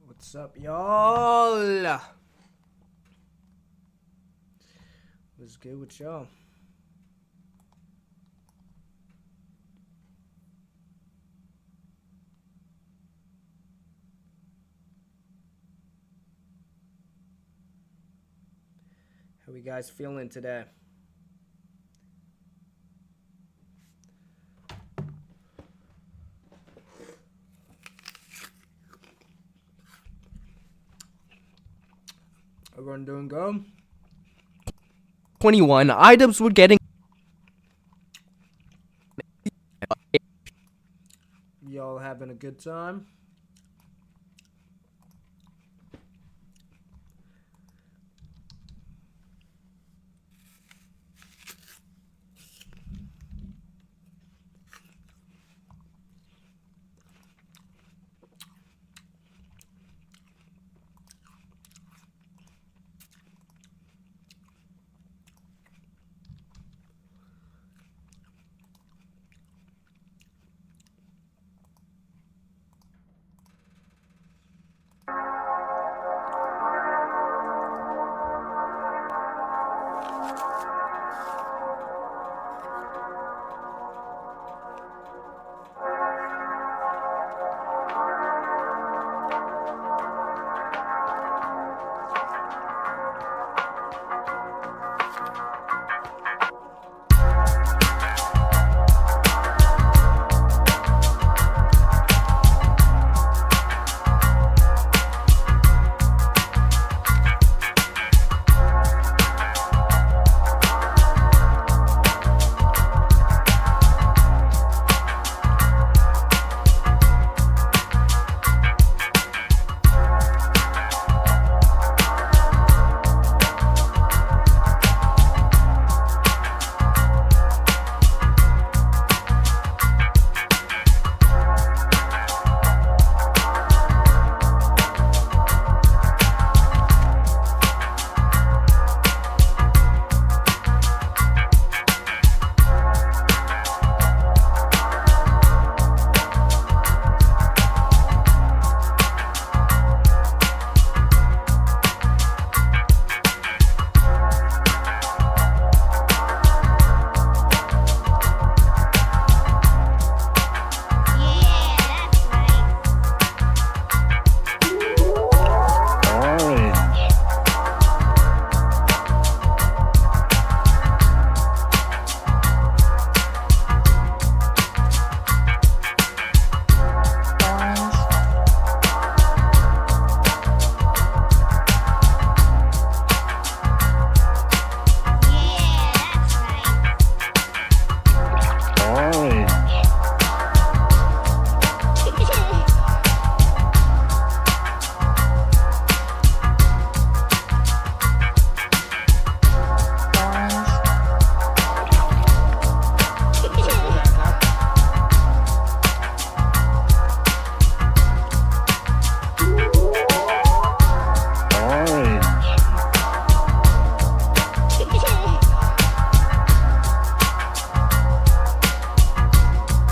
What's up, y'all? What's good with y'all? How we guys feeling today? Everyone doing good? 21 items were getting. Y'all having a good time?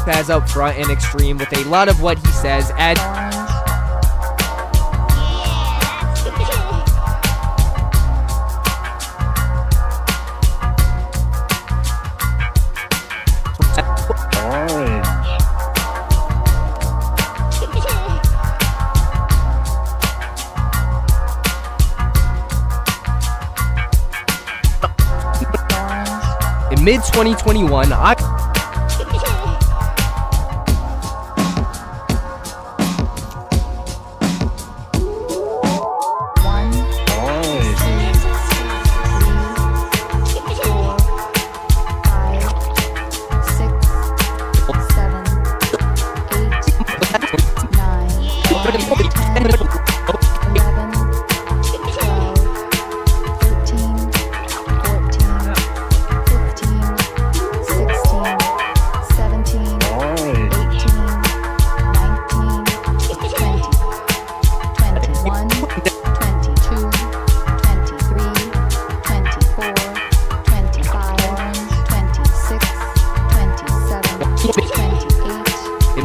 As up front and extreme with a lot of what he says. And in mid-2021,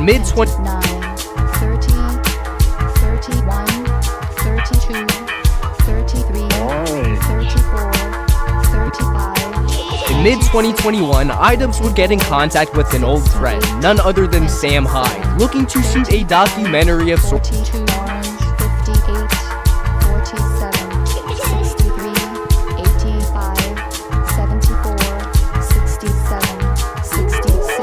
mid-20s. 29, 30, 31, 32, 33, 34, 35. In mid-2021, Idubbbz would get in contact with an old friend, none other than Sam Hyde, looking to shoot a documentary of sorts. 42, 58, 47, 63, 85, 74, 67, 66,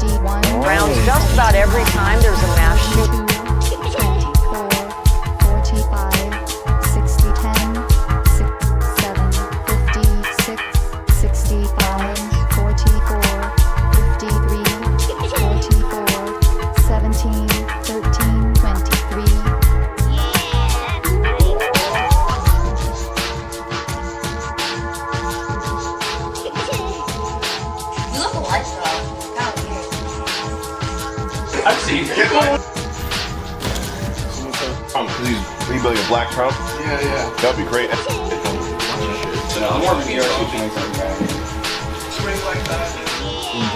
51. Around just about every time there's a mass shooting. 24, 45, 60, 10, 67, 56, 65, 44, 53, 44, 17, 13, 23. You look alike though. Kind of weird. I've seen it. Trump, because he's rebuilding a black Trump. Yeah. That'd be great. So I'm more of an ERC swing like that.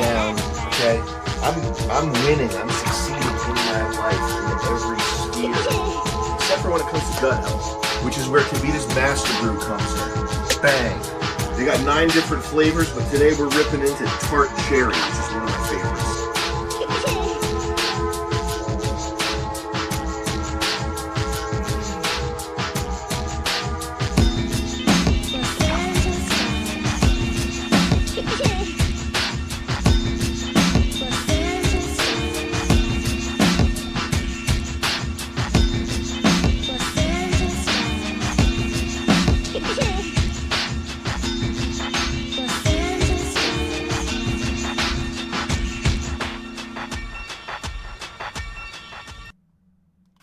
Down, okay? I'm winning. I'm succeeding in my life in every sphere. Except for when it comes to gut health, which is where Kavita's Master Brew comes in. Bang. They got 9 different flavors, but today we're ripping into tart cherry, which is one of my favorites.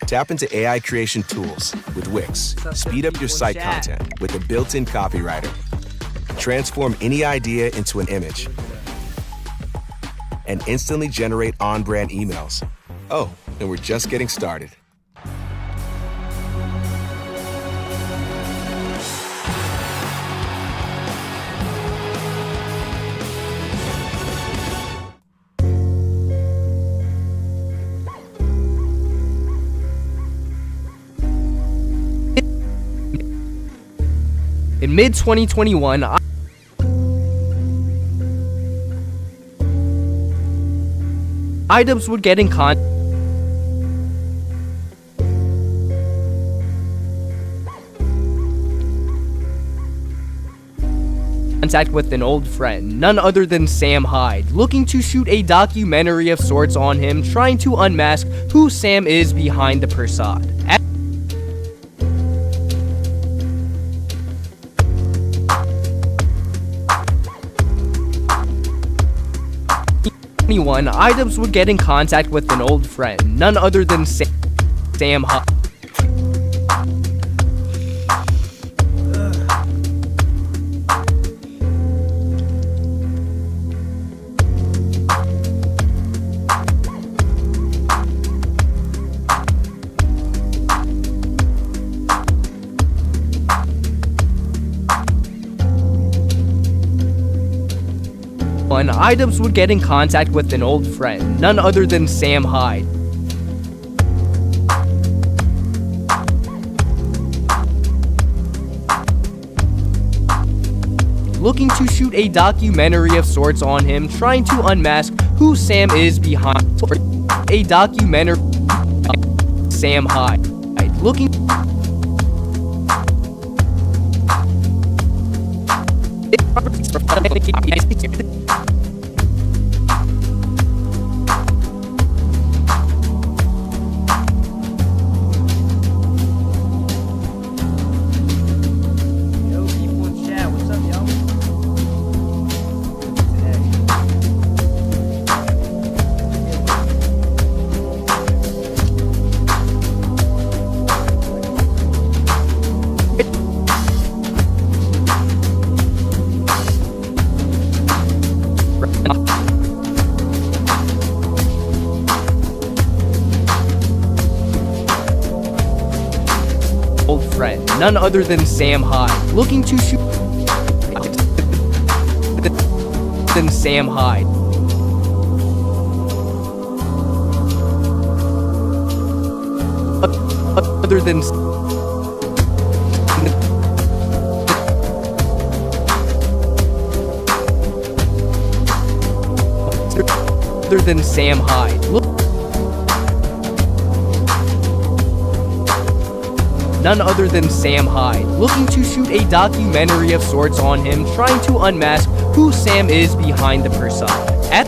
Tap into AI creation tools with Wix. Speed up your site content with a built-in copywriter. Transform any idea into an image. And instantly generate on-brand emails. Oh, and we're just getting started. In mid-2021, Idubbbz would get in contact with an old friend, none other than Sam Hyde, looking to shoot a documentary of sorts on him, trying to unmask who Sam is behind the facade. Idubbbz would get in contact with an old friend, none other than Sam Hyde. Idubbbz would get in contact with an old friend, none other than Sam Hyde. Looking to shoot a documentary of sorts on him, trying to unmask who Sam is behind a documentary of Sam Hyde. Looking Yo, people in chat, what's up, yo? old friend, none other than Sam Hyde, looking to shoot than Sam Hyde. other than Sam Hyde. None other than Sam Hyde, looking to shoot a documentary of sorts on him, trying to unmask who Sam is behind the persona. At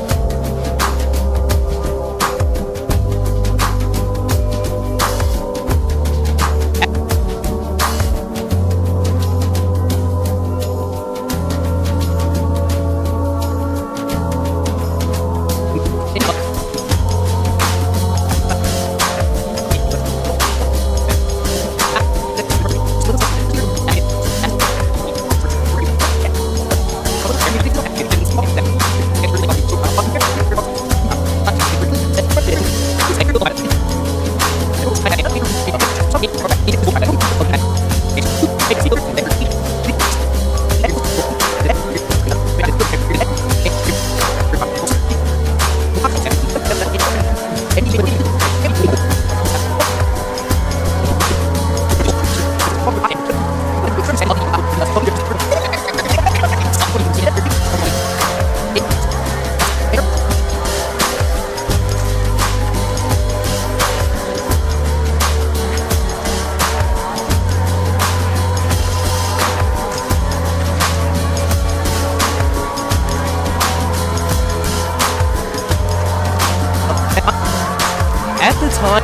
the time,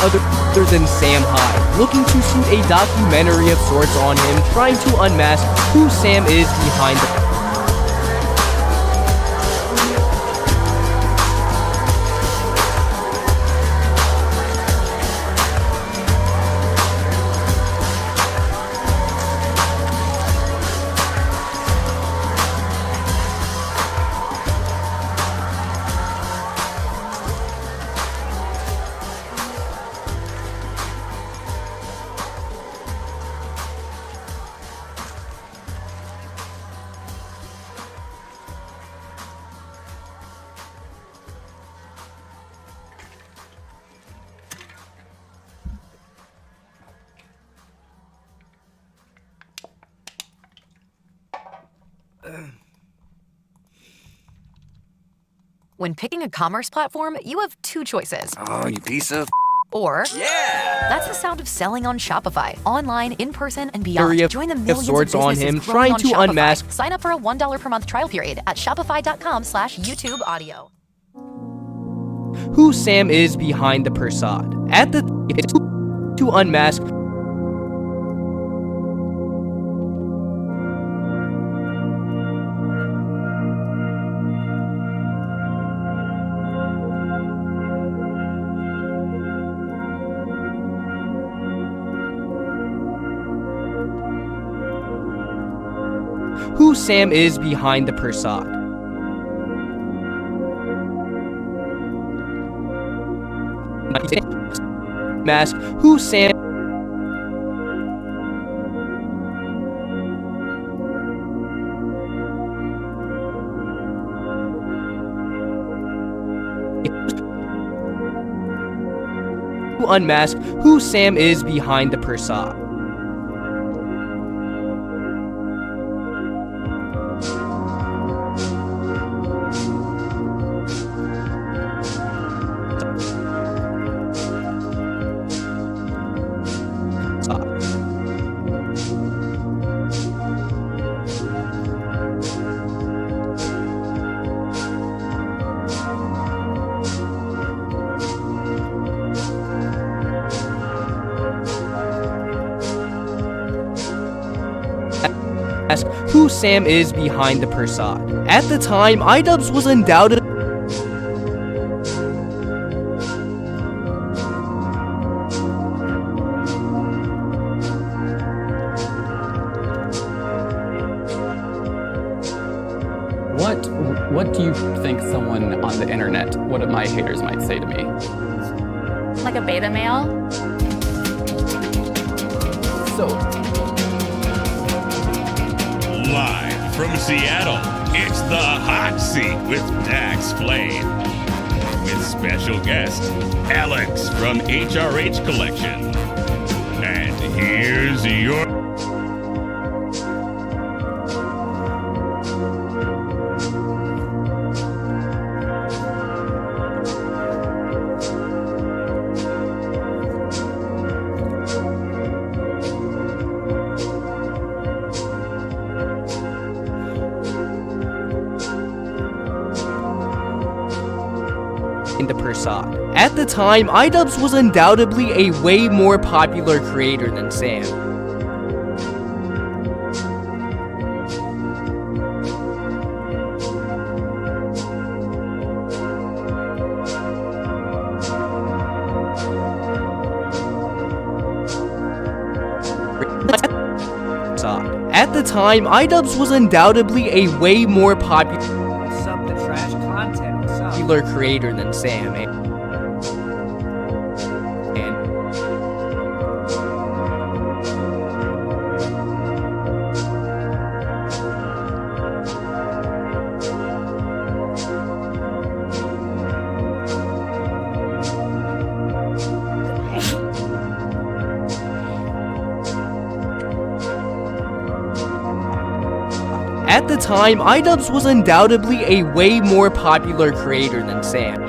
other than Sam Hyde, looking to shoot a documentary of sorts on him, trying to unmask who Sam is behind the When picking a commerce platform, you have two choices. Oh, you piece of... Or... Yeah! That's the sound of selling on Shopify. Online, in person, and beyond. Join the millions of sorts on businesses him, growing trying on to Shopify. unmask. Sign up for a $1 per month trial period at shopify.com/YouTube audio. Who Sam is behind the persona. At the to unmask who Sam is behind the persona. Mask who Sam to unmask who Sam is behind the persona. Ask who Sam is behind the persona. At the time, iDubbbz was undoubtedly What do you think someone on the internet, what my haters might say to me? Like a beta male? Live from Seattle, it's the Hot Seat with Dax Flame. With special guest, Alex from HRH Collection. And here's your... into Persad. At the time, iDubbbz was undoubtedly a way more popular creator than Sam. At the time, iDubbbz was undoubtedly a way more popular creator than Sam. At the time, iDubbbz was undoubtedly a way more popular creator than Sam.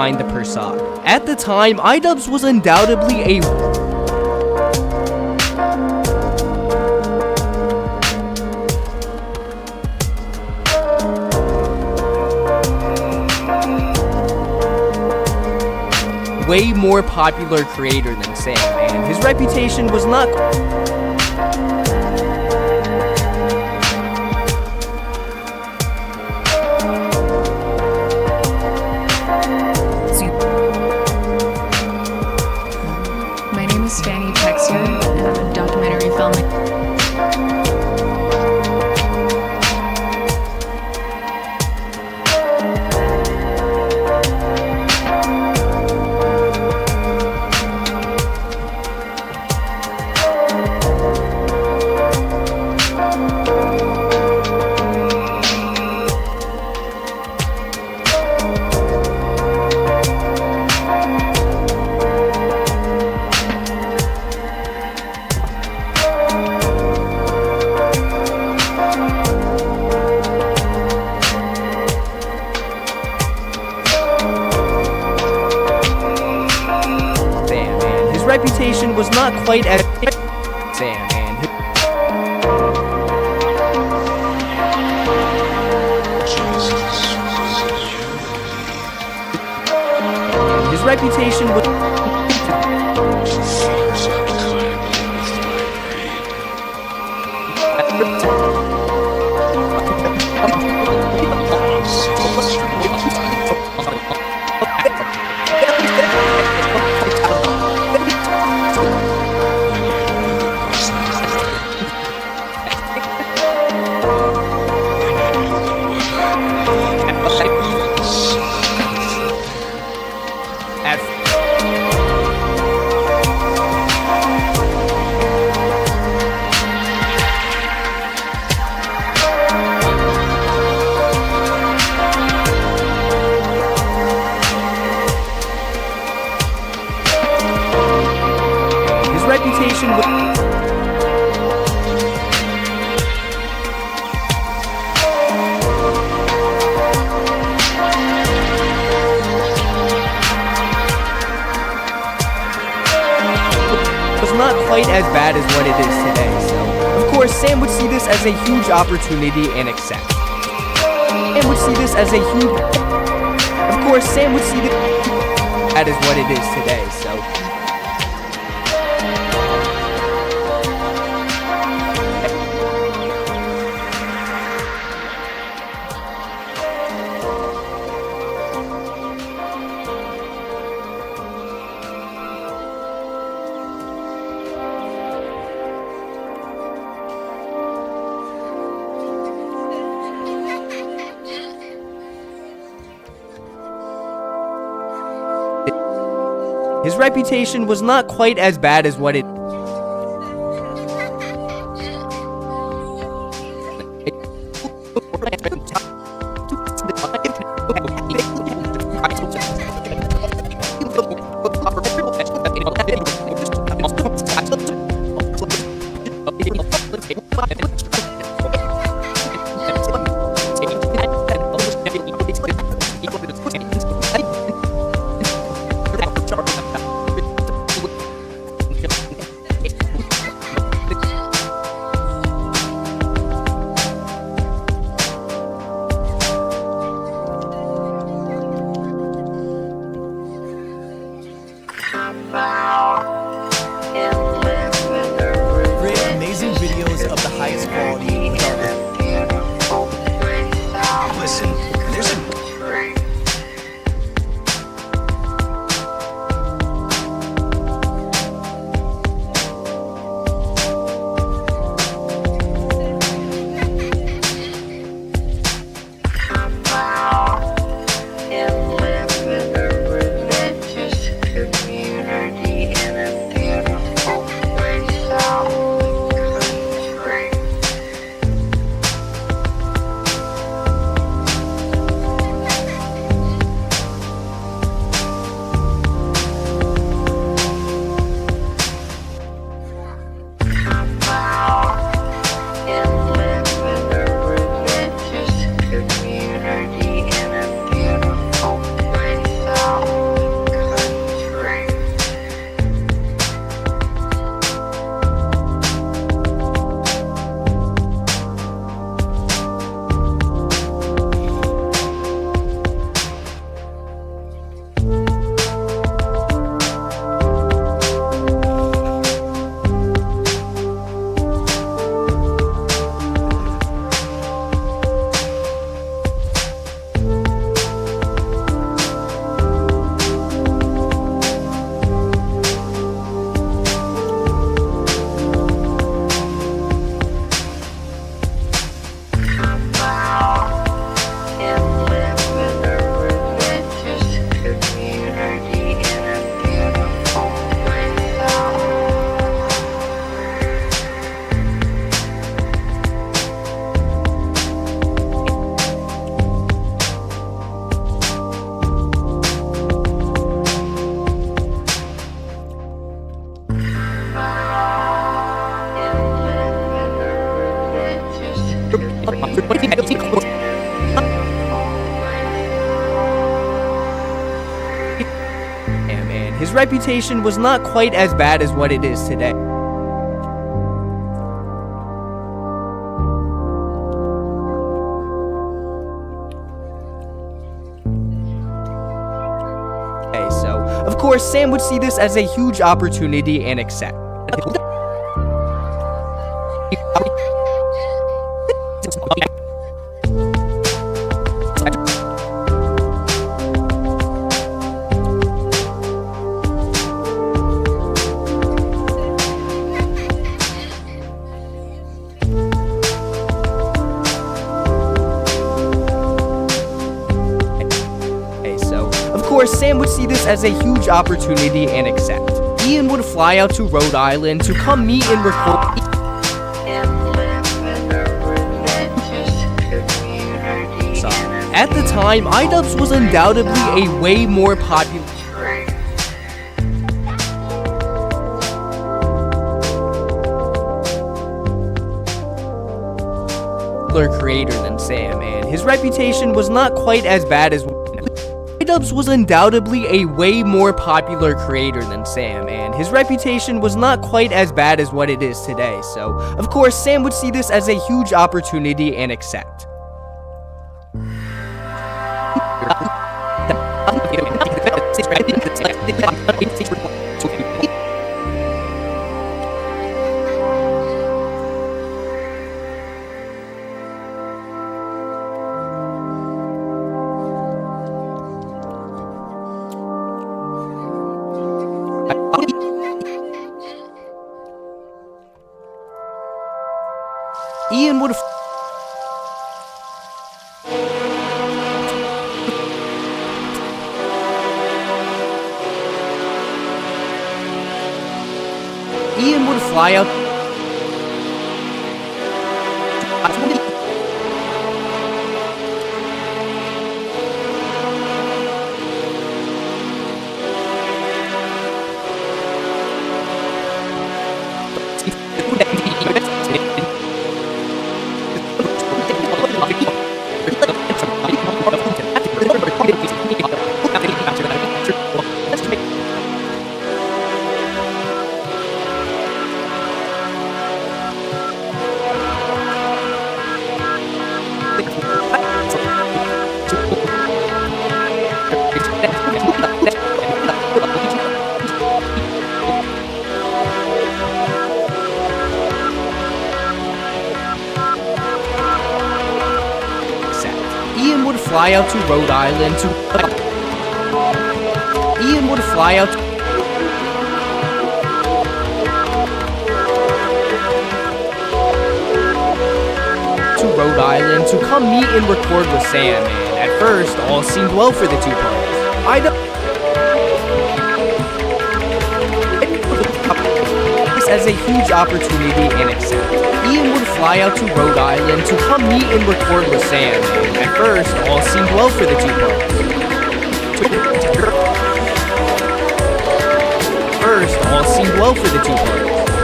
The Persad. At the time, iDubbbz was undoubtedly a way more popular creator than Sam, and his reputation was not reputation was not quite as Sam, and his reputation was quite as bad as what it is today, so of course Sam would see this as a huge opportunity and accept. Sam would see this as a huge... Of course Sam would see this... That is what it is today, so... His reputation was not quite as bad as what it... Amazing videos of the highest quality. Listen, there's a His reputation was not quite as bad as what it is today. Okay, so, of course, Sam would see this as a huge opportunity and accept. Of course, Sam would see this as a huge opportunity and accept. Ian would fly out to Rhode Island to come meet and record. So, at the time, iDubbbz was undoubtedly a way more popular creator than Sam, and his reputation was not quite as bad as Dubs was undoubtedly a way more popular creator than Sam, and his reputation was not quite as bad as what it is today, so of course Sam would see this as a huge opportunity and accept. Ian would have fly out fly out to Rhode Island to Ian would fly out to Rhode Island to come meet and record with Sam, and at first all seemed well for the two parties. This as a huge opportunity and accept. Ian would fly out to Rhode Island to come meet and record with Sam, and at first all seemed well for the two parties.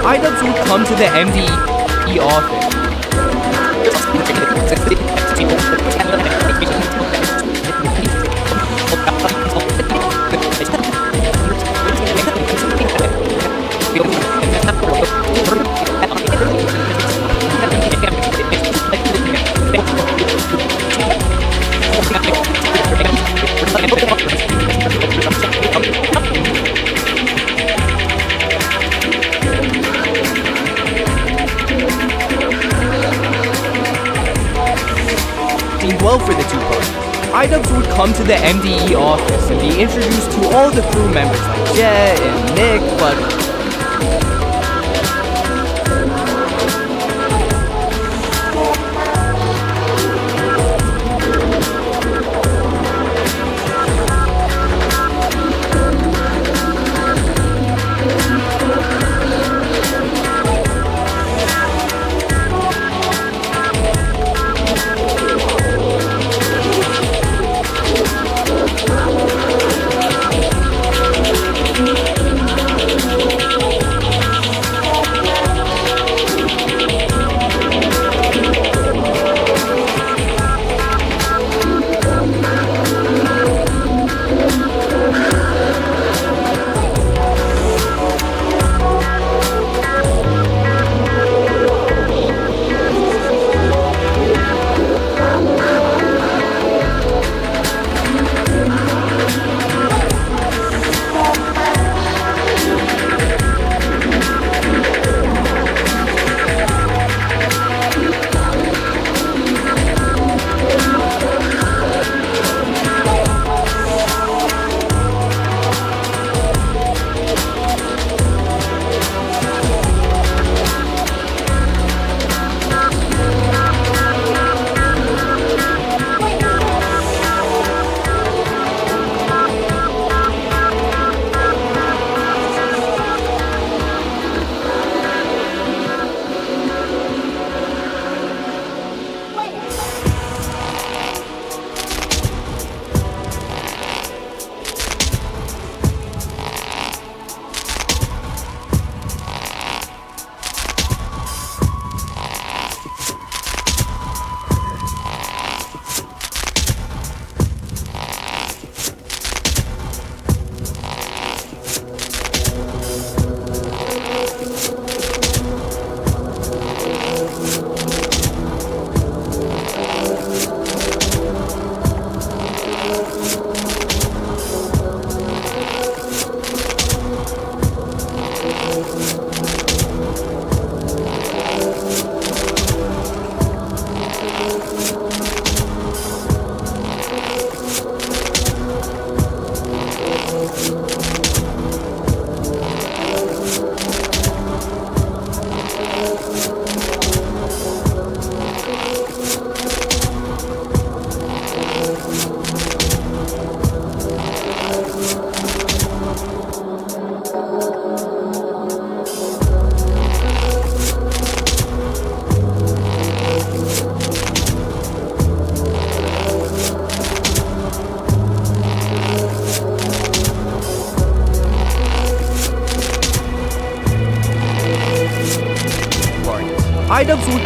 Idubbbz would come to the MDE office. Well for the two parties. Idubbbz would come to the MDE office and be introduced to all the crew members like Jet and Nick, but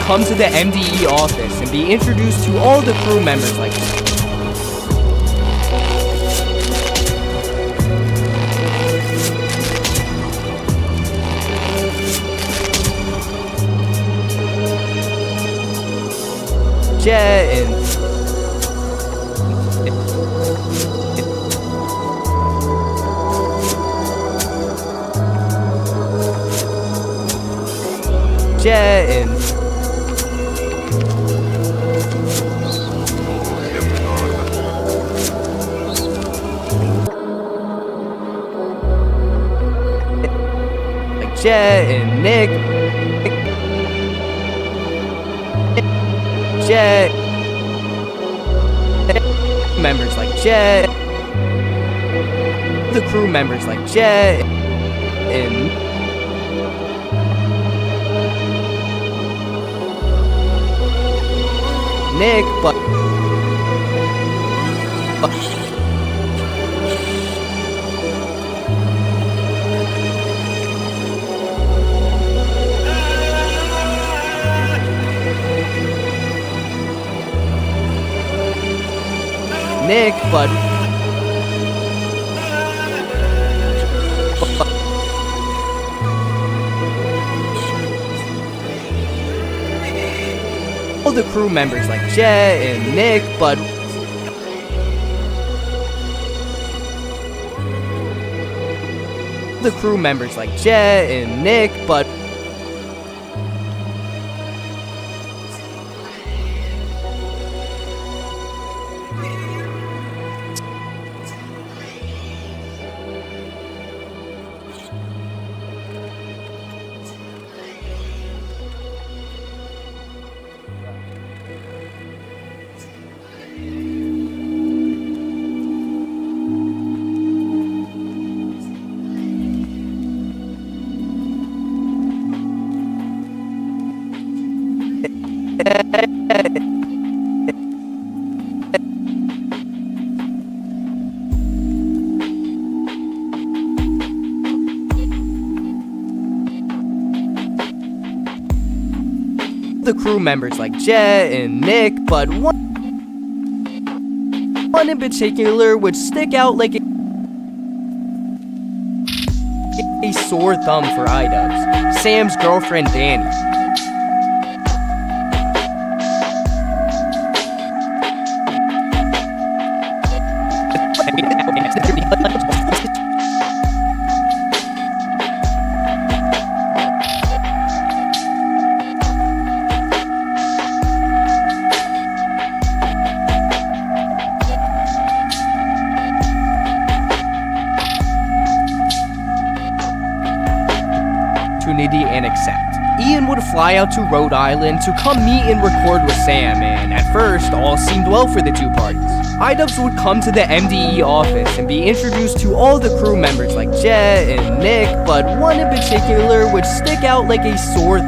come to the MDE office and be introduced to all the crew members like Jet and Jet and Nick. Jet. Members like Jet. The crew members like Jet and Nick, but Nick, but all the crew members like Jet and Nick, but the crew members like Jet and Nick, but the crew members like Jet and Nick, but one in particular would stick out like a sore thumb for iDubbbz, Sam's girlfriend Danny. And accept. Ian would fly out to Rhode Island to come meet and record with Sam, and at first, all seemed well for the two parties. iDubbbz would come to the MDE office and be introduced to all the crew members like Jet and Nick, but one in particular would stick out like a sore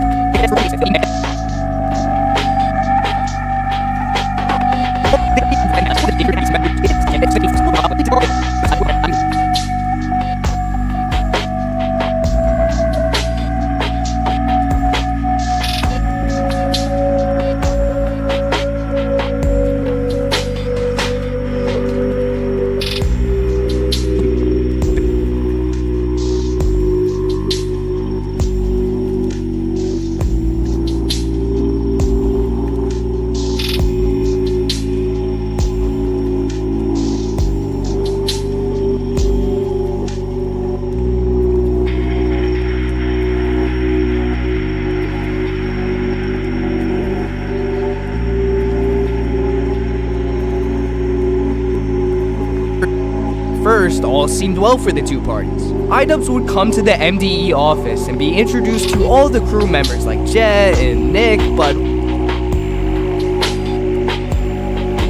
First, all seemed well for the two parties. iDubbbz would come to the MDE office and be introduced to all the crew members like Jet and Nick, but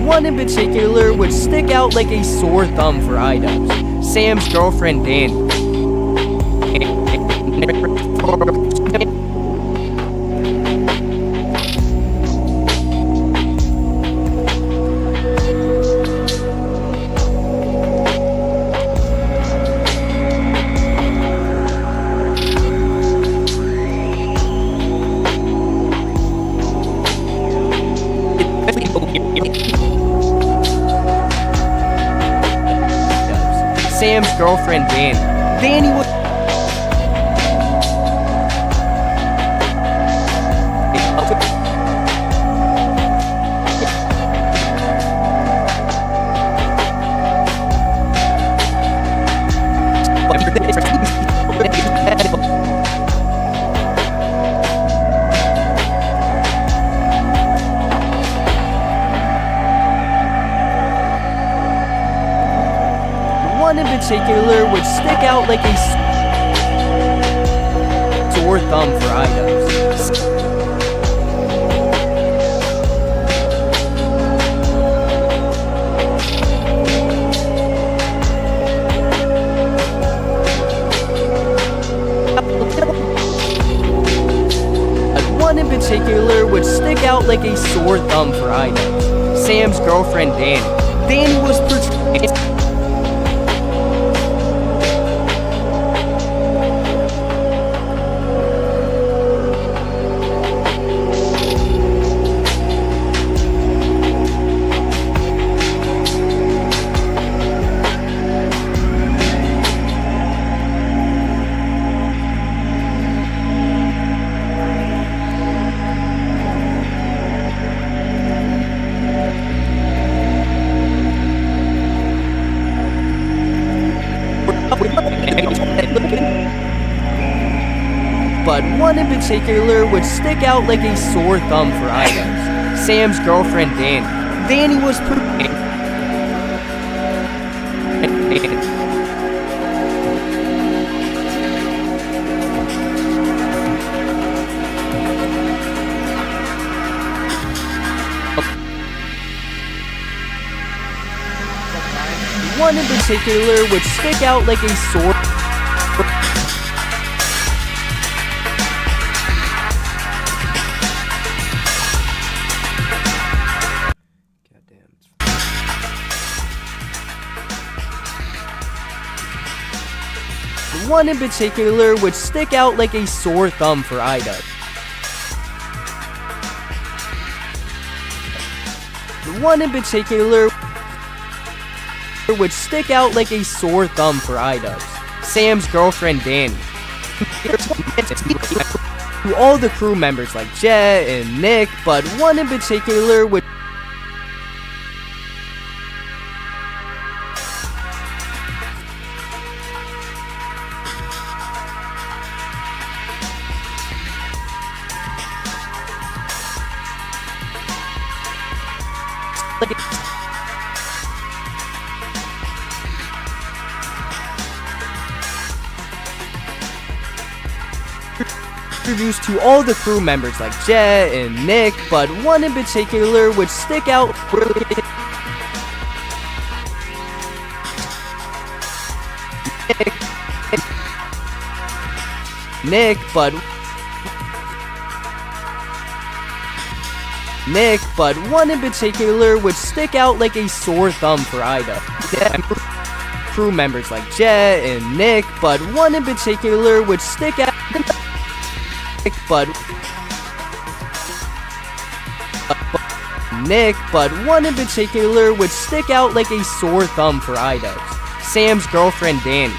one in particular would stick out like a sore thumb for iDubbbz, Sam's girlfriend Danny. Sam's girlfriend Danny. Danny was one in particular would stick out like a sore thumb for items. One in particular would stick out like a sore thumb for items. Sam's girlfriend Danny. Danny was portrayed. But one in particular would stick out like a sore thumb for items. Sam's girlfriend Danny. Danny was one in particular would stick out like a sore. One in particular would stick out like a sore thumb for Ida. The one in particular would stick out like a sore thumb for Ida. Sam's girlfriend Danny. To all the crew members like Jet and Nick, but one in particular would introduced to all the crew members like Jet and Nick, but one in particular would stick out. Nick, but one in particular would stick out like a sore thumb for Ida. Crew members like Jet and Nick, but one in particular would stick out. But one in particular would stick out like a sore thumb for Ida. Sam's girlfriend Danny.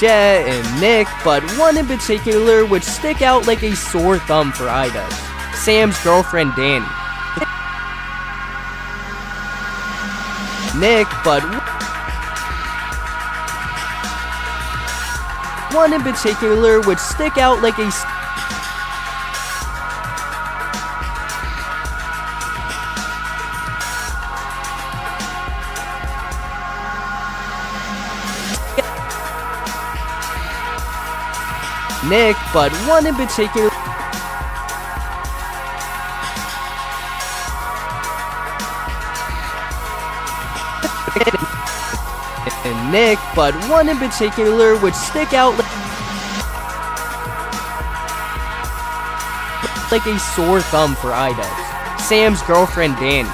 Jet and Nick, but one in particular would stick out like a sore thumb for iDubbbz: Sam's girlfriend Danny. Nick, but one in particular would stick out like a Nick, but one in particular and Nick, but one in particular would stick out like a sore thumb for iDubbbz: Sam's girlfriend Danny.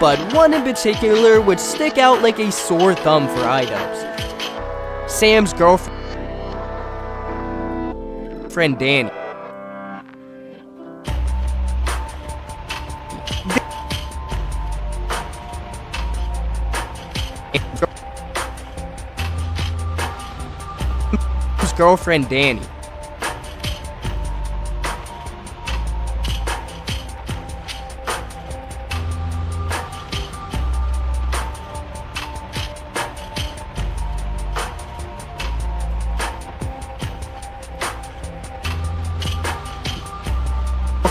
But one in particular would stick out like a sore thumb for iDubbbz: Sam's girlfriend Danny. Sam's girlfriend Danny.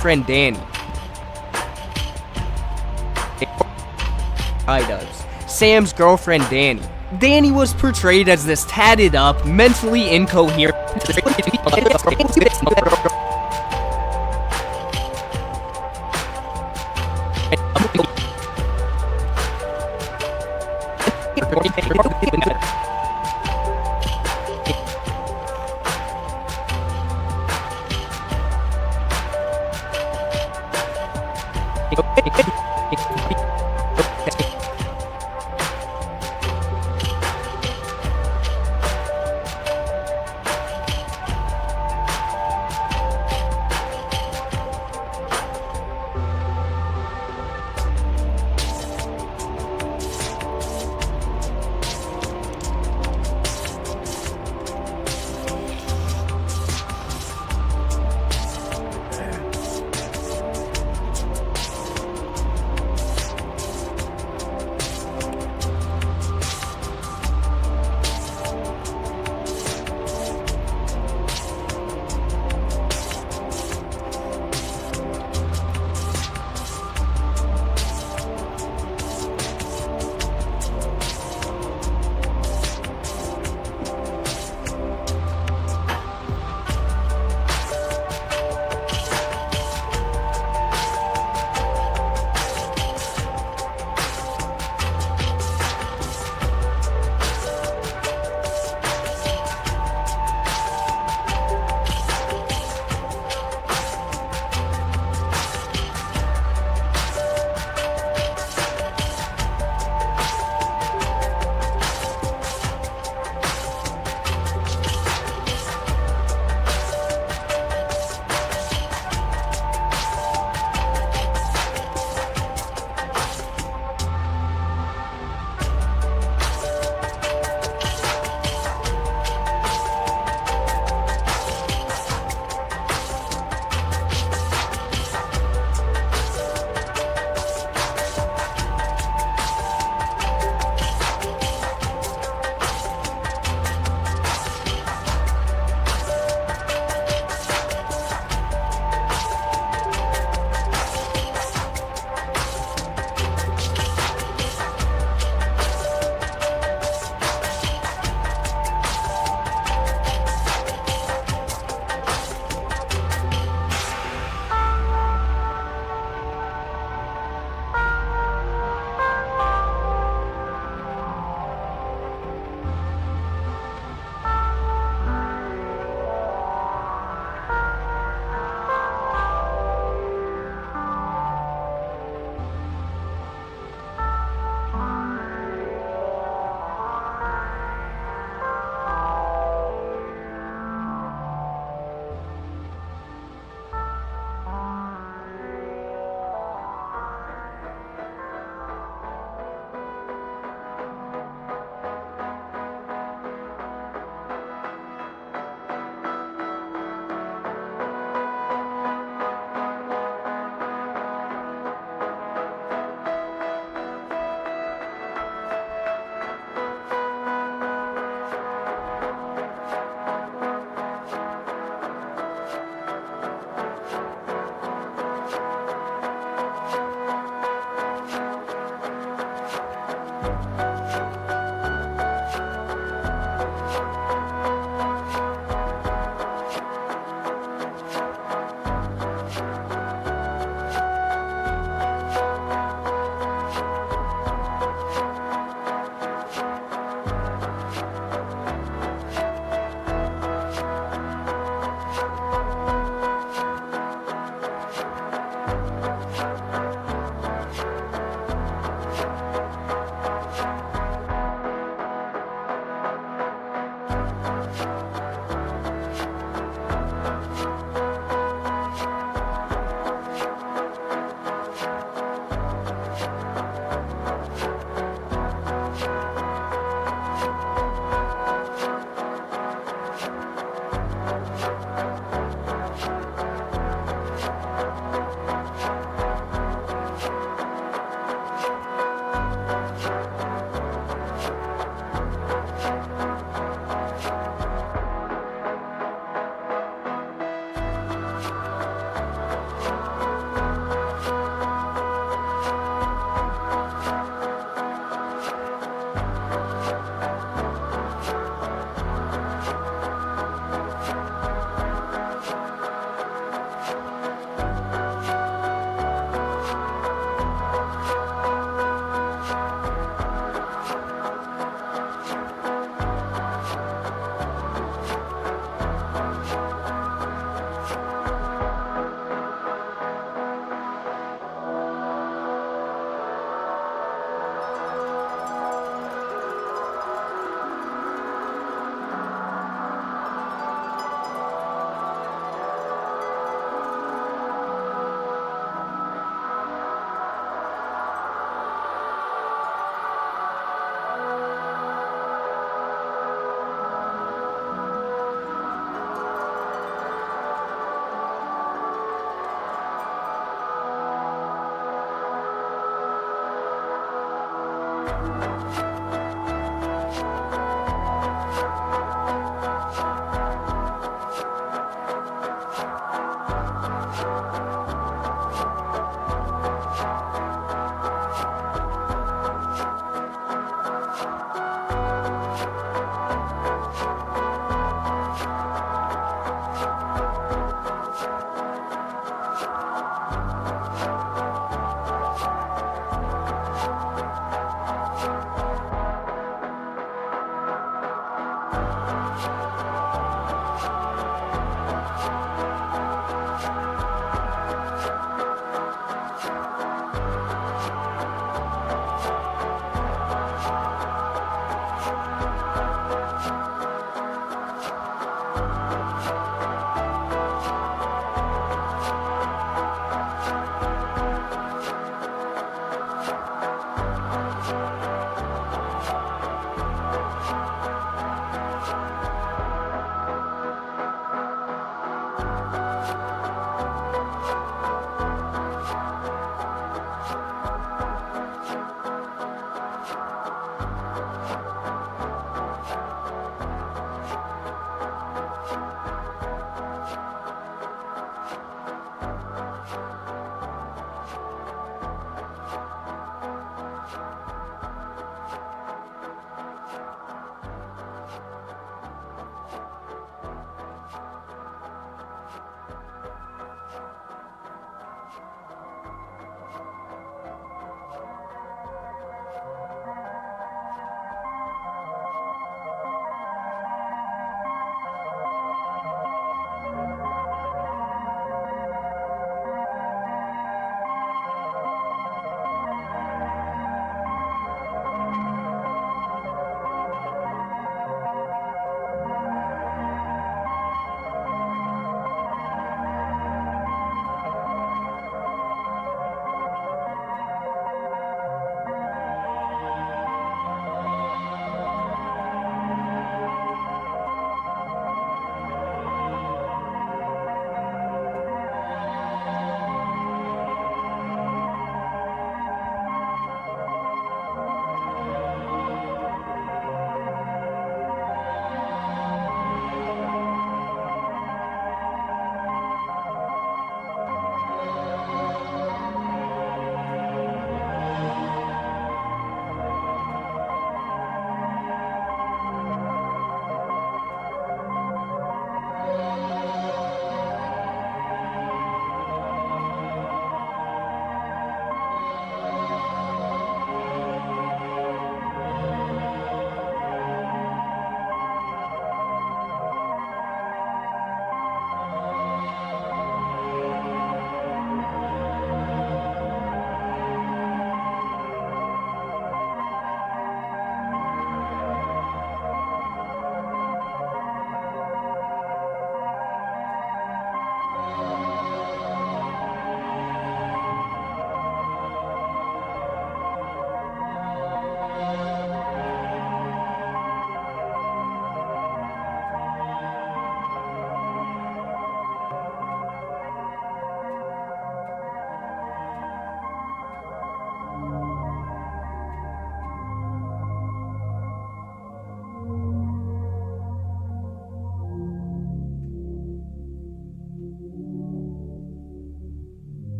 Friend Danny. iDubbbz: Sam's girlfriend Danny. Danny was portrayed as this tatted up, mentally incoherent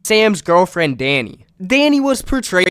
Sam's girlfriend Danny. Danny was portrayed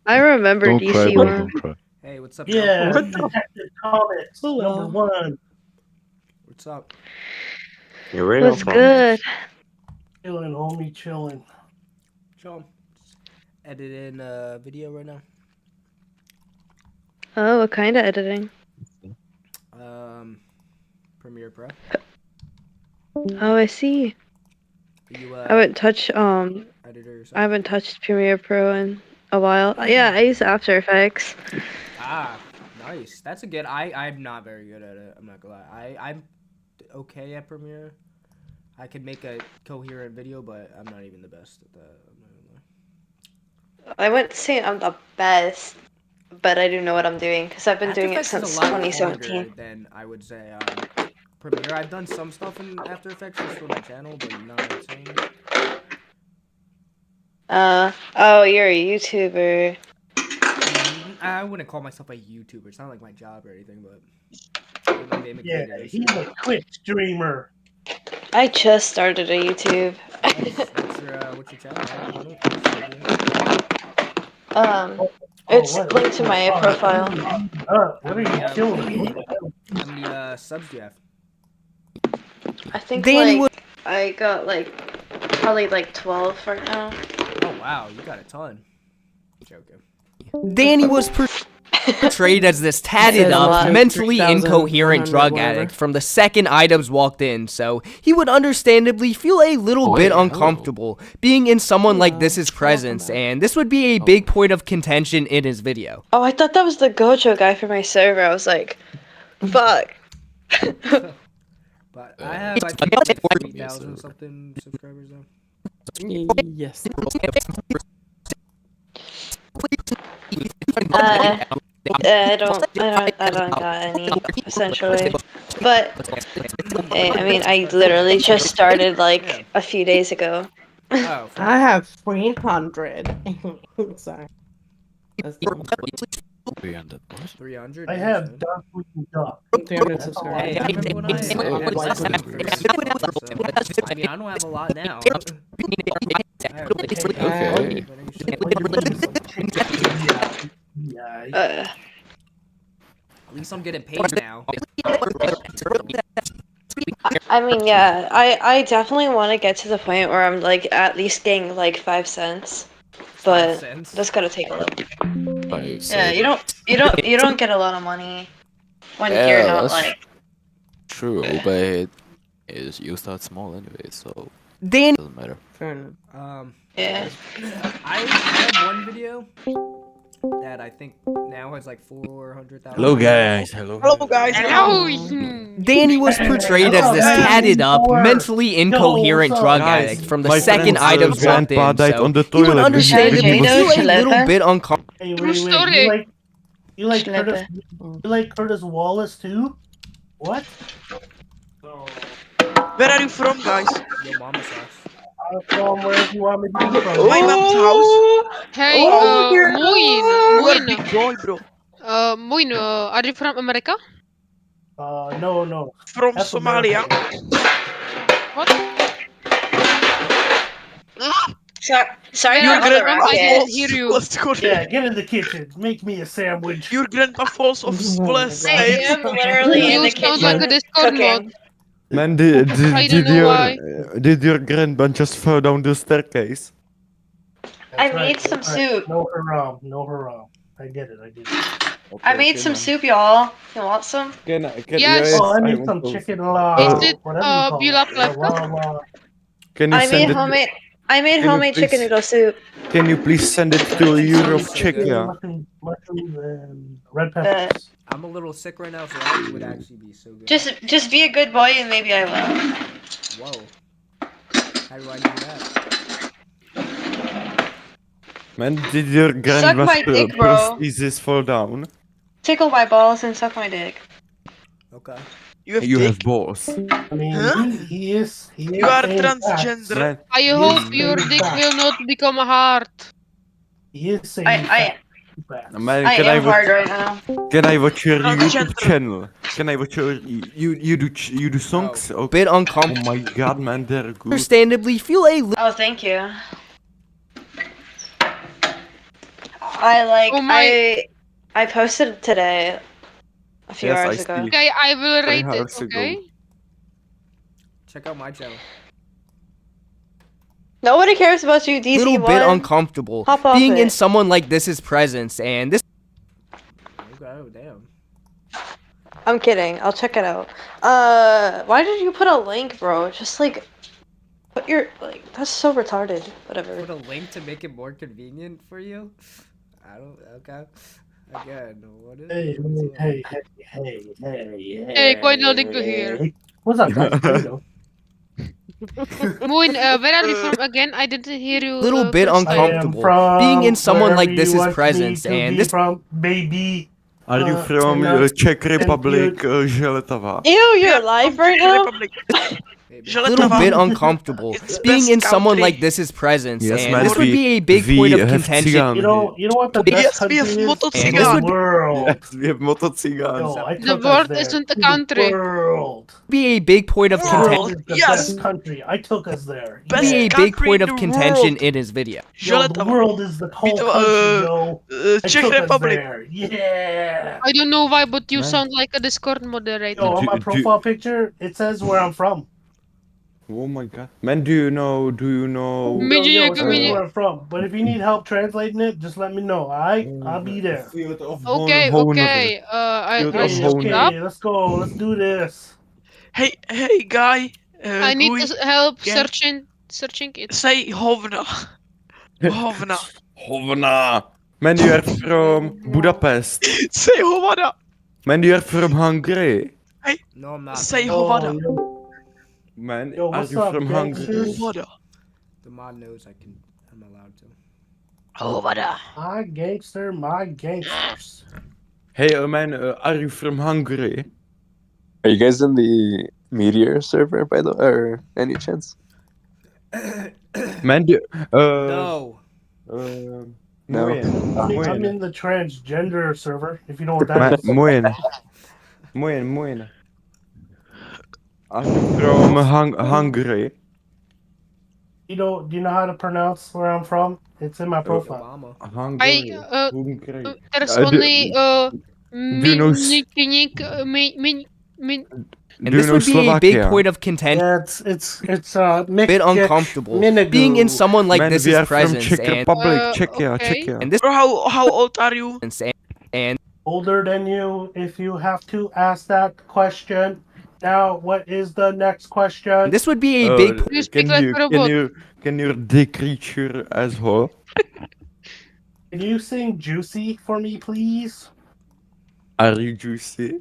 I remember Don't DC cry, buddy, one. don't cry. Hey, what's up? Yeah, Joe? Detective Comics #1. What's up? What's good? Chilling, homie, chilling. Joe, editing a video right now. Oh, what kind of editing? Premiere Pro. Oh, I see. You, I haven't touched editor or I haven't touched Premiere Pro in a while. Yeah, I use After Effects. Ah, nice. That's a good. I'm not very good at it. I'm not gonna lie. I'm okay at Premiere. I could make a coherent video, but I'm not even the best at that. I'm not gonna lie. I wouldn't say I'm the best, but I do know what I'm doing because I've been After doing it Effects is since a lot 2017. harder than I would say Premiere. I've done some stuff in After Effects just for my channel, but not insane. Oh, you're a YouTuber. I wouldn't call myself a YouTuber. It's not like my job or anything, but Yeah, he's a Twitch streamer. I just started a YouTube. What's your channel? It's what? linked to my profile. What are you doing? How many subs do you have? I think Danny like I got like probably like 12 right now. Oh wow, you got a ton. Joking. Danny was portrayed as this tatted up, mentally incoherent drug addict from the second items walked in, so he would understandably feel a little bit uncomfortable being in someone like this's presence, and this would be a big point of contention in his video. Oh, I thought that was the Gojo guy for my server. I was like, fuck. But I have I think 3,000 something subscribers now. Yes. I don't got any, essentially. But, I mean, I literally just started, like, a few days ago. Oh, I have 300. Sorry. That's 300. 300. I have Duck Weekly Duck. 300 subscribers. Hey, I remember when I mean, I don't have a lot now. Okay. At least I'm getting paid now. I mean, yeah, I definitely want to get to the point where I'm, like, at least getting, like, 5 cents. But that's gotta take a little. Yeah, you don't get a lot of money when you're not like. True, but you start small anyway, so Danny doesn't matter. Fair enough. Yeah. I have one video that I think now has like 400,000. Hello guys, hello. Hello guys. Danny was portrayed as this tatted up, mentally incoherent drug addict from the second items walked in, so he would understandably feel a little bit uncomfortable. Hey, wait. You like Curtis Wallace too? What? Where are you from, guys? Your mama's house. I'm from wherever you want me to be from. My mom's house. Hey, Moin, are you from America? No. From That's Somalia. Sorry, Your not grandma I falls. hear you. Let's go Yeah, get in the kitchen. Make me a sandwich. Your grandma falls of blessed I am literally in the sound like a kitchen Discord cooking. mod. Man, I don't know why. did your grandma just fall down the staircase? I made some soup. No haram. I get it. I made some soup, y'all. You want some? Yes. Oh, I need some chicken la. Is it whatever you call Bilap it. Lefka? Can you I send made it? homemade. I made Can you homemade chicken please- noodle soup. Can you please send it to Europe, Czechia? Mushrooms and red peppers. I'm a little sick right now, so that would actually be so good. Just be a good boy and maybe I will. Whoa. How do I do that? Man, did your Suck grandma's my dick, bro. prosthesis fall down? Tickle my balls and suck my dick. Okay. You have balls. I mean, he is. You are transgender. Man, I hope your dick will not become hard. He is saying man, I am hard right now. Can I watch your YouTube channel? Can I watch your you do songs? Oh, Bit uncomfortable. oh my god, man, they're good. Understandably, feel a little. Oh, thank you. I like. Oh my- I posted today. A few Yes, hours I ago. see. Okay, I will 3 rate it, hours ago. okay? Check out my channel. Nobody cares about you, DC1. Little bit uncomfortable Hop off being in it. someone like this's presence, and this. Okay, oh, damn. I'm kidding. I'll check it out. Why did you put a link, bro? Just like, put your That's so retarded. Whatever. Put a link to make it more convenient for you? I don't. Okay. Again, what is Hey, Hey, quite nothing to hear. What's up, guys? How you doing? Moon, where are you from again? I didn't hear you. Little bit first time. uncomfortable From being in someone like wherever you this's want me presence, to and be this. from, baby. Are you from Czech Republic, Železava? Ew, you're live right now? Little bit uncomfortable being in someone like this's presence, Yes, and man, this would be a big point of contention. You know what the best country is in the world? Yes, we have motocigans. Yo, I The took us world there. isn't a To the country. World. Be a big point of The world contention. is the best country. I took us there. Be a big point of contention in his video. Yo, the world is the whole country, yo. I Czech took us Republic. there. Yeah. I don't know why, but you Man. sound like a Discord moderator. Yo, on my Do- profile picture, it says where I'm from. Oh my god. Man, do you know? Yo, it says where I'm from. But if you need help translating it, just let me know, alright? I'll be there. Okay, okay. I Okay, stop. let's go. Let's do this. Hey, guy. I need Guy, help yeah. searching it. Say hovna. Hovna. Hovna. Man, you are from Budapest. Say hovna. Man, you are from Hungary. Hey, No, I'm not. say hovna. Man, Yo, are what's you up, from Hungary? gangsters? Hovna. The mod knows I'm allowed to. Hovna. My gangsters. Hey, man, are you from Hungary? Are you guys in the Meteor server by the or any chance? Man, do, No. No. I'm in the transgender server, if you know what that is. Moin. Are you from Hungary? Do you know how to pronounce where I'm from? It's in my profile. Obama. Hungary. I Hungary. there's do- only you know And this would be a big point of contention. Yeah, it's Bit uncomfortable being in someone like Man, we this's are from presence, Czech and Republic, okay. Czechia. and this. Bro, how old are you? And Older than you, if you have to ask that question. Now, what is the next question? this would be a big. You speak like a robot. Can you decrease your asshole? Can you sing Juicy for me, please? Are you juicy?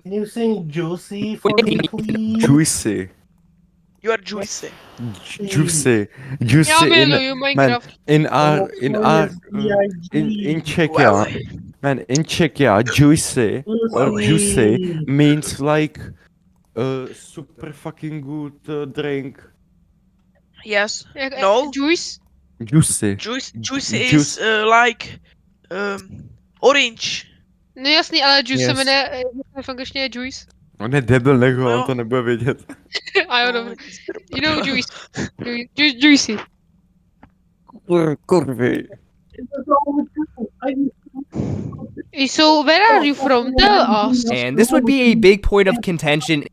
Can you sing Juicy for me, please? Juicy. You are juicy. Juicy. Ja, in, Milo, you man, Minecraft. in Czechia, man, in Czechia, juicy or juicy means like super fucking good drink. Yes. No. Juice. Juicy. Juicy is like orange. No jasný, ale juice se Yes. jmenuje v angličtině je juice. On je debil, nech ho, on to nebude vědět. A jo, dobrý. You know juice. Juicy. Kurvy. So where are you from? Tell us. And this would be a big point of contention.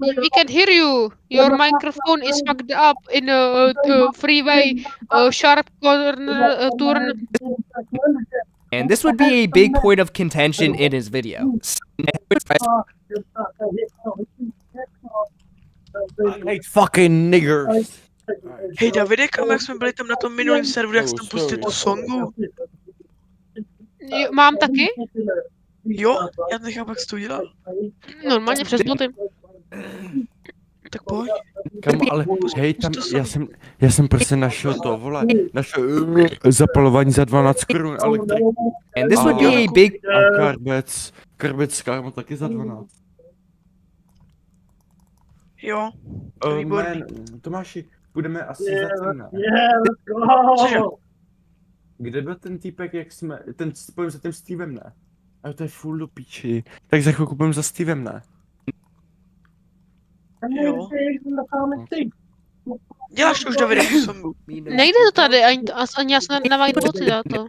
We can hear you. Your microphone is fucked up in a freeway, sharp corner turn. And this would be a big point of contention in his video. I hate fucking niggers. Hej Davide, jak jsme byli tam na tom minulém serveru, jak jsi tam pustil tu songu? Mám taky? Jo, já nechápu, jak jsi to udělal. Normálně přes boty. Tak pojď. Kamo, ale hej, tam, já jsem prostě našel to, vole, našel zapalování za 12 korun, elektrik. And this would be a big... A karbec, kámo, taky za 12. Jo, to výborný. Man, Tomáši, půjdeme asi za ten, ne? Yeah, let's go! Kde byl ten týpek, jak jsme, pojďme za tím Stevem, ne? Ale to je full do píči. Tak za chvilku půjdeme za Stevem, ne? Jo. Děláš už Davide tu songu. Nejde to tady, ani já se nemají boty za to.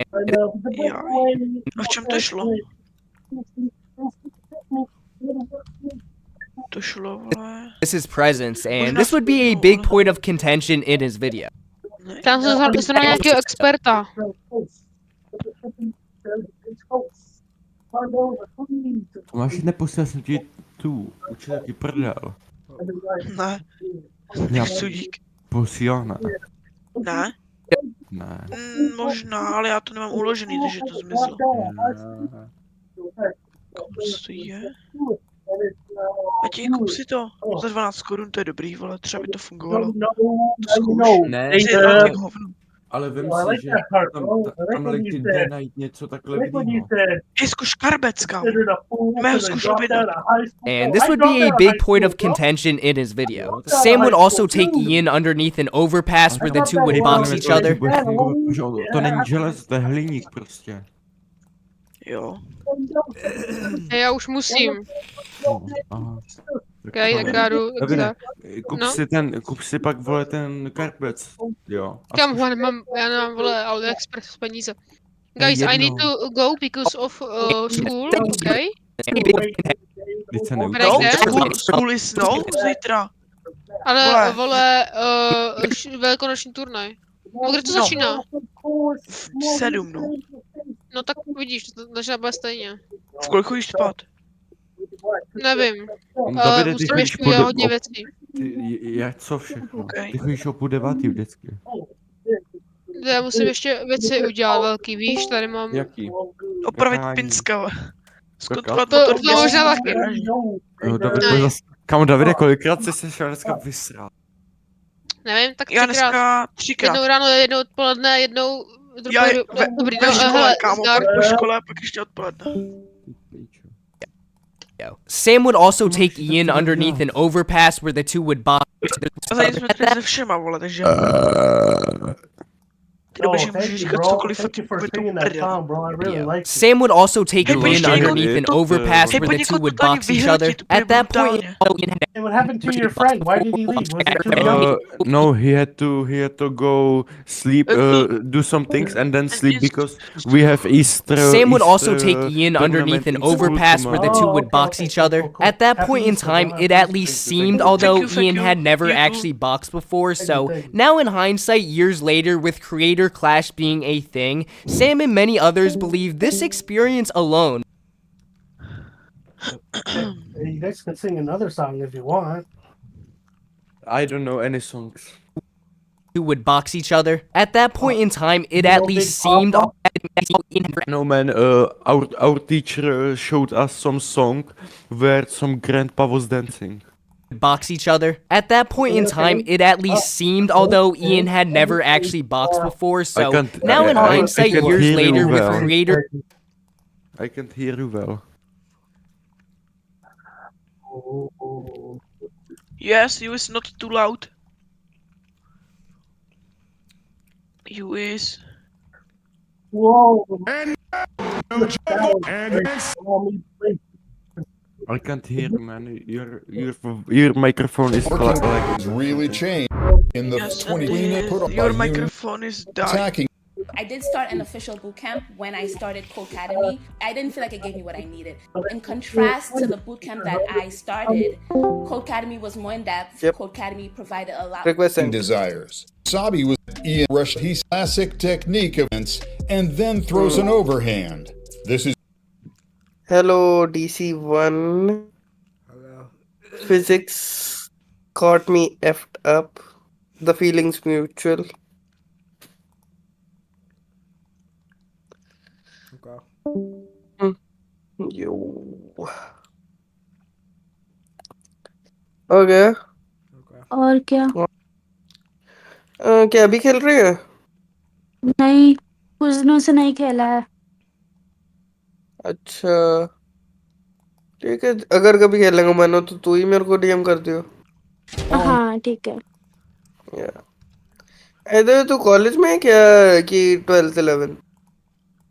A v čem to šlo? To šlo, vole. This is presence, and this would be a big point of contention in his video. Tam se zrovna nějakého experta. Tomáši, nepustil jsem ti tu, určitě taky prdel. Ne. Já Sudík. posílám, Ne? Ne. Možná, ale já to nemám uložený, takže to zmizlo. Co to je? Matěj, kup si to. Za 12 korun, to je dobrý, vole, třeba by to fungovalo. To zkouš. Ne. Ale vem si, že tam lidi jde najít něco takhle vidího. Hej, zkuš Karbecka. Mého zkuš objednat. And this would be a big point of contention in his video. Sam would also take Ian underneath an overpass where the two would box each other. To není železo, to je hliník prostě. Jo. Já už musím. Aha. Okay, tak já jdu. Kup si pak, vole, ten karpec, jo. Kam ho nemám, já nemám, vole, AliExpress peníze. Guys, I need to go because of school, okay? School is no, zítra. Ale, vole, velikonoční turnaj. No, kde to začíná? V 7, no. No tak vidíš, to začíná bude stejně. V kolik chodíš spát? Nevím, musím ještě udělat hodně věcí. Jak co všechno? Ty chodíš o 9:30 vždycky. Já musím ještě věci udělat velký, víš, tady mám... Jaký? Opravit pinska. Zkontrolovat to možná taky. Kamo, Davide, kolikrát jsi se šel dneska vysral? Nevím, tak já dneska 3krát. Jednou ráno, jednou odpoledne, jednou... Dobrý, ve škole, kámo, po škole a pak ještě odpoledne. Sam would also take Ian underneath an overpass where the two would box. Tady jsme se všema, vole, takže... Sam would also take Ian underneath an overpass where the two would box each other. At that point, Hey, what happened to your friend? Why did he leave? Was it too young? No, he had to go sleep, do some things and then sleep because we have Easter. Sam would also take Ian underneath an overpass where the two would box each other. At that point in time, it at least seemed, although Ian had never actually boxed before, so now in hindsight, years later, with creator clash being a thing, Sam and many others believe this experience alone. You guys can sing another song if you want. I don't know any songs. Who would box each other. At that point in time, it at least seemed. No man, our teacher showed us some song where some grandpa was dancing. Box each other. At that point in time, it at least seemed, although Ian had never actually boxed before, so now in hindsight, years later, with creator. I can't hear you well. Yes, you is not too loud. You is. Whoa. I can't hear you, man. Your microphone is like really changed in the 20 put up your microphone is dying. I did start an official bootcamp when I started Codecademy. I didn't feel like it gave me what I needed. In contrast to the bootcamp that I started, Codecademy was more in depth. Codecademy provided a lot of desires. Sabi was Ian rushed his classic technique events and then throws an overhand. This is Hello, DC1. Hello. Physics caught me effed up. The feeling's mutual. Okay. Yo. Okay. और क्या? क्या अभी खेल रहे हैं? नहीं, कुछ दिनों से नहीं खेला है। अच्छा, ठीक है। अगर कभी खेलेंगे मन हो तो तू ही मेरे को डीएम कर दियो। हाँ ठीक है। इधर तू कॉलेज में है क्या कि 12th 11?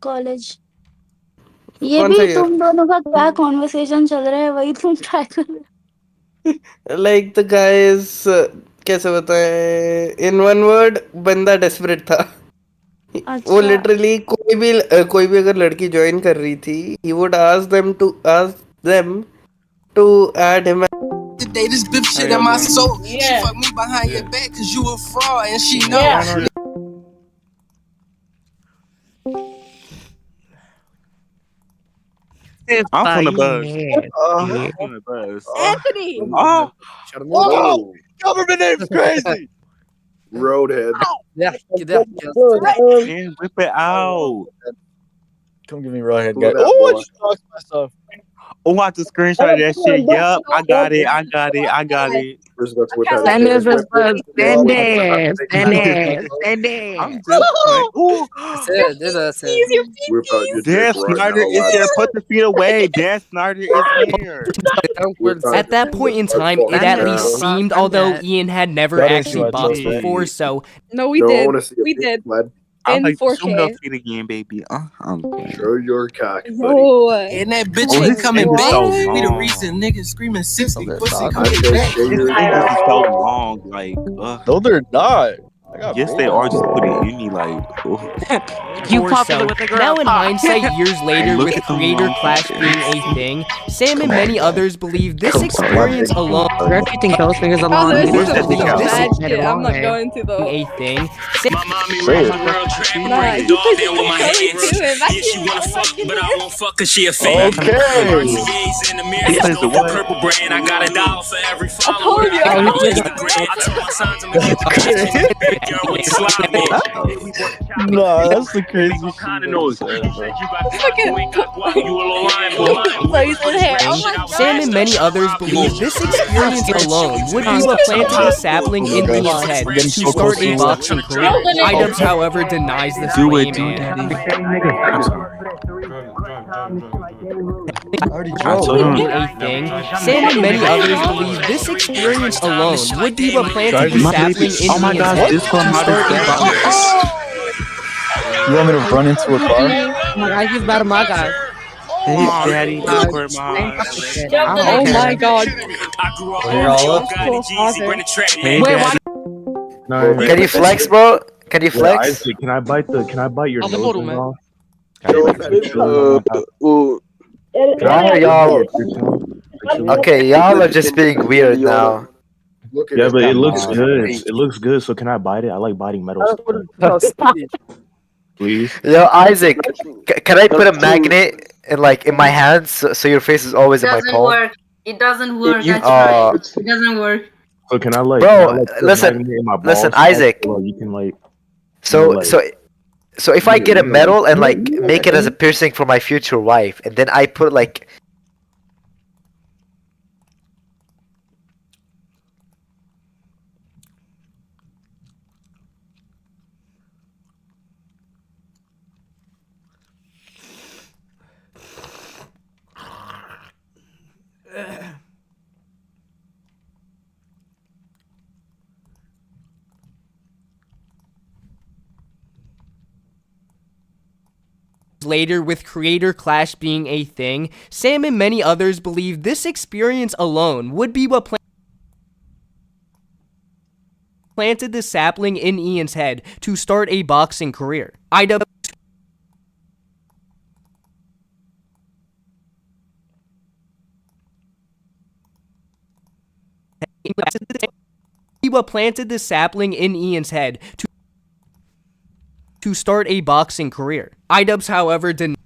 कॉलेज। ये कौन सा भी ईयर? तुम दोनों का क्या कॉन्वर्सेशन चल रहा है, वही तुम ट्राई कर रहे हो। लाइक द गाइस, कैसे बताएं, इन वन वर्ड, बंदा डेस्परेट था। वो अच्छा। लिटरली कोई भी अगर लड़की ज्वाइन कर रही थी, he would ask them to add him. Today this bitch shit in my soul. She fuck me behind your back cause you a fraud and she know. I'm from the buzz. I'm from the buzz. Anthony! Oh, government name's crazy. Roadhead. Yeah, whip it out. Come give me Roadhead, Pull guys. that Oh, I boy. just lost myself. Oh, I have to screenshot that shit. Yup, I got it. Dennis is buzz. Dennis. I'm just playing. Ooh. Dan Snyder is here. Put the feet away. Dan Snyder is here. At that point in time, it at least seemed, although Ian had never actually boxed before, so. No, we did. We did. I'm In like, 4K. show me those feet again, baby. Show your cock, buddy. No. And that bitch Oh, ain't this coming nigga back. so We the long. reason niggas screaming 60 pussy I coming said, back. show your This cock. is so long. Like, No, they're not. I got yes, they are. Just put it in me, like. You Or popular so. with the girl Now in talk. hindsight, years later, Look with at them creator long clash being a thing, Sam and many others believe this experience alone Oh, there's Where's some that thing out? bad shit I'm not going to though. a thing. Nah, you could just go into it. Back She wanna fuck, but I won't fuck cause she a fan. Okay. In the mirror, it's no purple brand. I got $1 for every I told follower. you. I got Instagram. I told my sons I'm gonna get the bitch. Backyard with the slime in. Nah, that's the craziest shit Kinda you knows. ever You said, said bro. you got the you ain't got what? You a little lying boy. Plays in hair. Oh my god. Sam and many others believe this experience alone would be what planted a sapling in Ian's head to start a boxing career. Idubbbz, however, denies this Do claim it, dude, and I already being drove. a thing. Sam and many others believe this experience alone would be what planted the sapling in Oh my Ian's gosh, head to this one start a boxing. You want me to run into a car? Oh my god, he's better my guy. Hey, daddy, for my. Oh my god. You're all up. Hey, daddy. No, Can you flex, bro? Can you Wait, flex? Isaac, can I bite your I'll nose hold him, man. off? Why are y'all? Okay, y'all are just being weird now. Yeah, but it looks good. It looks good. So can I bite it? I like biting metal stuff. Please. Yo, Isaac, can I put a magnet in my hands so your face is always in my palm? It doesn't work. You- That's right. It doesn't work. So can I Bro, put a listen, magnet in my listen, balls Isaac. so you can So if I get a metal and make it as a piercing for my future wife, and then I put Later, with creator clash being a thing, Sam and many others believe this experience alone would be what planted the sapling in Ian's head to start a boxing career. Idubbbz what planted the sapling in Ian's head to start a boxing career. Idubbbz, however, denies.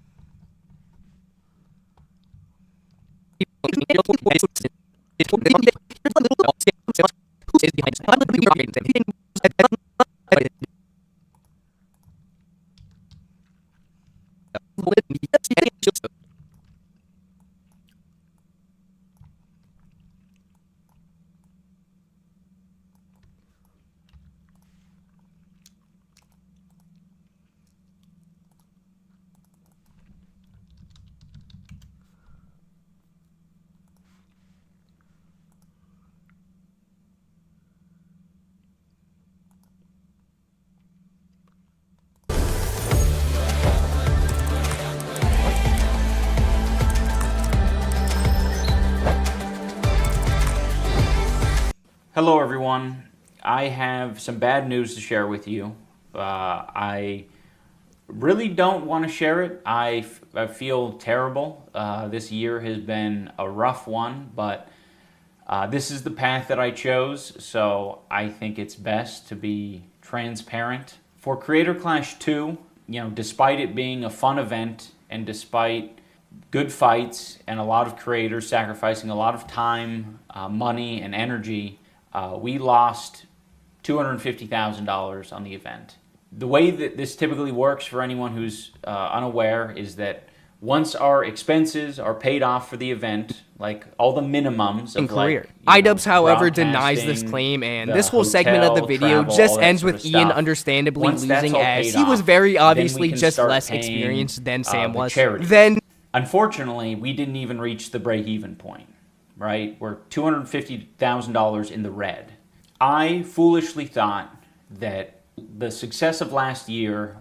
Hello, everyone. I have some bad news to share with you. I really don't want to share it. I feel terrible. This year has been a rough one, but this is the path that I chose, so I think it's best to be transparent. For Creator Clash 2, despite it being a fun event and despite good fights and a lot of creators sacrificing a lot of time, money, and energy, we lost $250,000 on the event. The way that this typically works for anyone who's unaware is that once our expenses are paid off for the event, like all the minimums of career. iDubbbz, however, denies this claim, and this whole segment of the video just ends with Ian understandably losing, as he was very obviously just less experienced than Sam was. Then, unfortunately, we didn't even reach the break-even point, right? We're $250,000 in the red. I foolishly thought that the success of last year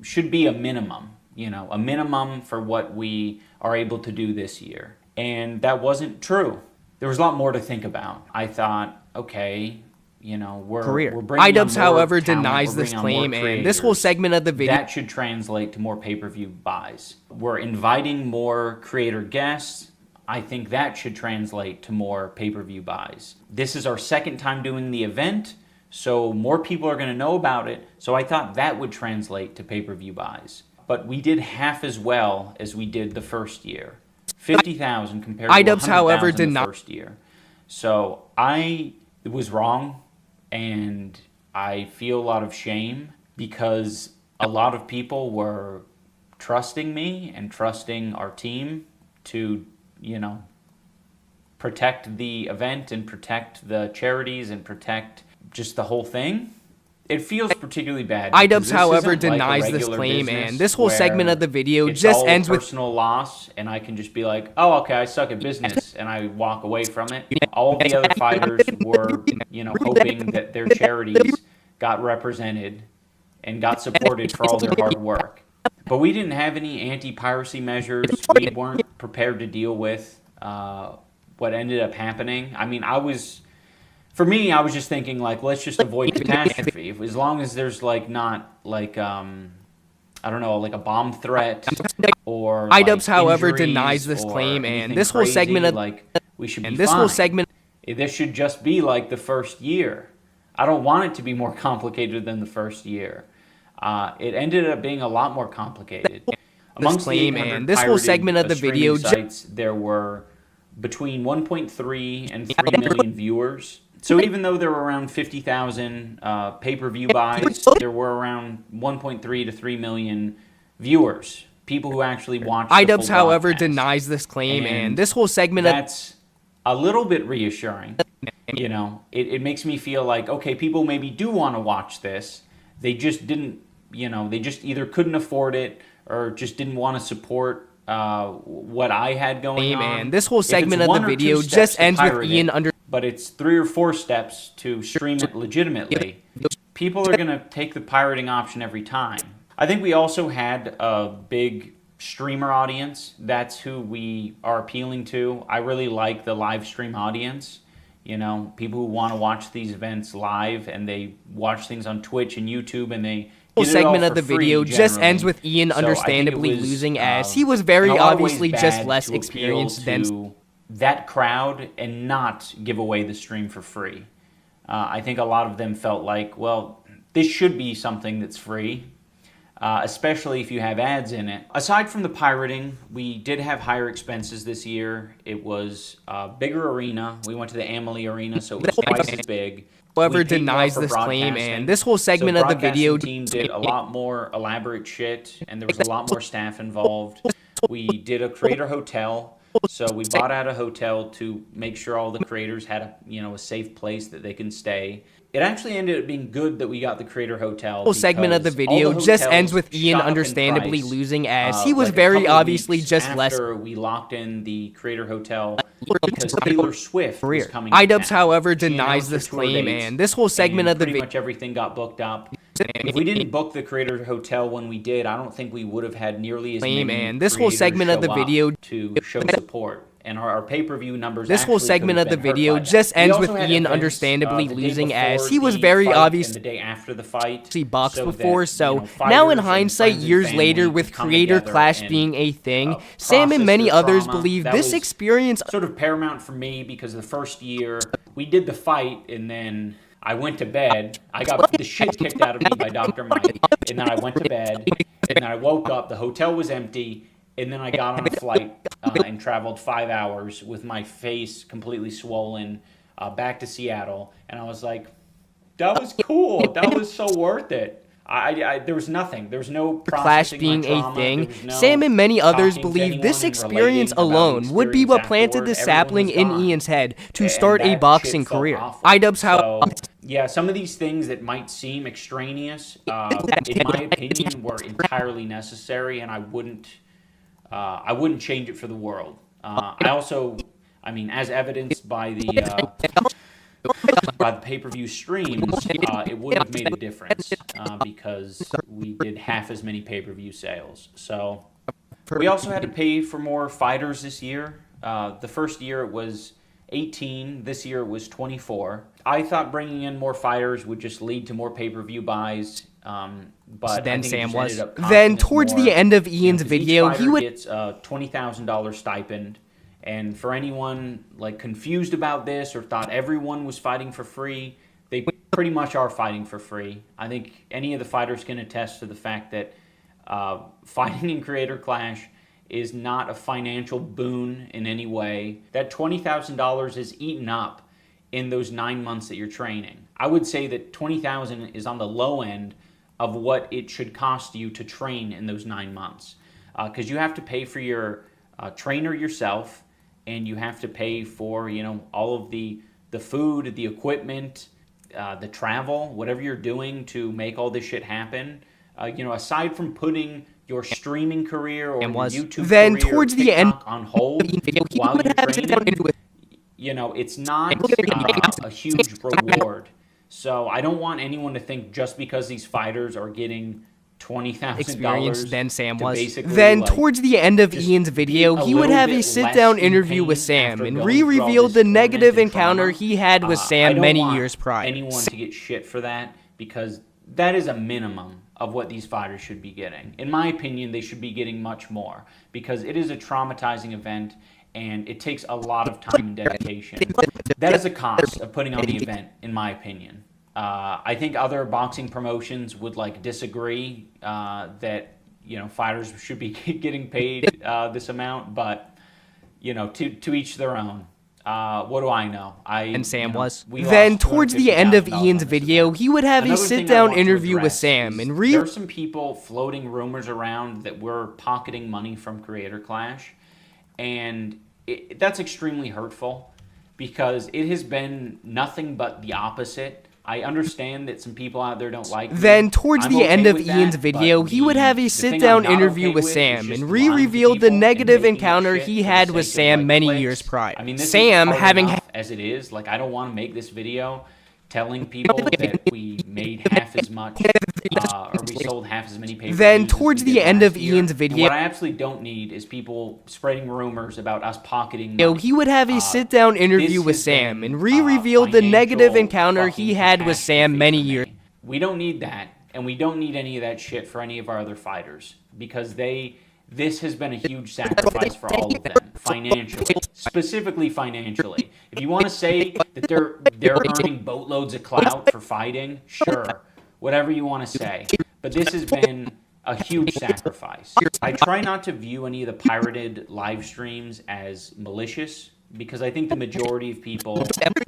should be a minimum, a minimum for what we are able to do this year. And that wasn't true. There was a lot more to think about. I thought, okay, we're bringing iDubbbz, however, denies this claim, and this whole segment of the video that should translate to more pay-per-view buys. We're inviting more creator guests. I think that should translate to more pay-per-view buys. This is our second time doing the event, so more people are going to know about it, so I thought that would translate to pay-per-view buys. But we did half as well as we did the first year. 50,000 compared to 100,000 the first year. So I was wrong, and I feel a lot of shame because a lot of people were trusting me and trusting our team to, protect the event and protect the charities and protect just the whole thing. It feels particularly bad. iDubbbz, however, denies this claim, and this whole segment of the video just ends with personal loss, and I can just be like, oh, okay, I suck at business, and I walk away from it. All of the other fighters were, hoping that their charities got represented and got supported for all their hard work. But we didn't have any anti-piracy measures. We weren't prepared to deal with what ended up happening. I mean, I was just thinking, like, let's just avoid catastrophe. As long as there's, not, I don't know, like a bomb threat or iDubbbz, however, denies this claim, and this whole segment of we should be fine. This should just be like the first year. I don't want it to be more complicated than the first year. It ended up being a lot more complicated. Amongst claim, and this whole segment of the video sites, there were between 1.3 and 3 million viewers. So even though there were around 50,000 pay-per-view buys, there were around 1.3 to 3 million viewers, people who actually watched iDubbbz, however, denies this claim, and this whole segment that's a little bit reassuring. It makes me feel like, okay, people maybe do want to watch this. They just didn't, they just either couldn't afford it or just didn't want to support what I had going on. And this whole segment of the video just ends with Ian but it's 3 or 4 steps to stream it legitimately. People are going to take the pirating option every time. I think we also had a big streamer audience. That's who we are appealing to. I really like the live stream audience. People who want to watch these events live, and they watch things on Twitch and YouTube, and they whole segment of the video just ends with Ian understandably losing, as he was very obviously just less experienced than that crowd and not give away the stream for free. I think a lot of them felt like, well, this should be something that's free, especially if you have ads in it. Aside from the pirating, we did have higher expenses this year. It was a bigger arena. We went to the Amalie Arena, so it was twice as big. However, denies this claim, and this whole segment of the video team did a lot more elaborate shit, and there was a lot more staff involved. We did a creator hotel. So we bought out a hotel to make sure all the creators had a safe place that they can stay. It actually ended up being good that we got the creator hotel. Whole segment of the video just ends with Ian understandably losing, as he was very obviously just less. After we locked in the creator hotel because Taylor Swift was coming. iDubbbz, however, denies this claim, and this whole segment of the video. Pretty much everything got booked up. If we didn't book the creator hotel when we did, I don't think we would have had nearly as many and this whole segment of the video to show support. and our pay-per-view numbers. This whole actually segment could of have the been hurt video by that. just We ends also with had Ian events, understandably the day losing, as before he was the very fight obviously and the day after the fight. boxed so before, that, so you know, now in fighters and hindsight, friends and years family later, could with come Creator together Clash and, being a thing, Sam and process many their others trauma. believe That this was experience sort of paramount for me, because the first year we did the fight and then I went to bed. I got the shit kicked out of me by Dr. Mike, and then I went to bed, and then I woke up, the hotel was empty, and then I got on a flight and traveled 5 hours with my face completely swollen back to Seattle, and I was like, that was cool. That was so worth it. There was nothing. There was no Clash being a thing. Sam and many others believe this experience alone would be what planted the sapling in Ian's head to start a boxing career. iDubbbz, how... Yeah, some of these things that might seem extraneous, in my opinion, were entirely necessary, and I wouldn't change it for the world. I mean, as evidenced by the pay-per-view streams, it would have made a difference because we did half as many pay-per-view sales. So we also had to pay for more fighters this year. The first year it was 18. This year it was 24. I thought bringing in more fighters would just lead to more pay-per-view buys. But then Sam was. Then towards the end of Ian's video, he gets a $20,000 stipend. And for anyone like confused about this or thought everyone was fighting for free, they pretty much are fighting for free. I think any of the fighters can attest to the fact that fighting in Creator Clash is not a financial boon in any way. That $20,000 is eaten up in those 9 months that you're training. I would say that $20,000 is on the low end of what it should cost you to train in those 9 months. Because you have to pay for your trainer yourself, and you have to pay for, you know, all of the food, the equipment, the travel, whatever you're doing to make all this shit happen. You know, aside from putting your streaming career or your YouTube then career towards or the end on hold while you're training, you know, it's not a huge reward. So I don't want anyone to think just because these fighters are getting $20,000 than Sam was. basically, Then like, towards the end of Ian's video, he would have a sit-down interview with Sam and revealed the negative encounter he had with Sam many years prior. Anyone to get shit for that, because that is a minimum of what these fighters should be getting. In my opinion, they should be getting much more, because it is a traumatizing event and it takes a lot of time and dedication. That is a cost of putting on the event, in my opinion. I think other boxing promotions would like disagree that, you know, fighters should be getting paid this amount, but, you know, to each their own. What do I know? And Sam was. Then towards the end of Ian's video, he would have a sit-down interview with Sam and there are some people floating rumors around that we're pocketing money from Creator Clash, and that's extremely hurtful because it has been nothing but the opposite. I understand that some people out there don't like me. Then towards I'm the end okay of with Ian's that, video, but he would have a sit-down interview with Sam and revealed the negative encounter he had with Sam many years prior. I mean, this Sam is hard having enough as it is. Like, I don't want to make this video telling people that we made half as much or we sold half as many pay-per-views. Then towards the end of Ian's video, what I absolutely don't need is people spreading rumors about us pocketing money. he would have a sit-down interview with Sam and revealed the negative encounter he had with Sam many years. We don't need that, and we don't need any of that shit for any of our other fighters, because this has been a huge sacrifice for all of them, financially, specifically financially. If you want to say that they're earning boatloads of clout for fighting, sure, whatever you want to say. But this has been a huge sacrifice. I try not to view any of the pirated live streams as malicious, because I think the majority of people,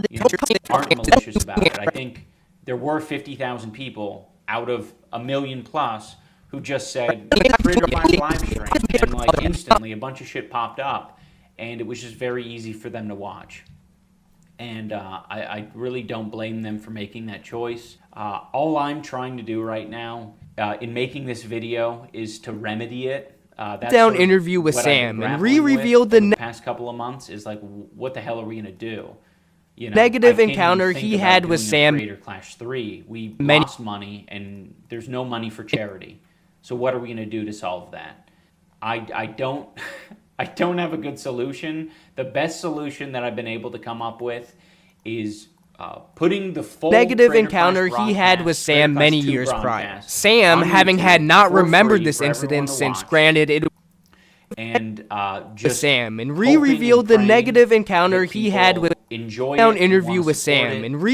you know, aren't malicious about it. I think there were 50,000 people out of 1 million plus who just said, Creator Clash live stream, and like instantly a bunch of shit popped up, and it was just very easy for them to watch. And I really don't blame them for making that choice. All I'm trying to do right now in making this video is to remedy it. That's down interview with Sam and revealed the past couple of months is like, what the hell are we gonna do? You know, negative encounter he had with Sam. Creator Clash 3, we lost money, and there's no money for charity. So what are we going to do to solve that? I don't I don't have a good solution. The best solution that I've been able to come up with is putting the full negative Creator encounter Clash he had broadcast, with Sam Creator many Clash 2 years prior. broadcast Sam, on having YouTube had not for remembered free this for everyone incident to since watch. granted it And just Sam and hoping revealed and the praying negative encounter that he had people with enjoy down it and interview wanna with support Sam it. and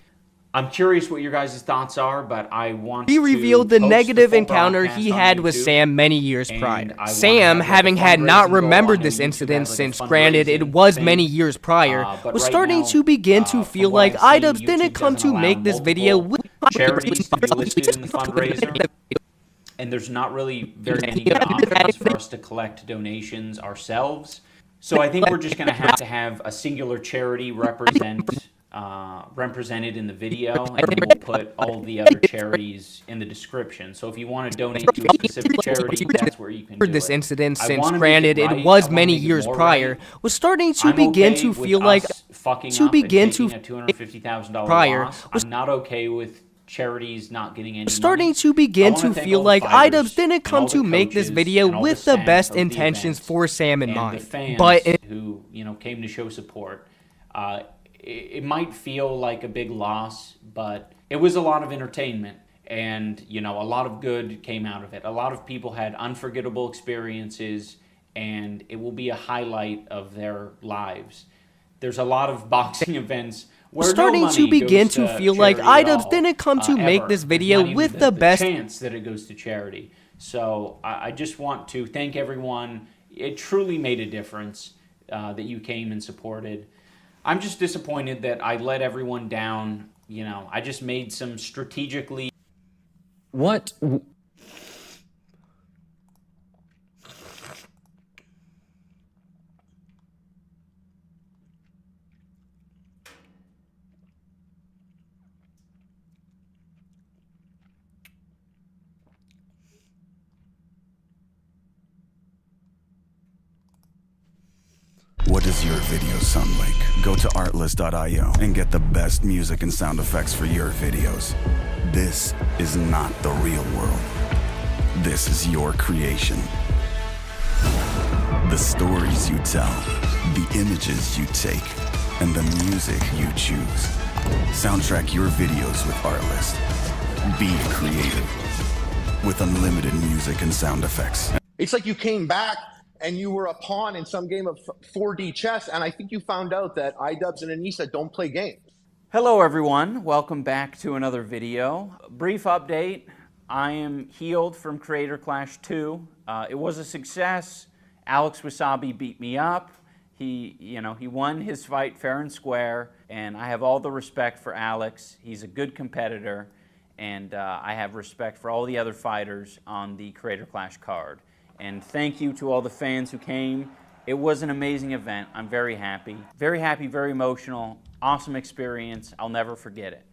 I'm curious what your guys' thoughts are, but I want he to revealed the post negative full encounter broadcast he on had with YouTube, Sam many years and prior. I wanna Sam, have, like, a having had not fundraising goal. I remembered know this YouTube incident has, like, a since granted it fundraising was thing, many years prior, but was right starting now, to begin to from feel what like I've seen, iDubbbz didn't YouTube come doesn't to allow make this video multiple with charities to be listed in the fundraiser, and there's not really very many good options for us to collect donations ourselves. So I think we're just going to have a singular charity represented in the video, and then we'll put all the other charities in the description. So if you want to donate to a specific charity, that's where you can do this it. incident I since wanna make granted it it right. I was wanna many make it years more prior, right. was starting to I'm begin okay to with feel like us fucking to up begin and to taking a $250,000 prior loss. I'm not okay with charities not getting any starting money. to begin I wanna to thank feel all the like fighters iDubbbz didn't and come all the to make this coaches video and all with the the staff best of the intentions event for Sam in and mind. the fans But who came to show support. It might feel like a big loss, but it was a lot of entertainment, and a lot of good came out of it. A lot of people had unforgettable experiences, and it will be a highlight of their lives. There's a lot of boxing events where starting no to money begin goes to feel like charity at iDubbbz all, didn't come to make ever. this There's video not even with the best chance that it goes to charity. So I just want to thank everyone. It truly made a difference that you came and supported. I'm just disappointed that I let everyone down. I just made some strategically. What? What does your video sound like? Go to artlist.io and get the best music and sound effects for your videos. This is not the real world. This is your creation. The stories you tell, the images you take, and the music you choose. Soundtrack your videos with Artlist. Be creative with unlimited music and sound effects. It's like you came back and you were a pawn in some game of 4D chess, and I think you found out that iDubbbz and Anissa don't play games. Hello everyone, welcome back to another video. Brief update, I am healed from Creator Clash 2. It was a success. Alex Wasabi beat me up. He won his fight fair and square, and I have all the respect for Alex. He's a good competitor, and I have respect for all the other fighters on the Creator Clash card. And thank you to all the fans who came. It was an amazing event. I'm very happy, very emotional, awesome experience. I'll never forget it.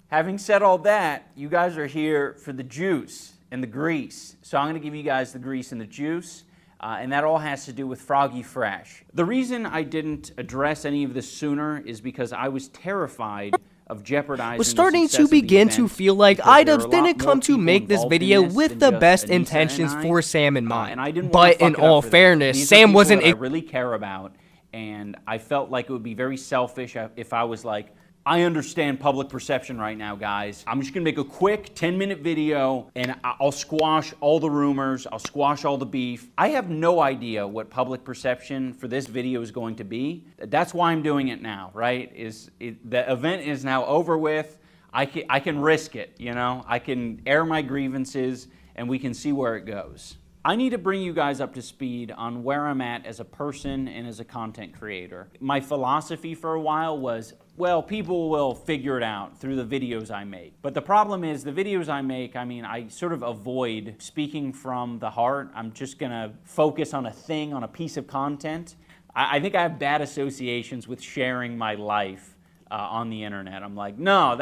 Having said all that, you guys are here for the juice and the grease. So I'm gonna give you guys the grease and the juice, and that all has to do with Froggy Fresh. The reason I didn't address any of this sooner is because I was terrified of jeopardizing was starting the success to of the begin event to feel like because there are a iDubbbz lot didn't more come to people make this involved in video this with than the just best Anissa and intentions I. for Sam in mind. And I didn't wanna But in fuck it up all for them. fairness, These are Sam people wasn't that I really care about, and I felt like it would be very selfish if I was like, I understand public perception right now, guys. I'm just gonna make a quick 10-minute video and I'll squash all the rumors, I'll squash all the beef. I have no idea what public perception for this video is going to be. That's why I'm doing it now, right? The event is now over with. I can risk it, I can air my grievances and we can see where it goes. I need to bring you guys up to speed on where I'm at as a person and as a content creator. My philosophy for a while was, well, people will figure it out through the videos I make. But the problem is the videos I make, I sort of avoid speaking from the heart. I'm just gonna focus on a thing, on a piece of content. I think I have bad associations with sharing my life on the internet. I'm like, no,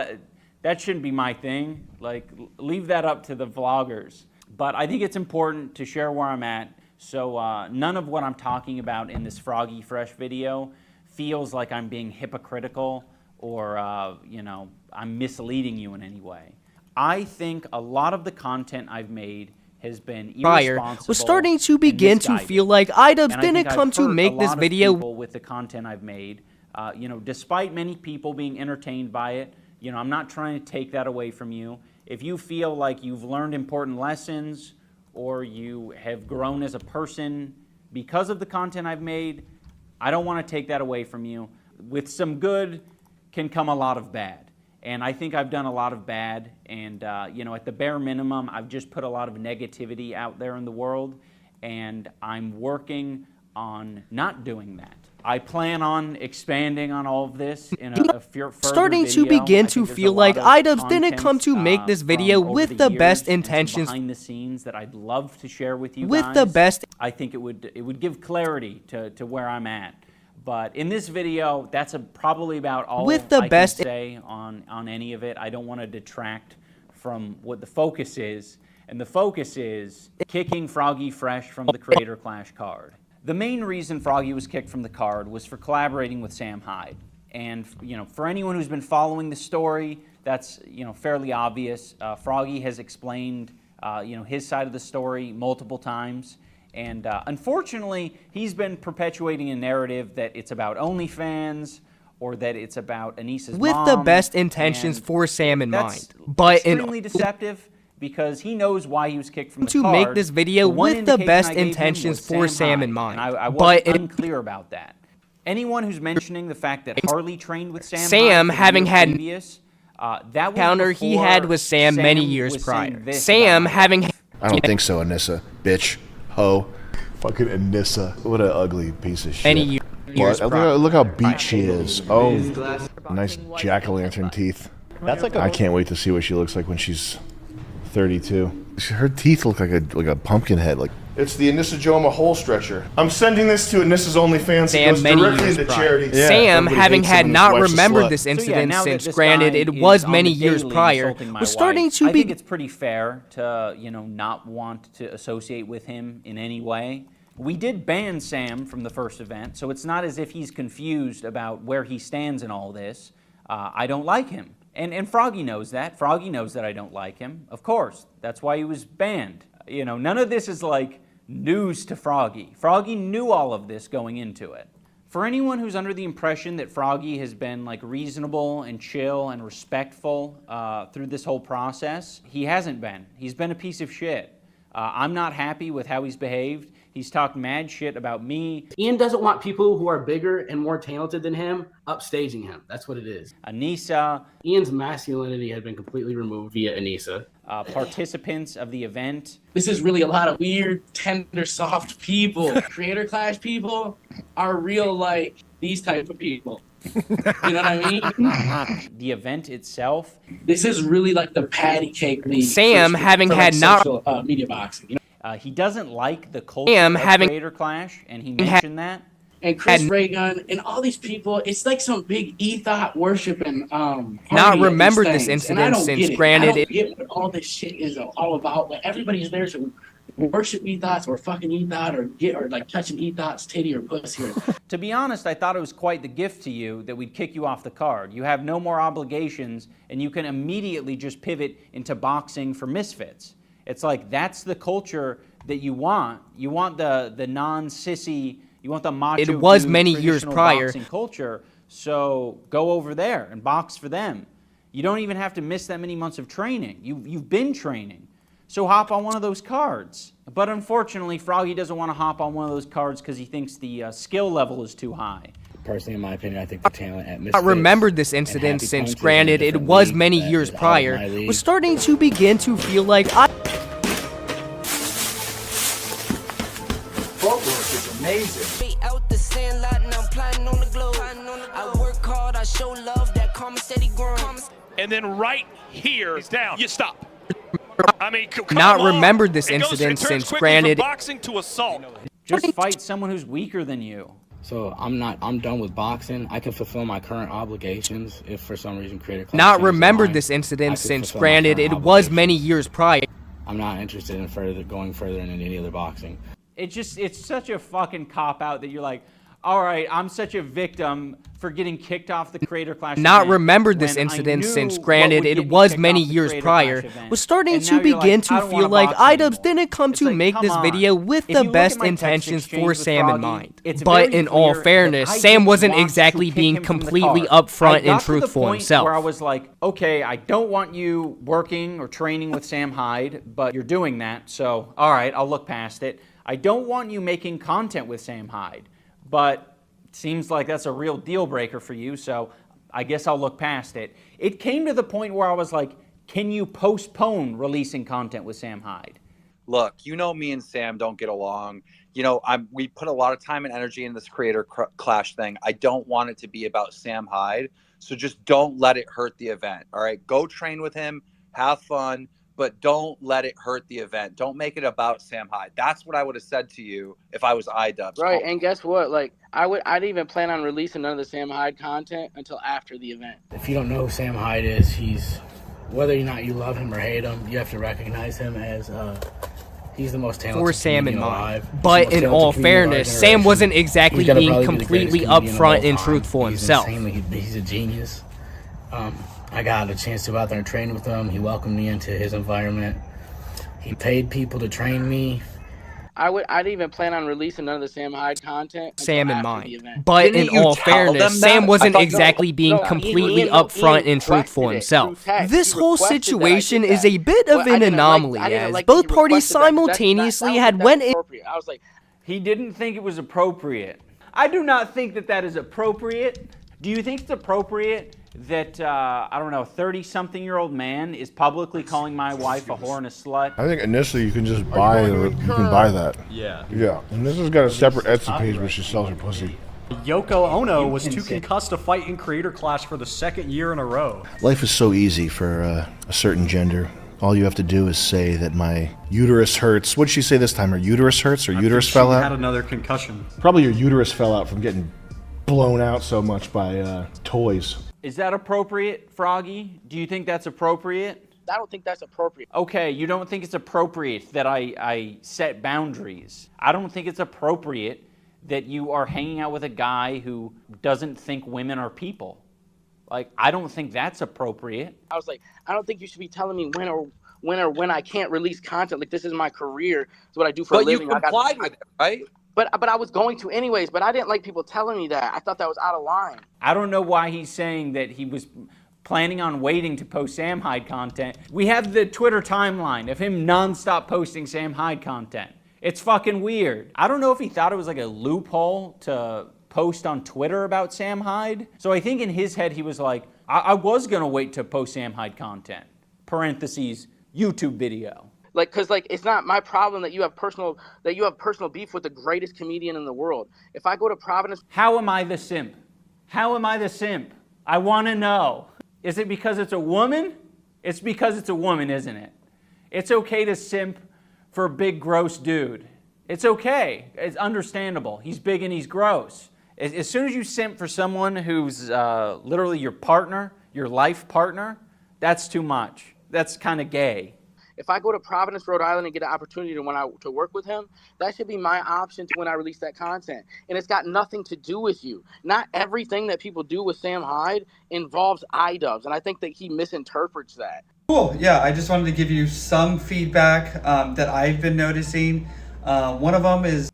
that shouldn't be my thing. Like, leave that up to the vloggers. But I think it's important to share where I'm at, so none of what I'm talking about in this Froggy Fresh video feels like I'm being hypocritical or I'm misleading you in any way. I think a lot of the content I've made has been prior irresponsible was starting to and begin to misguided. feel like iDubbbz And I didn't think come I've to hurt make a this lot of video people with the content I've made. You know, despite many people being entertained by it, you know, I'm not trying to take that away from you. If you feel like you've learned important lessons or you have grown as a person because of the content I've made, I don't want to take that away from you. With some good can come a lot of bad. And I think I've done a lot of bad. And, you know, at the bare minimum, I've just put a lot of negativity out there in the world. And I'm working on not doing that. I plan on expanding on all of this in a further starting video. to begin I to think there's feel a like lot of iDubbbz didn't come to make this video from over with the years best and some intentions. behind the scenes that I'd love to share with you With guys. the best- I think it would give clarity to where I'm at. But in this video, that's probably about all With the I best- can say on any of it. I don't want to detract from what the focus is. And the focus is kicking Froggy Fresh from the Creator Clash card. The main reason Froggy was kicked from the card was for collaborating with Sam Hyde. And, you know, for anyone who's been following the story, that's, you know, fairly obvious. Froggy has explained, you know, his side of the story multiple times. And unfortunately, he's been perpetuating a narrative that it's about OnlyFans or that it's about Anissa's With mom. the best intentions and for Sam in that's mind. But in extremely deceptive because he knows why he was kicked from the to card. make this video The one with the indication best I gave him intentions was for Sam in Hyde, mind. and I But wasn't in- unclear about that. Anyone who's mentioning the fact that Harley trained with Sam Sam Hyde having had previous, that was encounter he before had with Sam many Sam years was saying prior. this Sam about having I don't think so, Anissa. Bitch. Ho. Fucking Anissa. What an ugly piece of shit. Many years Look how beat she is. Oh, nice jack-o'-lantern teeth. That's like I can't wait to see what she looks like when she's 32. Her teeth look like a pumpkin head. Like it's the Anissa Joma hole stretcher. I'm sending this to Anissa's OnlyFans. Sam It goes many directly years into prior. charity. Sam, Everybody having hates had someone not whose wife's a remembered slut. this So, yeah, incident now that since, this granted, guy it is was on many the years daily prior, insulting my was starting wife, to I think be it's pretty fair to, you know, not want to associate with him in any way. We did ban Sam from the first event, so it's not as if he's confused about where he stands in all this. I don't like him. And Froggy knows that. Froggy knows that I don't like him. Of course, that's why he was banned. You know, none of this is like news to Froggy. Froggy knew all of this going into it. For anyone who's under the impression that Froggy has been like reasonable and chill and respectful through this whole process, he hasn't been. He's been a piece of shit. I'm not happy with how he's behaved. He's talked mad shit about me. Ian doesn't want people who are bigger and more talented than him upstaging him. That's what it is. Anissa. Ian's masculinity had been completely removed via Anissa. Participants of the event. This is really a lot of weird, tender, soft people. Creator Clash people are real like these type of people. You know what I mean? The event itself. This is really like the patty cake league. Sam having for, had like, not social, media boxing. You know? He doesn't like the culture Sam of having Creator Clash, and he mentioned that. And Chris Ray-Gun and all these people, it's like some big ethot worshiping. Not remembered this incident since, granted, I don't get what all this shit is all about. Like everybody's there to worship ethos or fucking ethot or like touching ethot's titty or pussy. To be honest, I thought it was quite the gift to you that we'd kick you off the card. You have no more obligations, and you can immediately just pivot into boxing for misfits. It's like that's the culture that you want. You want the non-sissy, you want the macho. It was dude, many years traditional prior. boxing culture. So go over there and box for them. You don't even have to miss that many months of training. You've been training. So hop on one of those cards. But unfortunately, Froggy doesn't want to hop on one of those cards because he thinks the skill level is too high. Personally, in my opinion, I think the talent at Misfits remembered this incident since, granted, it was many years prior, was starting to begin to feel like Footwork is amazing. Out the sandlot and I'm plotting on the globe. I work hard, I show love, that karma steady growing. And then right here, he's down. You stop. I mean, come not on. remembered this It incident turns since, quickly granted, from boxing to assault. Just fight someone who's weaker than you. So I'm done with boxing. I can fulfill my current obligations if for some reason Creator Clash not changes their remembered mind. this incident since, fulfill my granted, current it was many years prior. I'm not interested in going further in any other boxing. It's such a fucking cop-out that you're like, all right, I'm such a victim for getting kicked off the Creator Clash not event remembered this when I incident knew since, what granted, would it get me was kicked many off the years Creator prior, Clash event. was starting And to now you're begin like, I to don't feel wanna like box anymore. iDubbbz didn't come It's to like, make come this on. video with If the you look best at my text intentions exchange for with Sam in Froggy, mind. it's But very in all clear fairness, that I Sam didn't wasn't want to exactly kick being him from the completely car. upfront I and got to the truthful point himself. where I was like, okay, I don't want you working or training with Sam Hyde, but you're doing that, so all right, I'll look past it. I don't want you making content with Sam Hyde, but it seems like that's a real deal breaker for you, so I guess I'll look past it. It came to the point where I was like, can you postpone releasing content with Sam Hyde? Look, you know me and Sam don't get along. You know, we put a lot of time and energy in this Creator Clash thing. I don't want it to be about Sam Hyde, so just don't let it hurt the event, all right? Go train with him, have fun, but don't let it hurt the event. Don't make it about Sam Hyde. That's what I would have said to you if I was iDubbbz. Right, and guess what? Like, I didn't even plan on releasing none of the Sam Hyde content until after the event. If you don't know who Sam Hyde is, he's, whether or not you love him or hate him, you have to recognize him as he's the most talented For Sam in comedian mind. alive. He's the But most in talented all comedian of our fairness, Sam generation. wasn't exactly He's gonna being probably be the greatest completely comedian of all upfront and time. truthful He's himself. he's a genius. I got a chance to go out there and train with him. He welcomed me into his environment. He paid people to train me. I didn't even plan on releasing none of the Sam Hyde content until Sam in after mind. the event. But Didn't in you all tell them fairness, that? Sam I wasn't thought- exactly being completely upfront and truthful himself. This whole situation is a bit of an anomaly, as both parties simultaneously had went in. I was like, he didn't think it was appropriate. I do not think that that is appropriate. Do you think it's appropriate that, I don't know, a 30-something-year-old man is publicly calling my wife a whore and a slut? I think initially you can just buy that. Yeah. Yeah, and this has got a separate Etsy page where she sells her pussy. Yoko Ono was too concussed to fight in Creator Clash for the second year in a row. Life is so easy for a certain gender. All you have to do is say that my uterus hurts. What'd she say this time? Her uterus hurts? Her uterus fell She out? had another concussion. Probably your uterus fell out from getting blown out so much by toys. Is that appropriate, Froggy? Do you think that's appropriate? I don't think that's appropriate. Okay, you don't think it's appropriate that I set boundaries. I don't think it's appropriate that you are hanging out with a guy who doesn't think women are people. Like, I don't think that's appropriate. I was like, I don't think you should be telling me when I can't release content. Like, this is my career. It's what I do for a living. But you complied with it, right? But I was going to anyways, but I didn't like people telling me that. I thought that was out of line. I don't know why he's saying that he was planning on waiting to post Sam Hyde content. We have the Twitter timeline of him nonstop posting Sam Hyde content. It's fucking weird. I don't know if he thought it was like a loophole to post on Twitter about Sam Hyde. So I think in his head he was like, I was gonna wait to post Sam Hyde content. Parentheses, YouTube video. Like, cause like it's not my problem that you have personal beef with the greatest comedian in the world. If I go to Providence, how am I the simp? How am I the simp? I want to know. Is it because it's a woman? It's because it's a woman, isn't it? It's okay to simp for a big gross dude. It's okay. It's understandable. He's big and he's gross. As soon as you simp for someone who's literally your partner, your life partner, that's too much. That's kind of gay. if I go to Providence, Rhode Island and get an opportunity to work with him, that should be my option to when I release that content. And it's got nothing to do with you. Not everything that people do with Sam Hyde involves iDubbbz, and I think that he misinterprets that. Cool. Yeah, I just wanted to give you some feedback that I've been noticing. One of them is,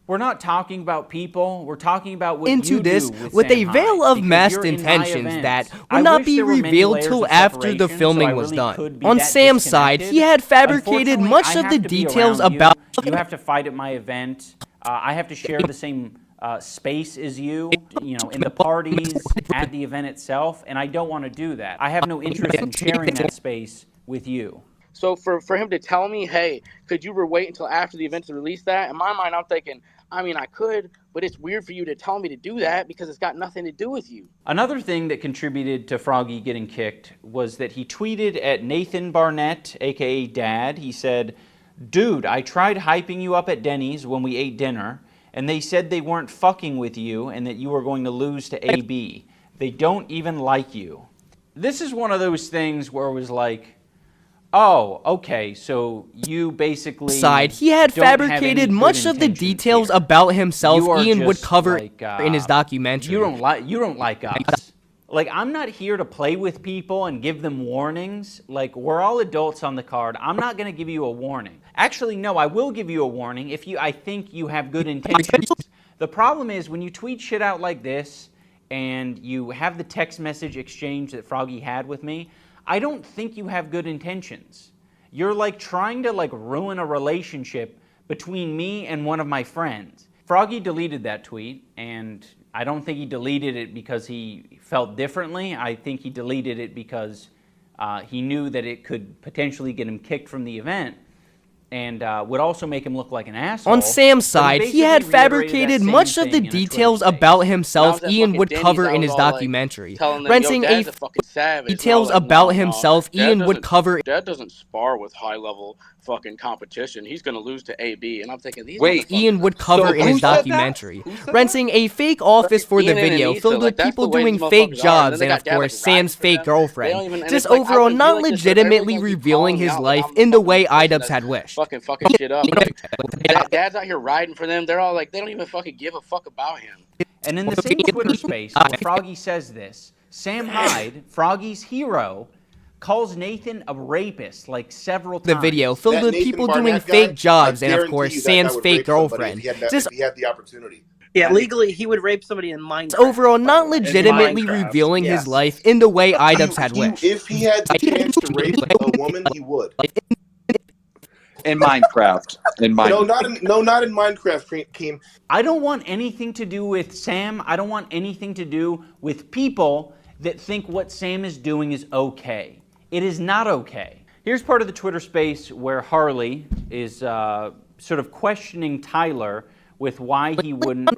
we're not talking about people. We're talking about what into you this do with a Sam veil Hyde, of because masked you're in my intentions events. that I would not wish be there were many revealed layers till of after the separation, filming so I was really done. could be On that Sam's side, he had fabricated Unfortunately, much I of have the to be details around about. You have to fight at my event. I have to share the same space as you know, in the parties, at the event itself, and I don't want to do that. I have no interest in sharing that space with you. So for him to tell me, hey, could you wait until after the event to release that? In my mind, I'm thinking, I mean, I could, but it's weird for you to tell me to do that because it's got nothing to do with you. Another thing that contributed to Froggy getting kicked was that he tweeted at Nathan Barnett, aka Dad. He said, "Dude, I tried hyping you up at Denny's when we ate dinner, and they said they weren't fucking with you and that you were going to lose to AB. They don't even like you." This is one of those things where it was like, Oh, okay. So you basically side, he had don't have any fabricated good much of the intentions details here. about himself You are Ian would just cover like, in his documentary. You don't like us. Like, I'm not here to play with people and give them warnings. Like, we're all adults on the card. I'm not going to give you a warning. Actually, no, I will give you a warning if I think you have good intentions. The problem is when you tweet shit out like this and you have the text message exchange that Froggy had with me, I don't think you have good intentions. You're like trying to like ruin a relationship between me and one of my friends. Froggy deleted that tweet, and I don't think he deleted it because he felt differently. I think he deleted it because he knew that it could potentially get him kicked from the event and would also make him look like an asshole. On Sam's side, he had basically fabricated much of the details about himself When I was at Ian fucking would Denny's, cover I in was his all, like, documentary. telling them, Renting "Yo, Dad's a fucking savage." details And I was like, about "No, himself Dad Ian would doesn't- cover. Dad doesn't spar with high-level fucking competition. He's gonna lose to AB. And I'm thinking, these Ian would cover in his documentary. Renting a fake office for the Ian and video Anissa, filled like, with that's people the way doing these fake motherfuckers are. And jobs then and they of got dad, course like, Sam's fake They don't girlfriend. even- and Just it's like, I overall wouldn't be not like this if legitimately everyone's gonna be revealing calling his out life like I'm in the the way fucking person Idubbbz that's had wished. fucking shit up. Dad's out here riding for them. They're all like, they don't even fucking give a fuck about him. And in the same Twitter space where Froggy says this, Sam Hyde, Froggy's hero, calls Nathan a rapist like several The times. video filled with people doing fake jobs and of course Sam's fake girlfriend. Just if he had the opportunity. Yeah, legally he would rape somebody in Minecraft. overall not way. In legitimately Minecraft, revealing yes. his life in the way Idubbbz had wished. If he had the chance to rape a woman, he would. In Minecraft. Not in Minecraft, Keem. I don't want anything to do with Sam. I don't want anything to do with people that think what Sam is doing is okay. It is not okay. Here's part of the Twitter space where Harley is sort of questioning Tyler with why he wouldn't,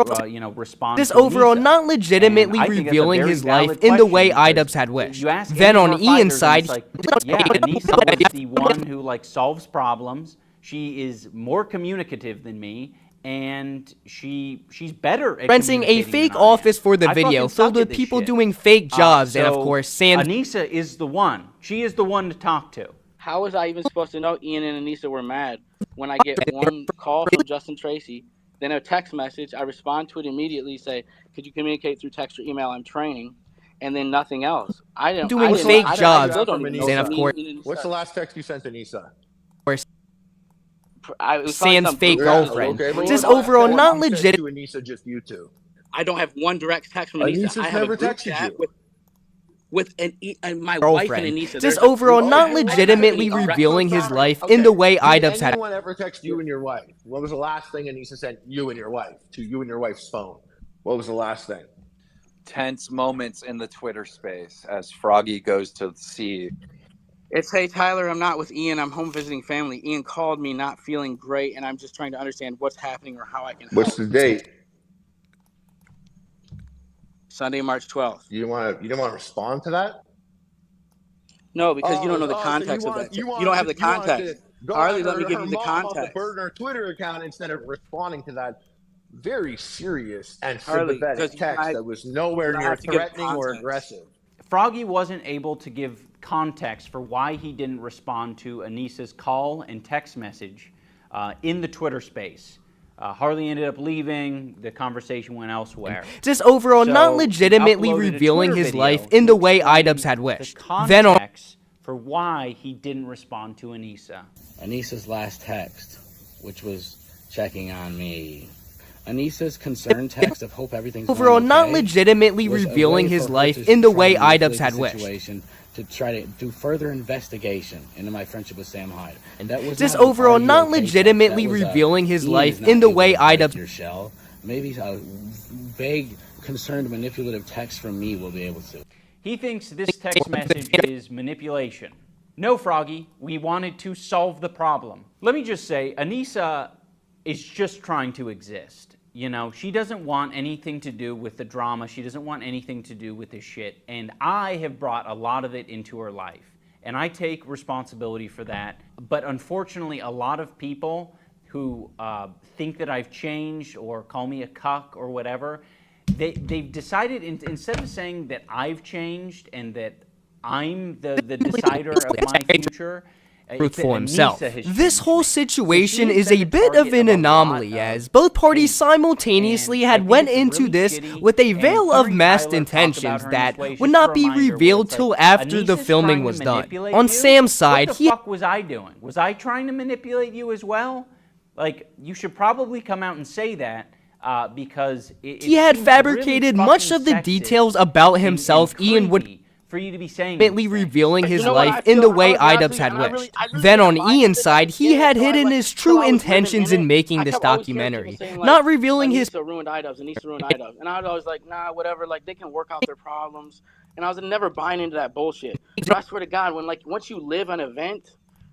respond. This to overall Anissa. not legitimately And I think that's a revealing very his valid life in the way question, Idubbbz because had wished. you ask Then any on of our Ian's fighters, side, and it's like, yeah, Anissa was the one who like solves problems. She is more communicative than me, and she's better at renting a communicating fake than I am. office for the I video fucking filled suck at with this people shit. doing fake jobs and of So course Sam's Anissa is the one. She is the one to talk to. How was I even supposed to know Ian and Anissa were mad when I get one call from Justin Tracy, then a text message, I respond to it immediately, say, could you communicate through text or email? I'm training, and then nothing else. doing fake jobs and and of course What's the last text you sent to Nisa? Sam's fake girlfriend. Okay, Just overall not legit. To Anissa, just you two. I don't have one direct text from Anissa. Anissa's I have never a group texted chat you. with my wife and Girlfriend. Anissa. Just There's a overall group not chat. legitimately revealing his life in the way Idubbbz Did had. anyone ever text you and your wife? What was the last thing Anissa sent you and your wife to you and your wife's phone? What was the last thing? Tense moments in the Twitter space as Froggy goes to see. It's, hey, Tyler, I'm not with Ian. I'm home visiting family. Ian called me not feeling great, and I'm just trying to understand what's happening or how I can help. What's the date? Sunday, March 12th. You didn't want to respond to that? No, because you don't know the so context you of want- that. you You want- don't have the you want to context. go Harley, at let me her- give her you the mom off context. Burner Twitter account instead of responding to that very serious and Harley, sympathetic 'cause you text guys- that was nowhere you near have to give threatening or context. aggressive. Froggy wasn't able to give context for why he didn't respond to Anissa's call and text message in the Twitter space. Harley ended up leaving. The conversation went elsewhere. Just overall not So, he legitimately uploaded a revealing Twitter his video life in to the way explain Idubbbz had the wished. Then on context for why he didn't respond to Anissa. Anissa's last text, which was checking on me. Anissa's concern text of hope everything's overall going not okay legitimately was a revealing way his for her life to in the try way to manipulate Idubbbz had the wished. situation to try to do further investigation into my friendship with Sam Hyde. And that was Just not an overall "Are you not okay" text. legitimately That was a, revealing his "Ian life is not in the able way to break Idubbbz. your shell. Maybe a vague, concerned, manipulative text from me will be able to. He thinks this text message is manipulation. No, Froggy, we wanted to solve the problem. Let me just say, Anissa is just trying to exist. You know, she doesn't want anything to do with the drama. She doesn't want anything to do with this shit. And I have brought a lot of it into her life. And I take responsibility for that. But unfortunately, a lot of people who think that I've changed or call me a cuck or whatever, they've decided, instead of saying that I've changed and that I'm the decider of my future, truth for himself. This whole situation is a bit of an anomaly, as both parties simultaneously had went into this with a veil of masked intentions that would not be revealed till after the filming was done. On Sam's side, what the fuck was I doing? Was I trying to manipulate you as well? Like, you should probably come out and say that. Because he had fabricated really much of the details about himself. Ian would for you to be saying revealing his life in the way iDubbbz had wished. Then on Ian's side, he had hidden his true intentions in making this documentary, not revealing his ruined iDubbbz and Anissa ruined iDubbbz. And I was always like, nah, whatever, like they can work out their problems. And I was never buying into that bullshit. But I swear to God, when once you live an event,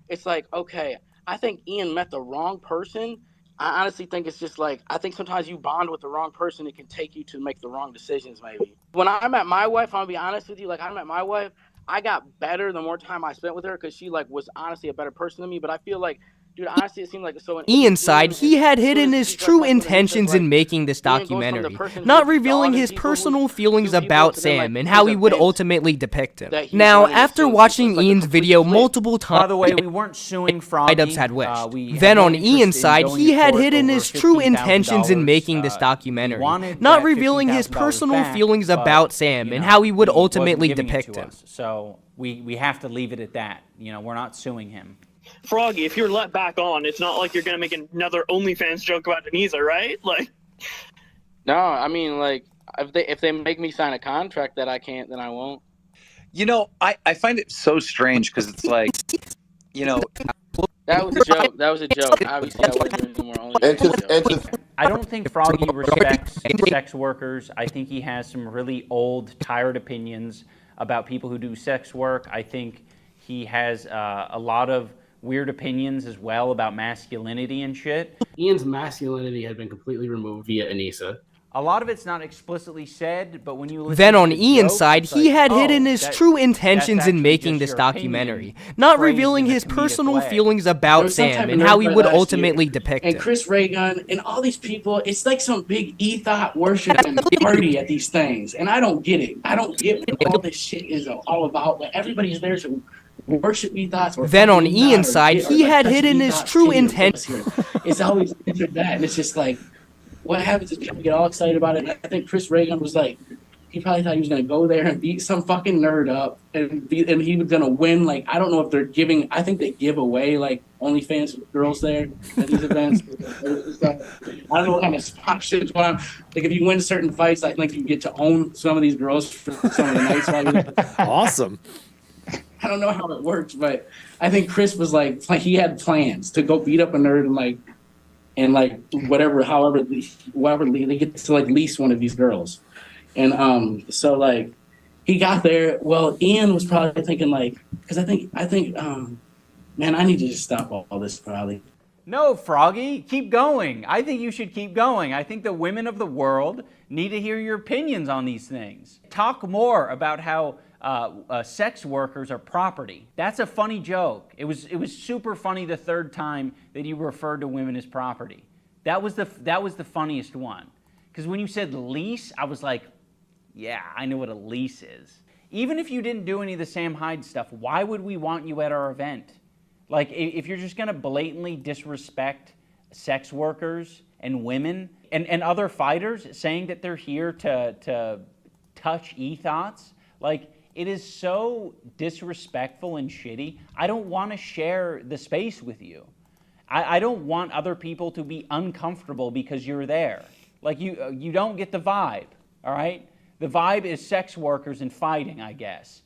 it's like, okay, I think Ian met the wrong person. I honestly think it's just like, I think sometimes you bond with the wrong person, it can take you to make the wrong decisions maybe. When I met my wife, I'm gonna be honest with you, like I met my wife, I got better the more time I spent with her because she was honestly a better person than me, but I feel like, dude, honestly, it seemed like so. Ian's side, he had hidden his true intentions in making this documentary, not revealing his personal feelings about Sam and how he would ultimately depict him. Now, after watching Ian's video multiple times, by the way, we weren't suing Froggy. iDubbbz had wished. Then on Ian's side, he had hidden his true intentions in making this documentary, not revealing his personal feelings about Sam and how he would ultimately depict him. So we have to leave it at that. You know, we're not suing him. Froggy, if you're let back on, it's not like you're gonna make another OnlyFans joke about Anissa, right? Like, no, I mean, like, if they make me sign a contract that I can't, then I won't. You know, I find it so strange because it's like, you know, that was a joke. That was a joke. Obviously, I wasn't doing more OnlyFans. I don't think Froggy respects sex workers. I think he has some really old, tired opinions about people who do sex work. I think he has a lot of weird opinions as well about masculinity and shit. Ian's masculinity had been completely removed via Anissa. A lot of it's not explicitly said, but when you listen Then on to the Ian's joke, side, it's he like, had oh, hidden his true intentions in making this documentary, not revealing his personal feelings about Sam and how he would ultimately depict him. And Chris Ray Gun and all these people, it's like some big ethos worship and party at these things. And I don't get it. I don't get what all this shit is all about. But everybody's there to worship ethos. Then on Ian's side, he had hidden his true intentions. It's always that, and it's just like, what happens is people get all excited about it. And I think Chris Ray Gun was like, he probably thought he was going to go there and beat some fucking nerd up and he was going to win. Like, I don't know if they're giving, I think they give away like OnlyFans girls there at these events. I don't know what kind of sponsorships going on. Like, if you win certain fights, I think you get to own some of these girls for some of the nights. Awesome. I don't know how it works, but I think Chris was like he had plans to go beat up a nerd and however they get to like lease one of these girls. And so like he got there. Well, Ian was probably thinking like, because I think man, I need to just stop all this probably. No, Froggy, keep going. I think you should keep going. I think the women of the world need to hear your opinions on these things. Talk more about how sex workers are property. That's a funny joke. It was super funny the third time that you referred to women as property. That was the funniest one. Because when you said lease, I was like, yeah, I know what a lease is. Even if you didn't do any of the Sam Hyde stuff, why would we want you at our event? Like, if you're just gonna blatantly disrespect sex workers and women and other fighters, saying that they're here to touch ethos, like, it is so disrespectful and shitty. I don't want to share the space with you. I don't want other people to be uncomfortable because you're there. Like, you don't get the vibe, all right? The vibe is sex workers and fighting, I guess.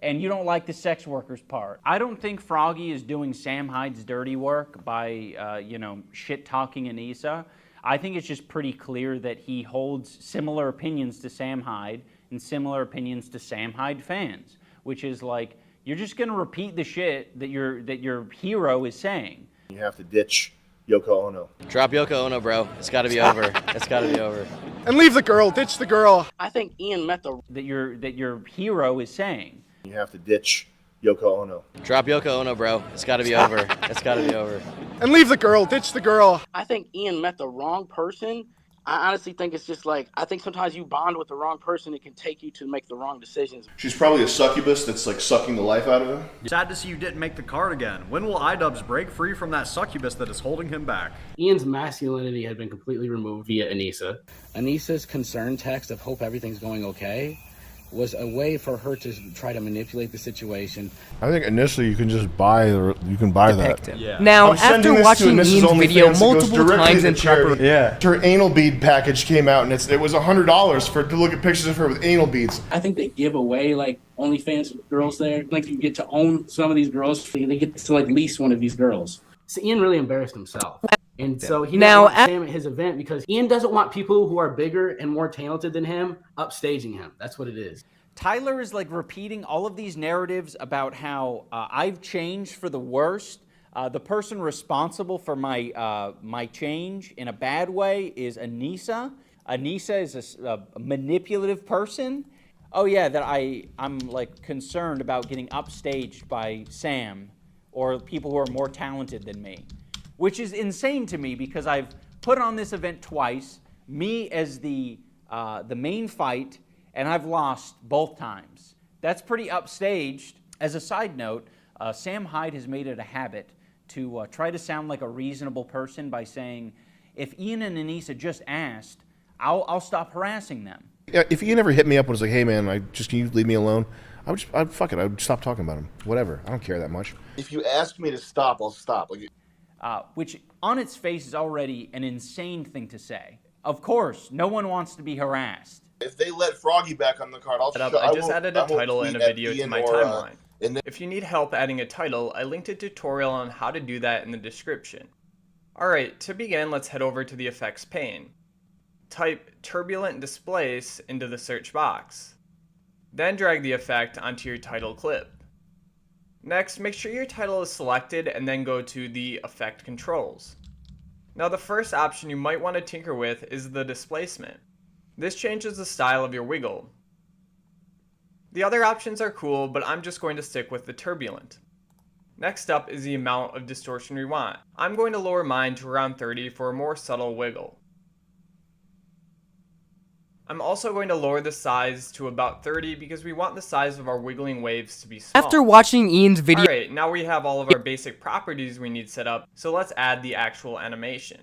And you don't like the sex workers part. I don't think Froggy is doing Sam Hyde's dirty work by, shit-talking Anissa. I think it's just pretty clear that he holds similar opinions to Sam Hyde and similar opinions to Sam Hyde fans, which is like, you're just gonna repeat the shit that your hero is saying. You have to ditch Yoko Ono. Drop Yoko Ono, bro. It's got to be over. It's got to be over. And leave the girl. Ditch the girl. I think Ian met that your hero is saying. You have to ditch Yoko Ono. Drop Yoko Ono, bro. It's got to be over. It's got to be over. And leave the girl. Ditch the girl. I think Ian met the wrong person. I honestly think it's just like, I think sometimes you bond with the wrong person, it can take you to make the wrong decisions. She's probably a succubus that's like sucking the life out of him. Sad to see you didn't make the card again. When will iDubbbz break free from that succubus that is holding him back? Ian's masculinity had been completely removed via Anissa. Anissa's concern text of hope everything's going okay was a way for her to try to manipulate the situation. I think initially you can just buy that. Yeah. Now, after watching Ian's video multiple times in preparation, her anal bead package came out, and it was $100 to look at pictures of her with anal beads. I think they give away like OnlyFans girls there. Like you get to own some of these girls. They get to like lease one of these girls. So Ian really embarrassed himself. And so he now want Sam at his event because Ian doesn't want people who are bigger and more talented than him upstaging him. That's what it is. Tyler is like repeating all of these narratives about how I've changed for the worst. The person responsible for my change in a bad way is Anissa. Anissa is a manipulative person. Oh yeah, that I'm like concerned about getting upstaged by Sam or people who are more talented than me. Which is insane to me because I've put on this event twice, me as the main fight, and I've lost both times. That's pretty upstaged. As a side note, Sam Hyde has made it a habit to try to sound like a reasonable person by saying, if Ian and Anissa just asked, I'll stop harassing them. Yeah, if Ian ever hit me up and was like, hey man, can you leave me alone? I'd stop talking about him. Whatever, I don't care that much. If you ask me to stop, I'll stop. Which on its face is already an insane thing to say. Of course, no one wants to be harassed. If they let Froggy back on the card, I just added a title and a video to my timeline. If you need help adding a title, I linked a tutorial on how to do that in the description. Alright, to begin, let's head over to the effects pane. Type Turbulent Displace into the search box. Then drag the effect onto your title clip. Next, make sure your title is selected and then go to the effect controls. Now the first option you might want to tinker with is the displacement. This changes the style of your wiggle. The other options are cool, but I'm just going to stick with the turbulent. Next up is the amount of distortion we want. I'm going to lower mine to around 30 for a more subtle wiggle. I'm also going to lower the size to about 30 because we want the size of our wiggling waves to be small. After watching Ian's video... Alright, now we have all of our basic properties we need set up, so let's add the actual animation.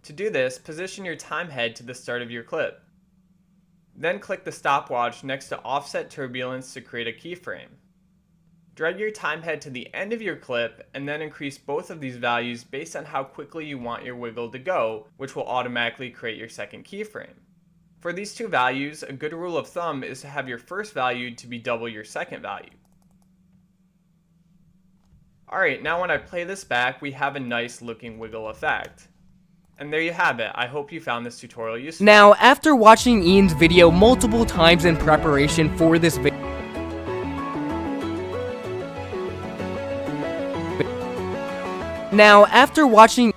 To do this, position your time head to the start of your clip. Then click the stopwatch next to offset turbulence to create a keyframe. Drag your time head to the end of your clip and then increase both of these values based on how quickly you want your wiggle to go, which will automatically create your second keyframe. For these two values, a good rule of thumb is to have your first value to be double your second value. Alright, now when I play this back, we have a nice looking wiggle effect. And there you have it. I hope you found this tutorial useful. Now, after watching Ian's video multiple times in preparation for this video... Now, after watching...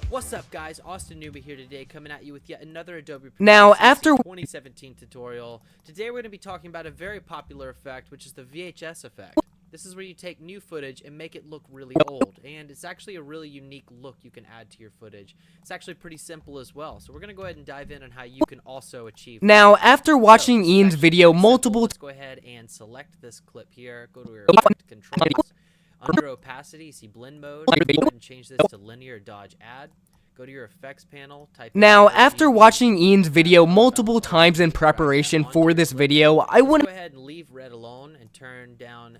What's up guys, Austin Newby here today, coming at you with yet another Adobe Now, Premiere after 2017 tutorial. Today we're going to be talking about a very popular effect, which is the VHS effect. This is where you take new footage and make it look really old, and it's actually a really unique look you can add to your footage. It's actually pretty simple as well, so we're going to go ahead and dive in on how you can also achieve Now, after watching Ian's video multiple... Let's go ahead and select this clip here, go to your effect controls. Under opacity, you see blend mode, go ahead and change this to linear dodge add. Go to your effects panel, type Now, after watching Ian's video multiple times in preparation for this video, I want to go ahead and leave red alone and turn down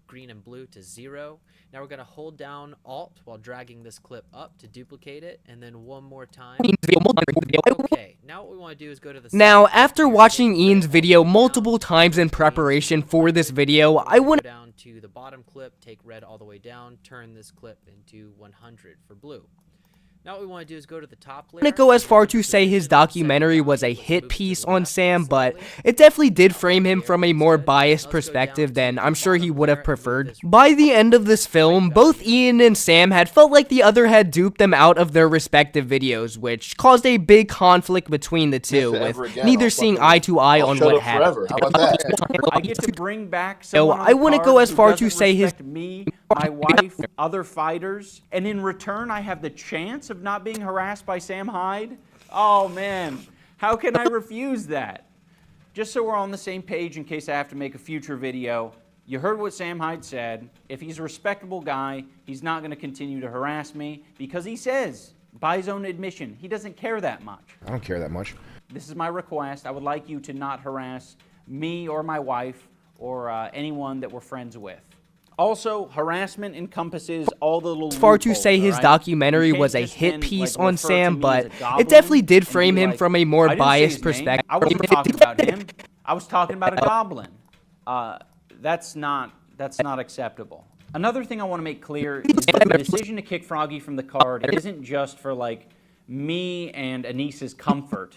green and blue to 0. Now we're going to hold down Alt while dragging this clip up to duplicate it, and then one more time. Okay, now what we want to do is go to the... Now, after watching Ian's video multiple times in preparation for this video, I want to... down to the bottom clip, take red all the way down, turn this clip into 100 for blue. Now what we want to do is go to the top layer. I'm gonna go as far to say his documentary was a hit piece on Sam, but it definitely did frame him from a more biased perspective than I'm sure he would have preferred. By the end of this film, both Ian and Sam had felt like the other had duped them out of their respective videos, which caused a big conflict between the two, with neither seeing eye to eye on what happened. I get to bring back someone I wouldn't go as far to say his... me my wife, other fighters, and in return I have the chance of not being harassed by Sam Hyde? Oh man, how can I refuse that? Just so we're on the same page in case I have to make a future video, you heard what Sam Hyde said. If he's a respectable guy, he's not going to continue to harass me because he says, by his own admission, he doesn't care that much. I don't care that much. This is my request. I would like you to not harass me or my wife or anyone that we're friends with. Also, harassment encompasses all the little It's far to loopholes, say his all right? documentary You can't was a just hit then, piece like, on refer to Sam, me as but a goblin it definitely did and be frame him like, from a "I more didn't say biased his name. perspective. I wasn't talking about him. I was talking about a goblin. That's not acceptable. Another thing I want to make clear is that the decision to kick Froggy from the card isn't just for like me and Anissa's comfort.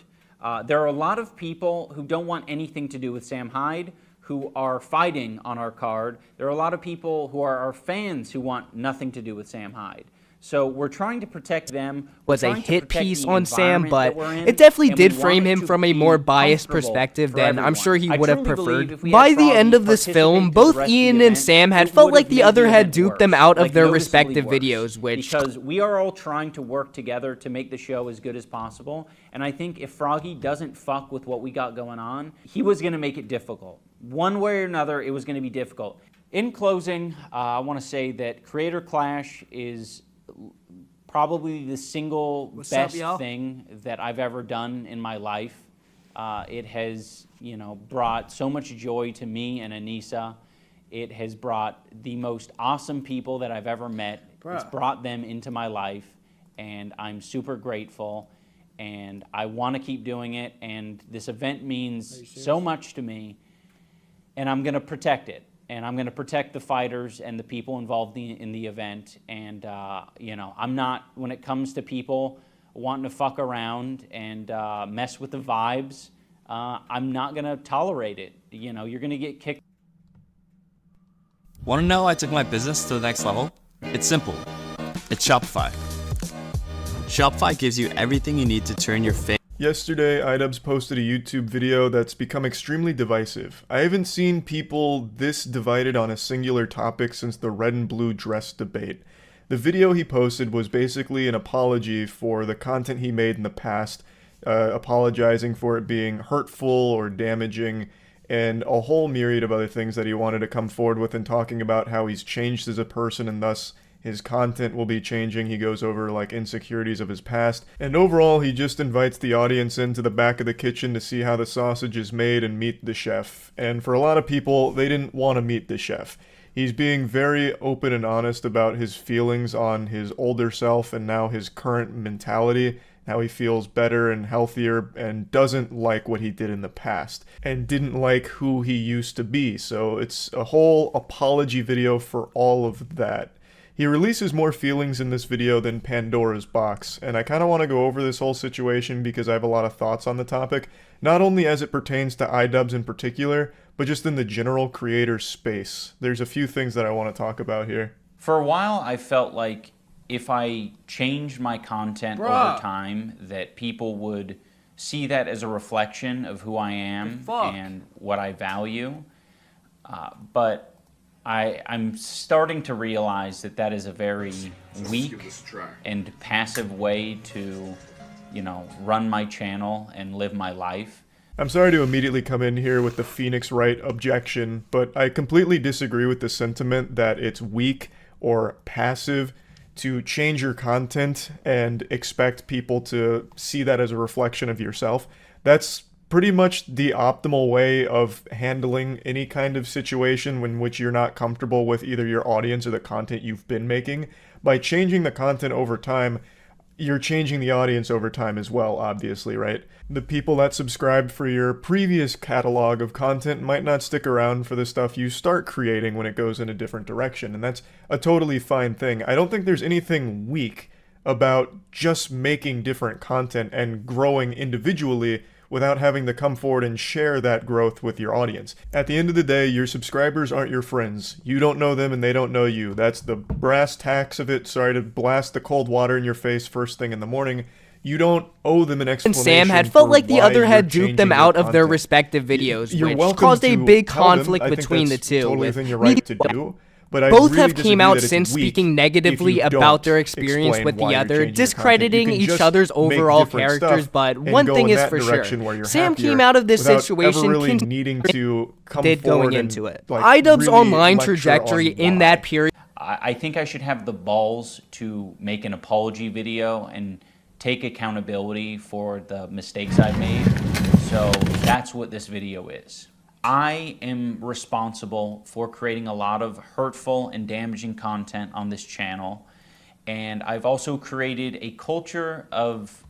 There are a lot of people who don't want anything to do with Sam Hyde who are fighting on our card. There are a lot of people who are our fans who want nothing to do with Sam Hyde. So we're trying to protect them. Was a hit piece on Sam, but it definitely did frame him from a more biased perspective than I'm sure he would have preferred. By the end of this film, both Ian and Sam had felt like the other had duped them out of their respective videos, which... Because we are all trying to work together to make the show as good as possible, and I think if Froggy doesn't fuck with what we got going on, he was going to make it difficult. One way or another, it was going to be difficult. In closing, I want to say that Creator Clash is probably the single best thing that I've ever done in my life. It has, brought so much joy to me and Anissa. It has brought the most awesome people that I've ever met. It's brought them into my life, and I'm super grateful. And I want to keep doing it. And this event means so much to me, and I'm going to protect it. And I'm going to protect the fighters and the people involved in the event. And, I'm not, when it comes to people wanting to fuck around and mess with the vibes, I'm not going to tolerate it. You're going to get kicked. Want to know how I took my business to the next level? It's simple. It's Shopify. Shopify gives you everything you need to turn your Yesterday, iDubbbz posted a YouTube video that's become extremely divisive. I haven't seen people this divided on a singular topic since the red and blue dress debate. The video he posted was basically an apology for the content he made in the past, apologizing for it being hurtful or damaging, and a whole myriad of other things that he wanted to come forward with, and talking about how he's changed as a person and thus his content will be changing. He goes over like insecurities of his past. And overall, he just invites the audience into the back of the kitchen to see how the sausage is made and meet the chef. And for a lot of people, they didn't want to meet the chef. He's being very open and honest about his feelings on his older self and now his current mentality, how he feels better and healthier and doesn't like what he did in the past and didn't like who he used to be. So it's a whole apology video for all of that. He releases more feelings in this video than Pandora's Box, and I kind of want to go over this whole situation because I have a lot of thoughts on the topic, not only as it pertains to iDubbbz in particular, but just in the general creator space. There's a few things that I want to talk about here. For a while, I felt like if I changed my content over time, that people would see that as a reflection of who I am and what I value, but I'm starting to realize that that is a very weak and passive way to, run my channel and live my life. I'm sorry to immediately come in here with the Phoenix Wright objection, but I completely disagree with the sentiment that it's weak or passive to change your content and expect people to see that as a reflection of yourself. That's pretty much the optimal way of handling any kind of situation in which you're not comfortable with either your audience or the content you've been making. By changing the content over time, you're changing the audience over time as well, obviously, right? The people that subscribed for your previous catalog of content might not stick around for the stuff you start creating when it goes in a different direction, and that's a totally fine thing. I don't think there's anything weak about just making different content and growing individually without having to come forward and share that growth with your audience. At the end of the day, your subscribers aren't your friends. You don't know them and they don't know you. That's the brass tacks of it. Sorry to blast the cold water in your face first thing in the morning. You don't owe them an explanation. And Sam had felt like the other had duped them out of their respective videos, which caused a big conflict between the two. Totally within your right to do. But I both really have came disagree out that it's since weak speaking if negatively you about don't their experience explain with why the you're other, changing your content. You discrediting can each just other's make overall different characters. stuff But and one go thing in is that for direction sure, where you're Sam happier came out of this without situation ever really needing to come did going forward into and, it. like, iDubbbz really online lecture trajectory on in why. that period. I think I should have the balls to make an apology video and take accountability for the mistakes I've made. So that's what this video is. I am responsible for creating a lot of hurtful and damaging content on this channel. And I've also created a culture of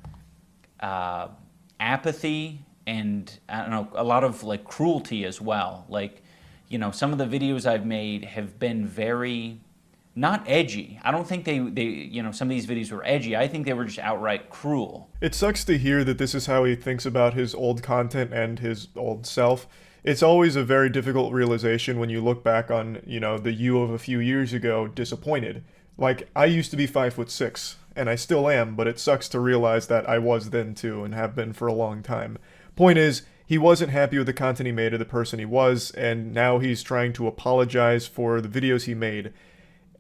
apathy and, I don't know, a lot of like cruelty as well. Like, you know, some of the videos I've made have been very, not edgy. I don't think they you know, some of these videos were edgy. I think they were just outright cruel. It sucks to hear that this is how he thinks about his old content and his old self. It's always a very difficult realization when you look back on, you know, the you of a few years ago disappointed. Like, I used to be 5'6", and I still am, but it sucks to realize that I was then too, and have been for a long time. Point is, he wasn't happy with the content he made or the person he was, and now he's trying to apologize for the videos he made.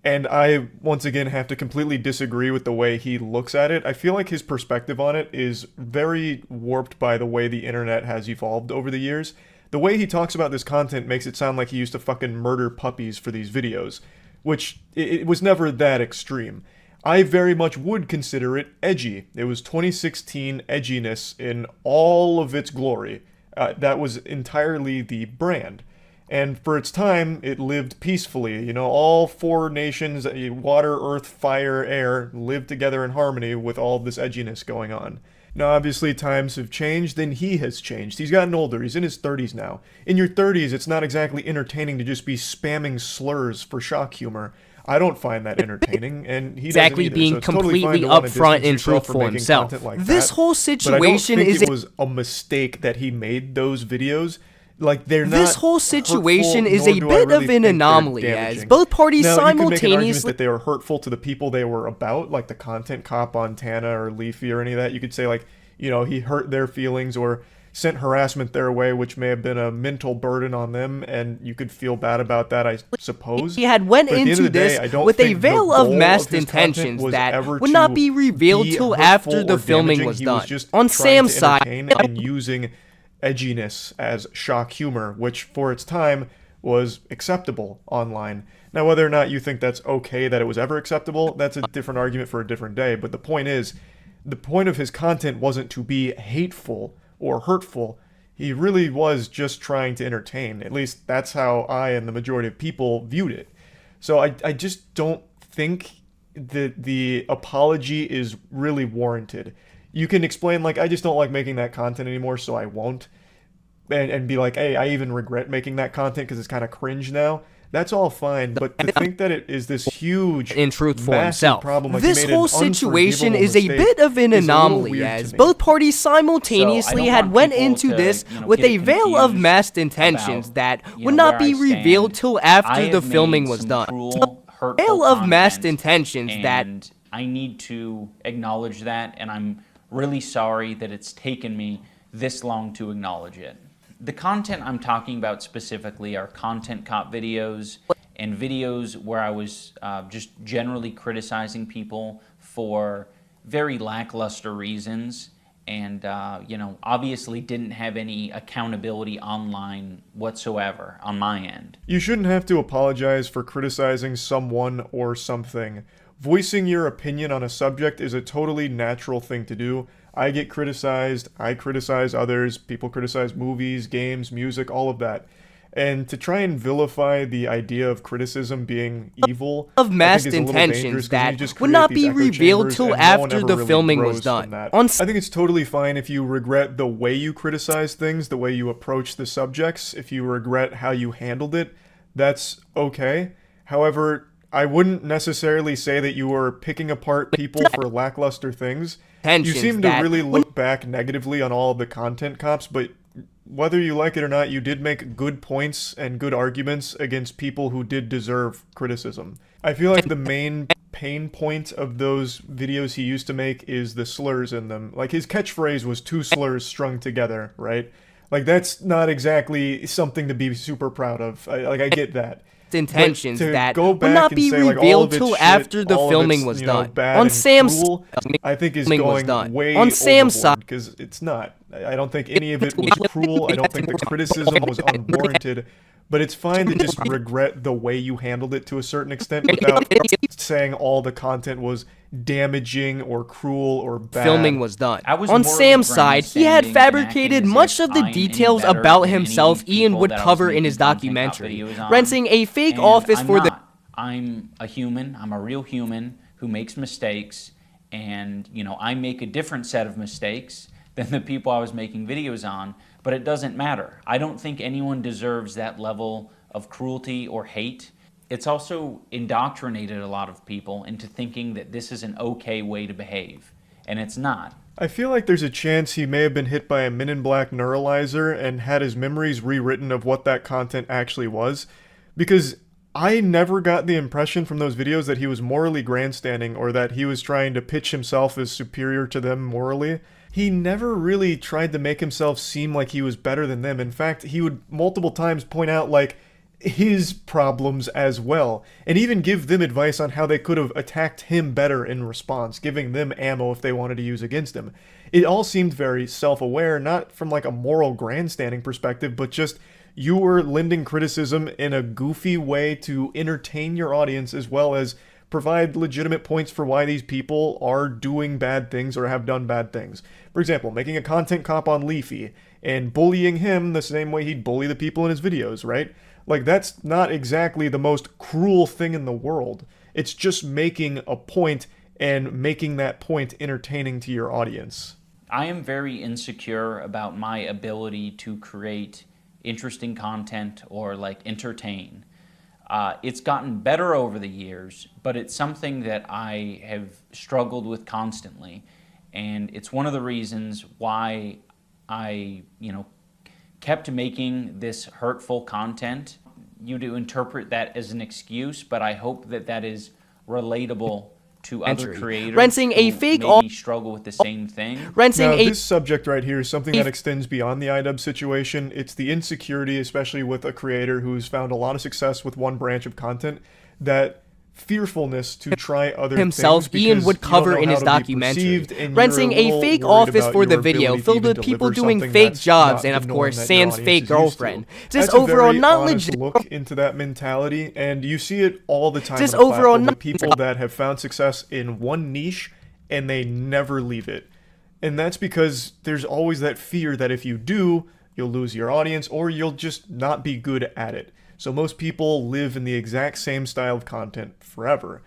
And I, once again, have to completely disagree with the way he looks at it. I feel like his perspective on it is very warped by the way the internet has evolved over the years. The way he talks about this content makes it sound like he used to fucking murder puppies for these videos, which it was never that extreme. I very much would consider it edgy. It was 2016 edginess in all of its glory. That was entirely the brand. And for its time, it lived peacefully. You know, all four nations, water, earth, fire, air, lived together in harmony with all this edginess going on. Now, obviously, times have changed, and he has changed. He's gotten older. He's in his 30s now. In your 30s, it's not exactly entertaining to just be spamming slurs for shock humor. I don't find that entertaining, and he exactly doesn't either. being So it's totally fine completely to wanna upfront distance and yourself truthful from making himself. content like This that. whole But I don't situation think is it was a mistake that he made those videos. Like, they're not This whole situation hurtful, is nor a do I bit really of an think they're anomaly, as damaging. both parties Now, you could make an argument simultaneously. that they were hurtful to the people they were about, like the content cop on Tana or Leafy or any of that. You could say, like, you know, he hurt their feelings or sent harassment their way, which may have been a mental burden on them, and you could feel bad about that, I suppose. He had went But at the end into of the day, this I don't with a think the veil of goal masked his content intentions was that ever would not to be revealed be till hurtful after the or filming damaging. was He done. just On trying Sam's to side, entertain and using edginess as shock humor, which for its time was acceptable online. Now, whether or not you think that's okay that it was ever acceptable, that's a different argument for a different day. But the point is, the point of his content wasn't to be hateful or hurtful. He really was just trying to entertain. At least that's how I and the majority of people viewed it. So I just don't think that the apology is really warranted. You can explain, like, I just don't like making that content anymore, so I won't. And be like, hey, I even regret making that content because it's kind of cringe now. That's all fine, but to think that it is this huge, in truth for massive himself. problem, like This he made whole an situation unforgivable is a mistake, bit of an is a little anomaly, weird as to me. both parties So I simultaneously don't had want went people into to, this you know, with get a veil of confused masked intentions about, that you would know, not where be I stand. revealed till I after the have filming made was some done. cruel, hurtful Veil of masked content, intentions that and I need to acknowledge that, and I'm really sorry that it's taken me this long to acknowledge it. The content I'm talking about specifically are content cop videos and videos where I was just generally criticizing people for very lackluster reasons and, you know, obviously didn't have any accountability online whatsoever on my end. You shouldn't have to apologize for criticizing someone or something. Voicing your opinion on a subject is a totally natural thing to do. I get criticized, I criticize others, people criticize movies, games, music, all of that. And to try and vilify the idea of criticism being evil of masked I think is a little dangerous, intentions 'cause then you that just would create not these be echo revealed chambers till and no one after ever the really filming grows was done. from that. On I think it's totally fine if you regret the way you criticize things, the way you approach the subjects, if you regret how you handled it, that's okay. However, I wouldn't necessarily say that you were picking apart people for lackluster things. You seem to really look back negatively on all of the content cops, but whether you like it or not, you did make good points and good arguments against people who did deserve criticism. I feel like the main pain point of those videos he used to make is the slurs in them. Like, his catchphrase was 2 slurs strung together, right? Like, that's not exactly something to be super proud of. I get that. intentions to that go would back not and be say, like, all revealed of it's till shit, after the all of filming it's, was you know, done. bad On and Sam's cruel, I think is filming was going done. way On Sam's side, because it's not. I don't think any of it was cruel. I don't think the criticism was unwarranted. But it's fine to just regret the way you handled it to a certain extent without saying all the content was damaging or cruel or bad. filming was done. I was On morally Sam's side, he had grandstanding and fabricated acting as much if of the I'm any details better about than any of himself these Ian people would that I was cover in making his content about documentary, videos on. renting a fake And office I'm for the... not. I'm a human. I'm a real human who makes mistakes, and you know, I make a different set of mistakes than the people I was making videos on, but it doesn't matter. I don't think anyone deserves that level of cruelty or hate. It's also indoctrinated a lot of people into thinking that this is an okay way to behave, and it's not. I feel like there's a chance he may have been hit by a Men in Black neuralizer and had his memories rewritten of what that content actually was, because I never got the impression from those videos that he was morally grandstanding or that he was trying to pitch himself as superior to them morally. He never really tried to make himself seem like he was better than them. In fact, he would multiple times point out, like, his problems as well, and even give them advice on how they could have attacked him better in response, giving them ammo if they wanted to use against him. It all seemed very self-aware, not from like a moral grandstanding perspective, but just you were lending criticism in a goofy way to entertain your audience as well as provide legitimate points for why these people are doing bad things or have done bad things. For example, making a content cop on Leafy and bullying him the same way he'd bully the people in his videos, right? Like, that's not exactly the most cruel thing in the world. It's just making a point and making that point entertaining to your audience. I am very insecure about my ability to create interesting content or like entertain. It's gotten better over the years, but it's something that I have struggled with constantly. And it's one of the reasons why I, kept making this hurtful content. You do interpret that as an excuse, but I hope that that is relatable to other creators renting a who fake maybe struggle with the same thing. This subject right here is something that extends beyond the iDub situation. It's the insecurity, especially with a creator who's found a lot of success with one branch of content, that fearfulness to try other himself things Ian would cover in his documentary, renting a fake office for the video filled with people doing fake jobs and of course Sam's fake girlfriend. Just overall not legit. Look into that mentality, and you see it all the time. Just overall not people that have found success in one niche and they never leave it, and that's because there's always that fear that if you do, you'll lose your audience or you'll just not be good at it. So most people live in the exact same style of content forever.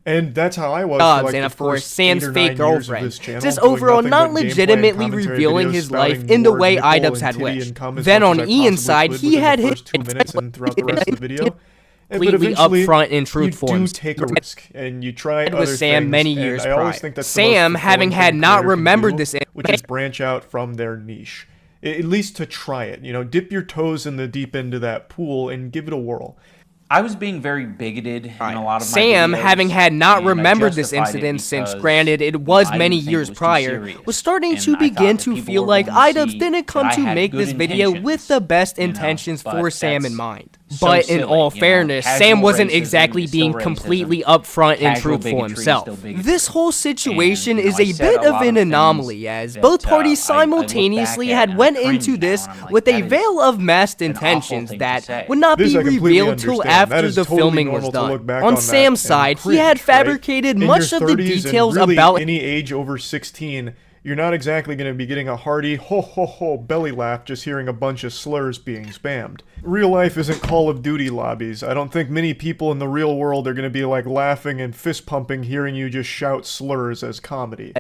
And that's how I was for like and the of course first Sam's 8 or 9 fake years of girlfriend. this channel, Just doing overall nothing not but gameplay and legitimately commentary revealing videos, his life spouting in the more way nipple iDubbbz and had titty wished. income as Then much on as I Ian's possibly side, could he within had the his first 2 minutes and throughout the rest of the video. But completely eventually, upfront in truth you forms. do take a risk and you try with other Sam things, many and years I always prior. think that's Sam, the most having fulfilling had thing a not creator can remembered do, this, which is branch out from their niche. At least to try it, dip your toes in the deep end of that pool and give it a whirl. I was being very bigoted in a lot of my Sam, videos, having had not and I remembered this justified it incident since, because granted, it was I many didn't think years it was too prior, serious. was starting And to I begin thought that to people feel were like going to iDubbbz see didn't come that I to had make good this video with intentions, the best intentions but for Sam that's in mind. so But in silly, all fairness, casual Sam wasn't racism exactly is still being racism. completely upfront and Casual truthful bigotry is himself. still bigotry. This whole situation And, is I a said bit a of lot an things anomaly, as that, both parties I look back simultaneously at had and went I cringe into now, this and I'm like, with that a is veil of masked an awful intentions thing to that say. would not This be I completely revealed till understand. That after is the totally filming normal was to done. look back On that Sam's and side, cringe, he had right? fabricated In much your of the 30s and details really about any age over 16, you're not exactly going to be getting a hearty ho ho ho belly laugh just hearing a bunch of slurs being spammed. Real life isn't Call of Duty lobbies. I don't think many people in the real world are going to be like laughing and fist pumping hearing you just shout slurs as comedy.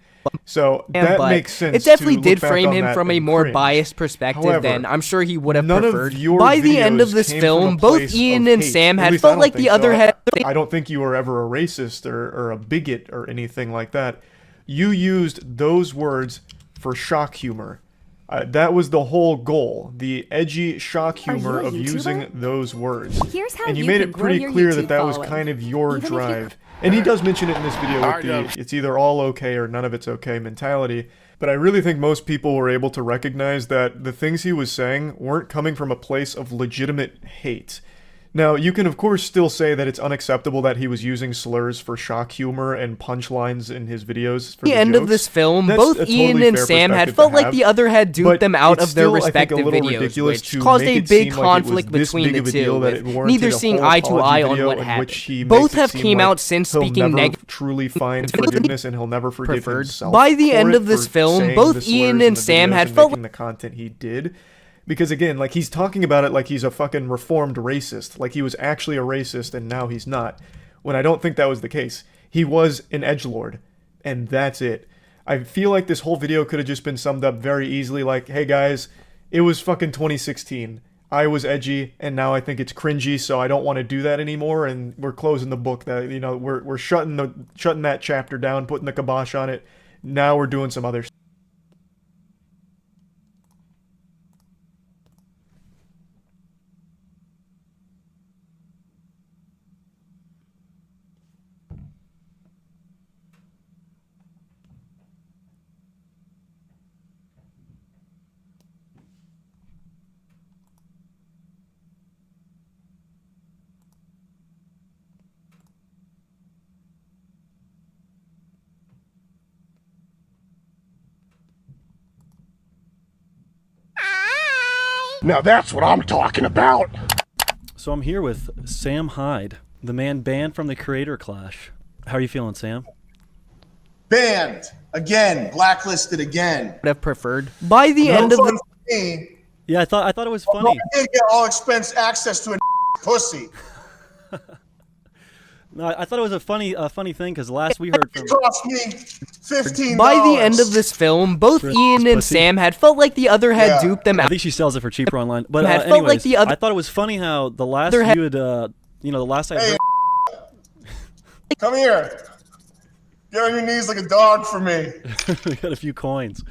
So that but makes sense. it definitely to look did back frame on him that from a and more cringe. biased perspective However, than I'm sure he would have none preferred. of your By the end of videos this came film, from a both place Ian of and hate. Sam At had least I felt don't like think the other so. had. I don't think you were ever a racist or a bigot or anything like that. You used those words for shock humor. That was the whole goal, the edgy shock humor of using those words. Here's how and you you made can it grow pretty your clear YouTube that that was following. kind of your Even if you- drive. And he does mention it in this video with the it's either all okay or none of it's okay mentality. But I really think most people were able to recognize that the things he was saying weren't coming from a place of legitimate hate. Now, you can of course still say that it's unacceptable that he was using slurs for shock humor and punchlines in his videos. For the end of this film, both Ian and Sam had felt like the other had duped them out of their respective videos, which caused a big conflict between the two, with neither seeing eye to eye on what happened. Both have came out since speaking negatively. Truly find forgiveness, and he'll never forgive himself. By the end of this film, both Ian and Sam had felt like the content he did. Because again, like, he's talking about it like he's a fucking reformed racist. Like he was actually a racist and now he's not. When I don't think that was the case. He was an edgelord. And that's it. I feel like this whole video could have just been summed up very easily like, hey guys, it was fucking 2016. I was edgy and now I think it's cringy, so I don't want to do that anymore, and we're closing the book. That, you know, we're shutting that chapter down, putting the kibosh on it. Now we're doing some other stuff. Now that's what I'm talking about. So I'm here with Sam Hyde, the man banned from the Creator Clash. How are you feeling, Sam? Banned again, blacklisted again. Would have preferred. By the end of the yeah, I thought it was funny. I did get all expense access to a pussy. No, I thought it was a funny thing because last we heard from. It cost me $15. By the end of this film, both Ian and Sam had felt like the other had duped them out. I think she sells it for cheaper online. But had anyways, felt like the other I thought it was funny how the last you had, the last I heard. Come here. Get on your knees like a dog for me. We got a few coins.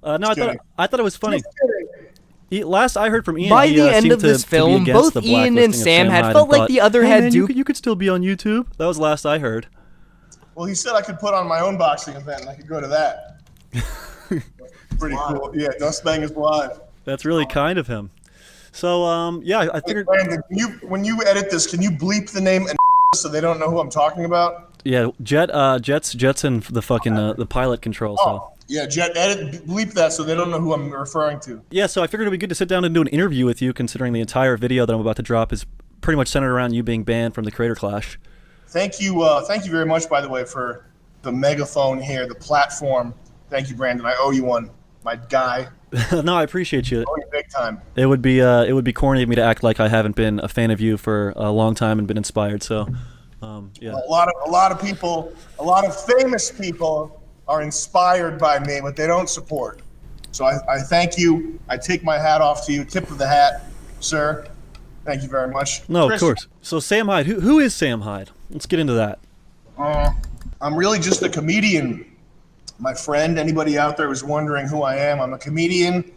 No, I thought it was funny. Last I heard from Ian, by the end of this film, both Ian and Sam had felt like the other had duped. You could still be on YouTube. That was last I heard. Well, he said I could put on my own boxing event and I could go to that. Pretty cool. Yeah, Dust Bang is live. That's really kind of him. So, yeah, I figured. Brandon, when you edit this, can you bleep the name and so they don't know who I'm talking about? Yeah, Jet's in the fucking the pilot control. So. Yeah, Jet, bleep that so they don't know who I'm referring to. Yeah, so I figured it'd be good to sit down and do an interview with you, considering the entire video that I'm about to drop is pretty much centered around you being banned from the Creator Clash. Thank you very much, by the way, for the megaphone here, the platform. Thank you, Brandon. I owe you one, my guy. No, I appreciate you. I owe you big time. It would be corny of me to act like I haven't been a fan of you for a long time and been inspired. So, yeah. A lot of people, a lot of famous people are inspired by me, but they don't support. So I thank you. I take my hat off to you. Tip of the hat, sir. Thank you very much. No, Chris, of course. So Sam Hyde, who is Sam Hyde? Let's get into that. I'm really just a comedian, my friend. Anybody out there who's wondering who I am, I'm a comedian,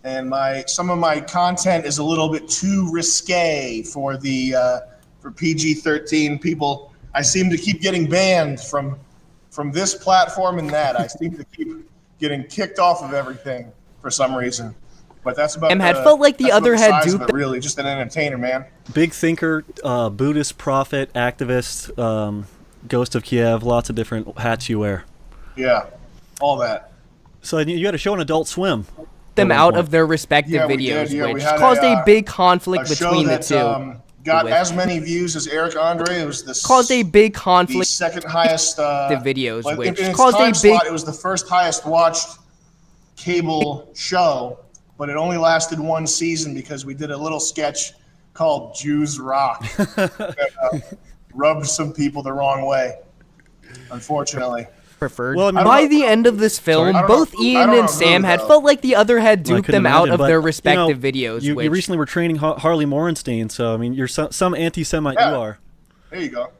and some of my content is a little bit too risque for for PG-13 people. I seem to keep getting banned from this platform and that. I seem to keep getting kicked off of everything for some reason. But that's about had felt like the other had duped. Really, just an entertainer, man. Big thinker, Buddhist prophet, activist, Ghost of Kiev, lots of different hats you wear. Yeah, all that. So you had a show on Adult Swim. Them out of their respective videos, which caused a big conflict between the two. Got as many views as Eric Andre. It was caused a big conflict. The second highest. The videos, which caused a big. It was the first highest watched cable show, but it only lasted one season because we did a little sketch called Jews Rock that rubbed some people the wrong way, unfortunately. Preferred. Well, by the end of this film, both Ian and Sam had felt like the other had duped them out of their respective videos. You recently were training Harley Morenstein, so I mean, you're some anti-Semite. Yeah. You are. There you go.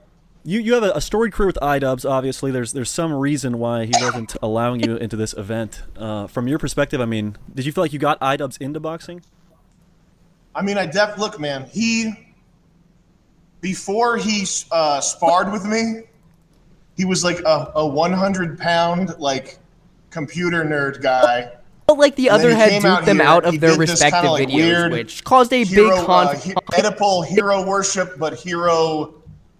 You have a storied career with iDubbbz. Obviously, there's some reason why he wasn't allowing you into this event. From your perspective, I mean, did you feel like you got iDubbbz into boxing? I mean, look, man. Before he sparred with me, he was like a 100-pound like computer nerd guy felt like the And then other he had came duped them here, out he of their did this kinda, respective like, videos, weird which caused a hero, big conflict. Oedipal hero worship, but hero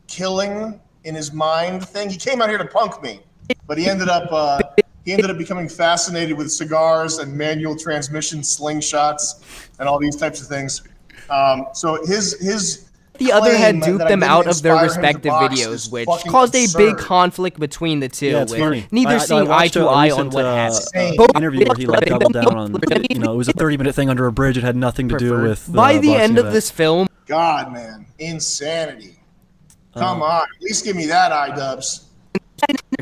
killing in his mind thing. He came out here to punk me, but he ended up becoming fascinated with cigars and manual transmission slingshots and all these types of things. So his The other had claim duped that I them didn't out of their inspire him to respective box videos, is which fucking caused a big absurd. conflict between the two, Yeah, it's with funny. neither I seeing eye watched to a eye recent, on what happened. Both interview where he like doubled down on, it was a 30-minute thing under a bridge. It had nothing to do with By the boxing end of event. this film, God, man, insanity. Come on, at least give me that, iDubbbz.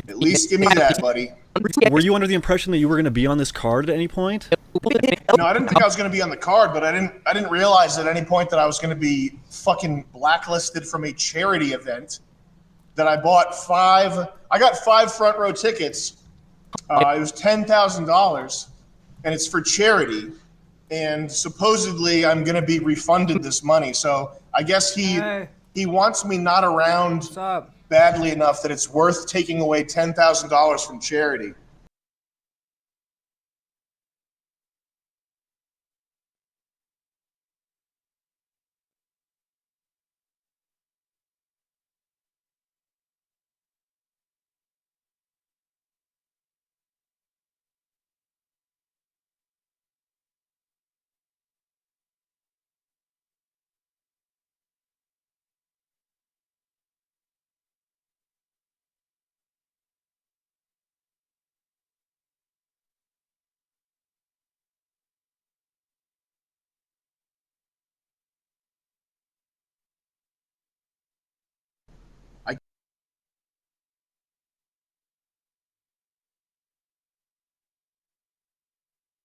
At least give me that, buddy. Were you under the impression that you were going to be on this card at any point? No, I didn't think I was going to be on the card, but I didn't realize at any point that I was going to be fucking blacklisted from a charity event. That I bought I got 5 front row tickets. It was $10,000, and it's for charity. And supposedly I'm going to be refunded this money. So I guess he wants me not around badly enough that it's worth taking away $10,000 from charity.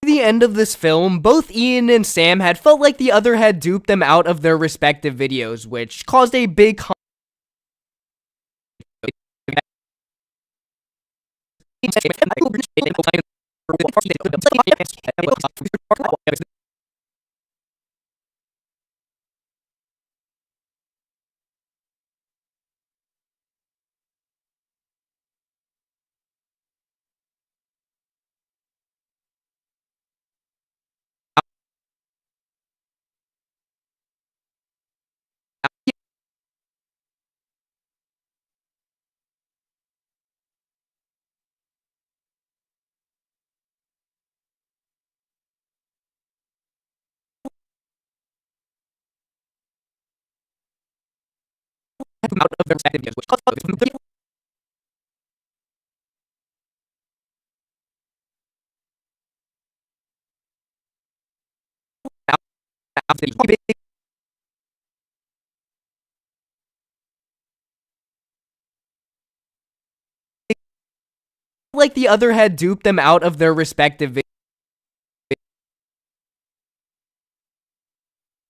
the end of this film, both Ian and Sam had felt like the other had duped them out of their respective videos, which caused a big out of their respective videos, which caused like the other had duped them out of their respective videos.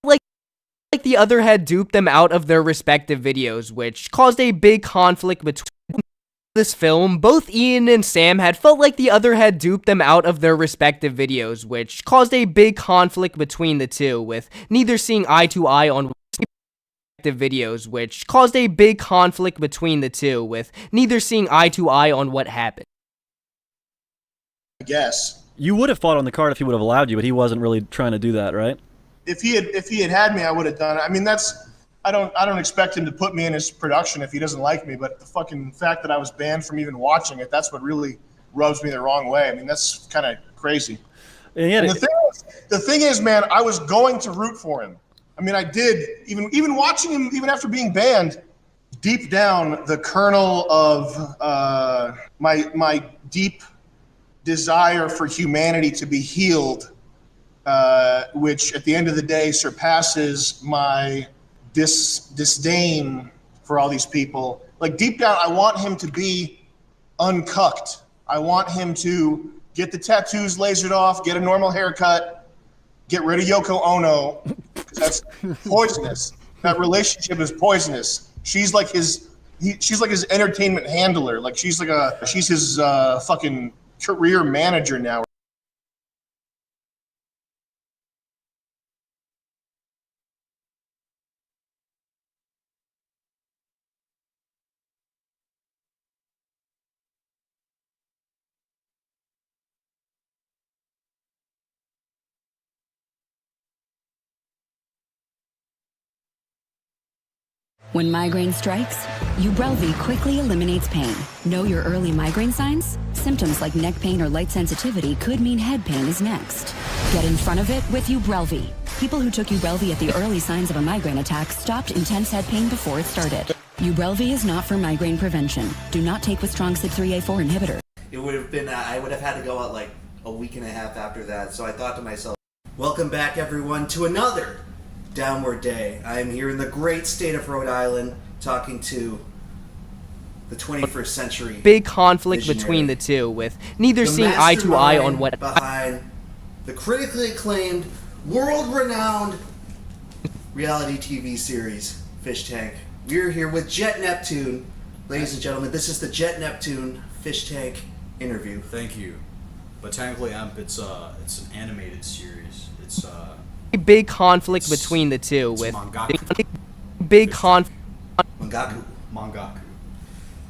Like the other had duped them out of their respective videos, which caused a big conflict between this film. Both Ian and Sam had felt like the other had duped them out of their respective videos, which caused a big conflict between the two, with neither seeing eye to eye on videos, which caused a big conflict between the two, with neither seeing eye to eye on what happened. I guess. You would have fought on the card if he would have allowed you, but he wasn't really trying to do that, right? If he had me, I would have done it. I mean, I don't expect him to put me in his production if he doesn't like me, but the fucking fact that I was banned from even watching it, that's what really rubs me the wrong way. I mean, that's kind of crazy. And the thing is, man, I was going to root for him. I mean, I did, even watching him, even after being banned, deep down, the kernel of my deep desire for humanity to be healed, which at the end of the day surpasses my disdain for all these people. Like deep down, I want him to be uncucked. I want him to get the tattoos lasered off, get a normal haircut, get rid of Yoko Ono, because that's poisonous. That relationship is poisonous. She's like his entertainment handler. Like she's his fucking career manager now. When migraine strikes, Ubrelvy quickly eliminates pain. Know your early migraine signs? Symptoms like neck pain or light sensitivity could mean head pain is next. Get in front of it with Ubrelvy. People who took Ubrelvy at the early signs of a migraine attack stopped intense head pain before it started. Ubrelvy is not for migraine prevention. Do not take with strong CYP3A4 inhibitor. It would have been, I would have had to go out like a week and a half after that. So I thought to myself, welcome back everyone to another Downward Day. I am here in the great state of Rhode Island talking to the 21st century big conflict visionary, between the two, with neither the seeing eye to eye on mastermind what behind the critically acclaimed, world-renowned reality TV series Fish Tank. We're here with Jet Neptune. Ladies and gentlemen, this is the Jet Neptune Fish Tank interview. Thank you. But technically, it's an animated series. It's big conflict between the two, with Mangaku. big conflict. Mangaku.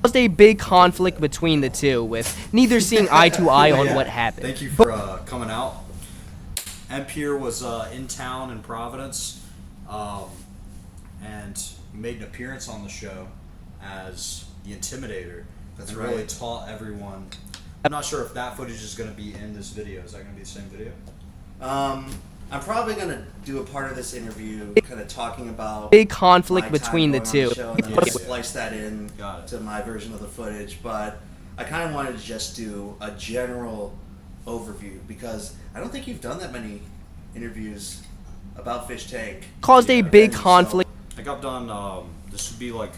Caused a big conflict between the two, with neither seeing eye to eye on what happened. Thank you for coming out. Empire was in town in Providence, and he made an appearance on the show as the Intimidator. That's and right. Really taught everyone. I'm not sure if that footage is going to be in this video. Is that going to be the same video? I'm probably going to do a part of this interview kind of talking about big conflict my time between the going on two. show, and then I'll splice that in to my version of the footage. But I kind of wanted to just do a general overview because I don't think you've done that many interviews about Fish Tank. Caused a big conflict. I think I've done, this would be like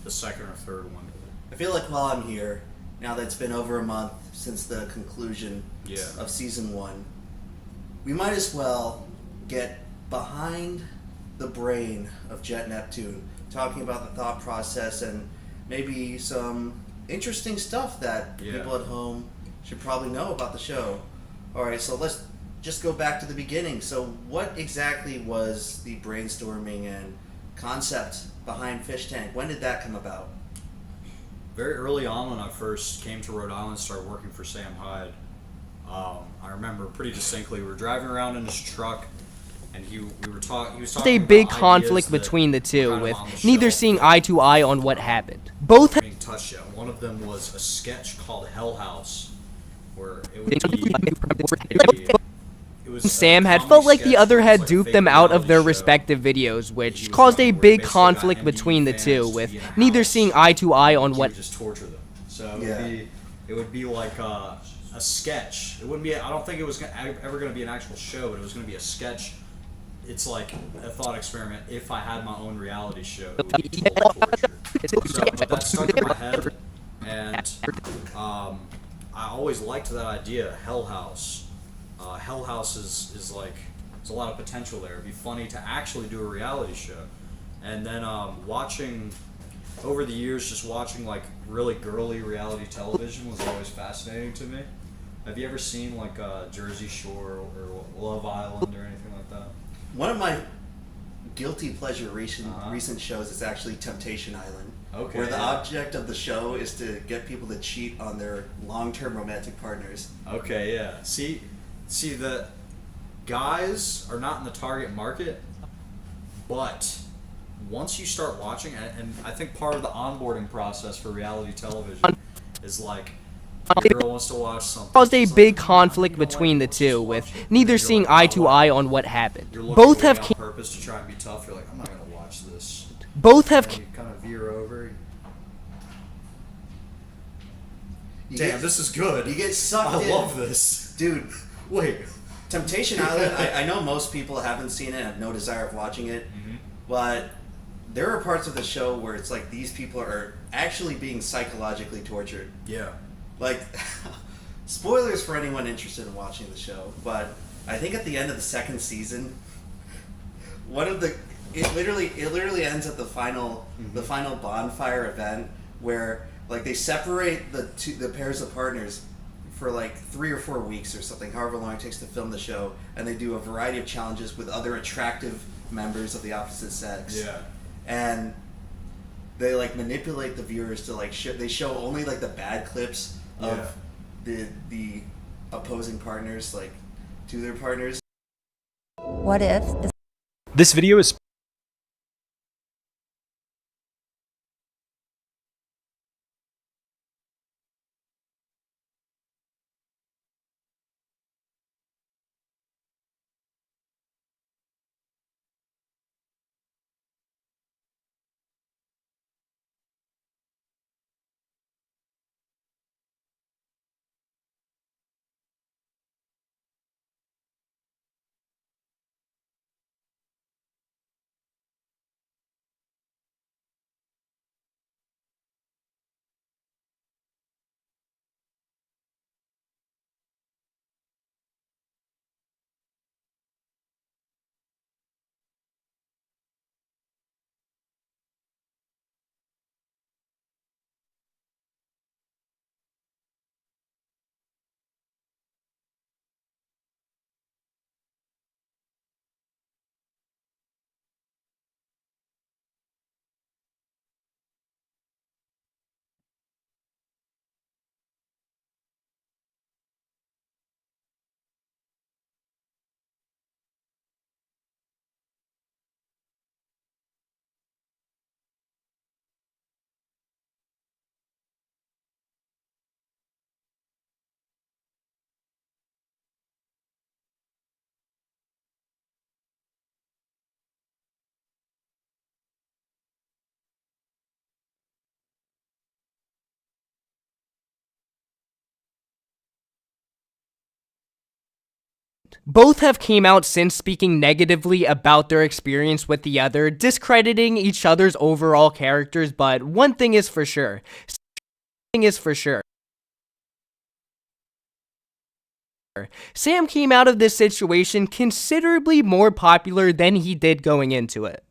the second or third one. I feel like while I'm here, now that it's been over a month since the conclusion of season 1, we might as well get behind the brain of Jet Neptune, talking about the thought process and maybe some interesting stuff that people at home should probably know about the show. Alright, so let's just go back to the beginning. So what exactly was the brainstorming and concept behind Fish Tank? When did that come about? Very early on when I first came to Rhode Island, started working for Sam Hyde, I remember pretty distinctly we were driving around in his truck, and he was talking A big conflict between the two, with neither seeing eye to eye on what happened. Both being touched yet. One of them was a sketch called Hell House, where it was Sam had felt like the other had duped them out of their respective videos, which caused a big conflict between the two, with neither seeing eye to eye on what. Just torture them. So it would be like a sketch. It wouldn't be. I don't think it was ever going to be an actual show, but it was going to be a sketch. It's like a thought experiment. If I had my own reality show, it would be total torture. But that stuck in my head, and I always liked that idea. Hell House. Hell House is like, there's a lot of potential there. It'd be funny to actually do a reality show. And then watching, over the years, just watching like really girly reality television was always fascinating to me. Have you ever seen like Jersey Shore or Love Island or anything like that? One of my guilty pleasure recent shows is actually Temptation Island. Okay, where the object of the show is to get people to cheat on their long-term romantic partners. Okay, yeah. See, the guys are not in the target market, but once you start watching, and I think part of the onboarding process for reality television is like, your girl wants to watch something. Caused a big conflict between the two, with neither seeing eye to eye on what happened. Both have on purpose to try and be tough. You're like, I'm not gonna watch this. Both have. You kind of veer over. Damn, this is good. You get sucked in. I love this, dude. Wait, Temptation Island. I know most people haven't seen it, have no desire of watching it, but there are parts of the show where it's like these people are actually being psychologically tortured. Yeah. Like, spoilers for anyone interested in watching the show, but I think at the end of the second season, it literally ends at the final bonfire event where like they separate the pairs of partners for like 3 or 4 weeks or something, however long it takes to film the show, and they do a variety of challenges with other attractive members of the opposite sex. Yeah. And they like manipulate the viewers to like they show only like the bad clips of the opposing partners like to their partners. What if this video is Both have came out since speaking negatively about their experience with the other, discrediting each other's overall characters, but one thing is for sure. Sam came out of this situation considerably more popular than he did going into it.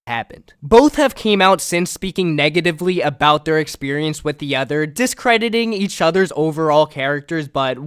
Happened. Both have came out since speaking negatively about their experience with the other, discrediting each other's overall characters, but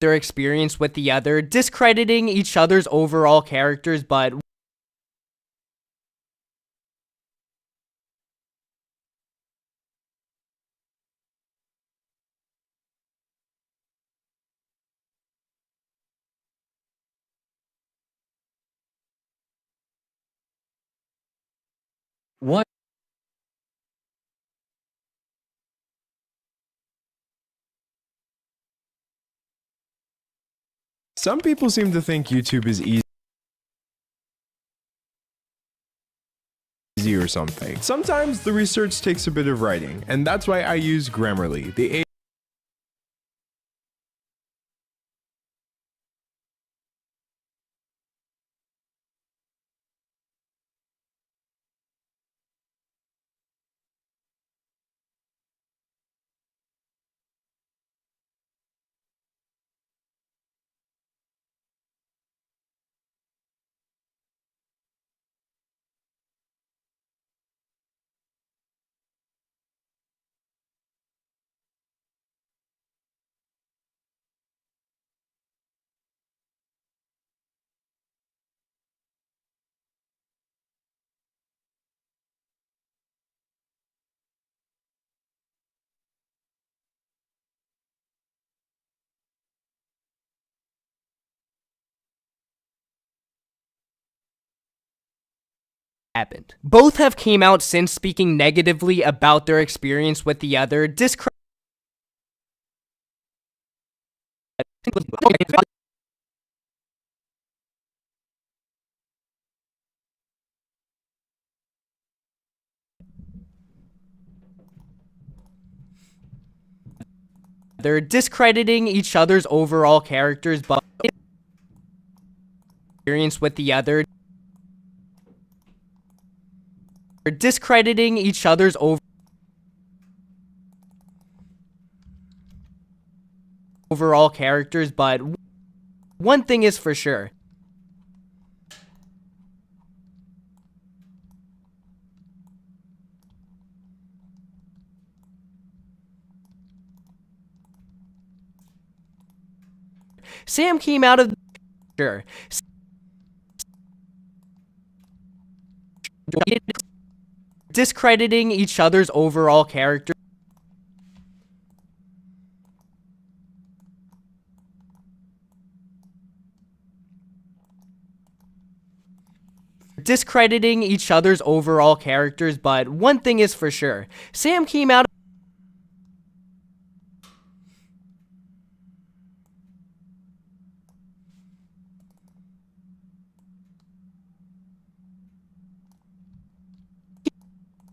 their experience with the other, discrediting each other's overall characters, but What? Some people seem to think YouTube is easy or something. Sometimes the research takes a bit of writing, and that's why I use Grammarly, the happened. Both have came out since speaking negatively about their experience with the other, discrediting they're discrediting each other's overall characters, but experience with the other, discrediting each other's overall characters, but one thing is for sure. Sam came out of sure. Discrediting each other's overall character. Discrediting each other's overall characters, but one thing is for sure. Sam came out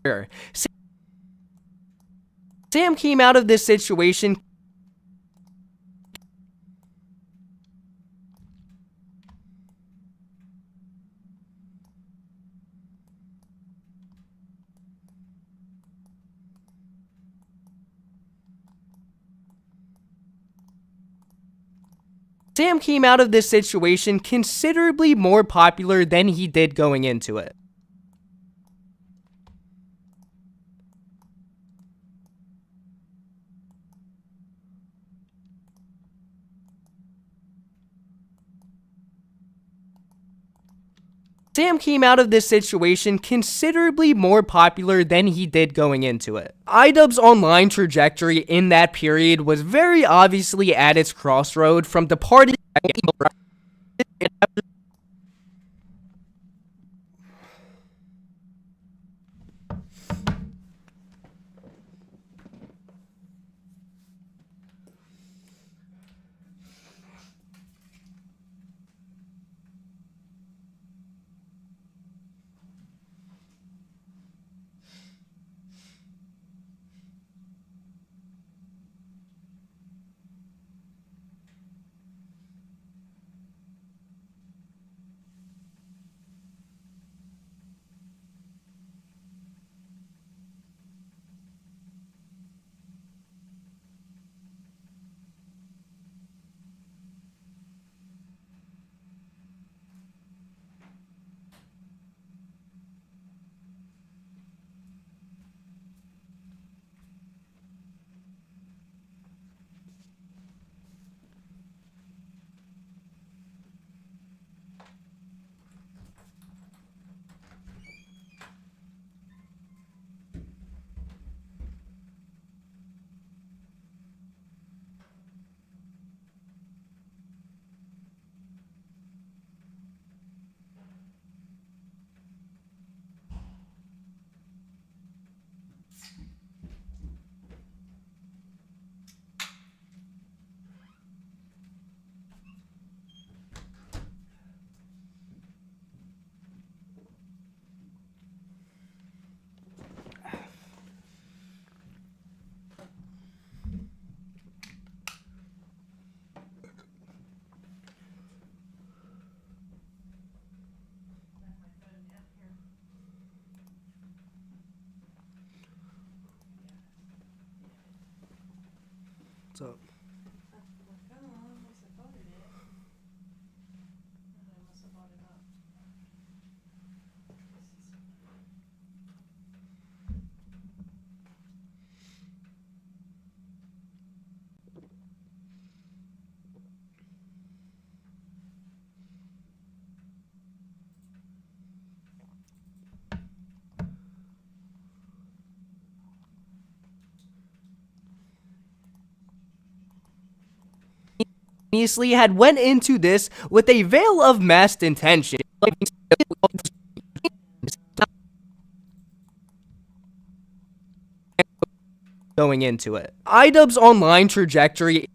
Sure. Sam came out of this situation considerably more popular than he did going into it. Sam came out of this situation considerably more popular than he did going into it. iDubbbz's online trajectory in that period was very obviously at its crossroad from departing What's up? Had went into this with a veil of masked intention. Going into it. iDubbbz's online trajectory.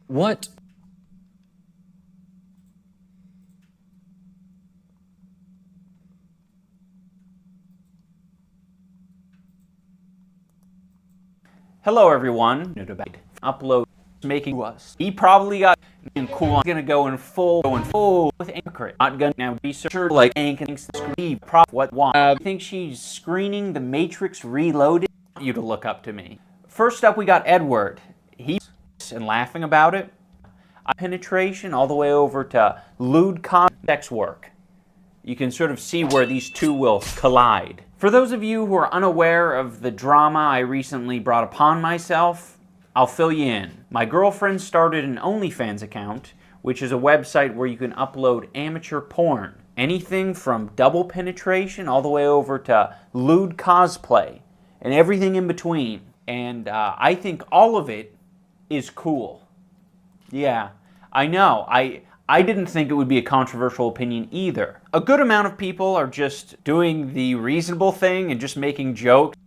What? Hello everyone. Upload making us. He probably got in cool. I'm gonna go in full with Anchor. Not gonna now be sure like Anchor screen prop what want. I think she's screening the Matrix Reloaded. You to look up to me. First up we got Edward. He's and laughing about it. Penetration all the way over to lewd sex work. You can sort of see where these two will collide. For those of you who are unaware of the drama I recently brought upon myself, I'll fill you in. My girlfriend started an OnlyFans account, which is a website where you can upload amateur porn. Anything from double penetration all the way over to lewd cosplay and everything in between. And I think all of it is cool. Yeah, I know. I didn't think it would be a controversial opinion either. A good amount of people are just doing the reasonable thing and just making jokes.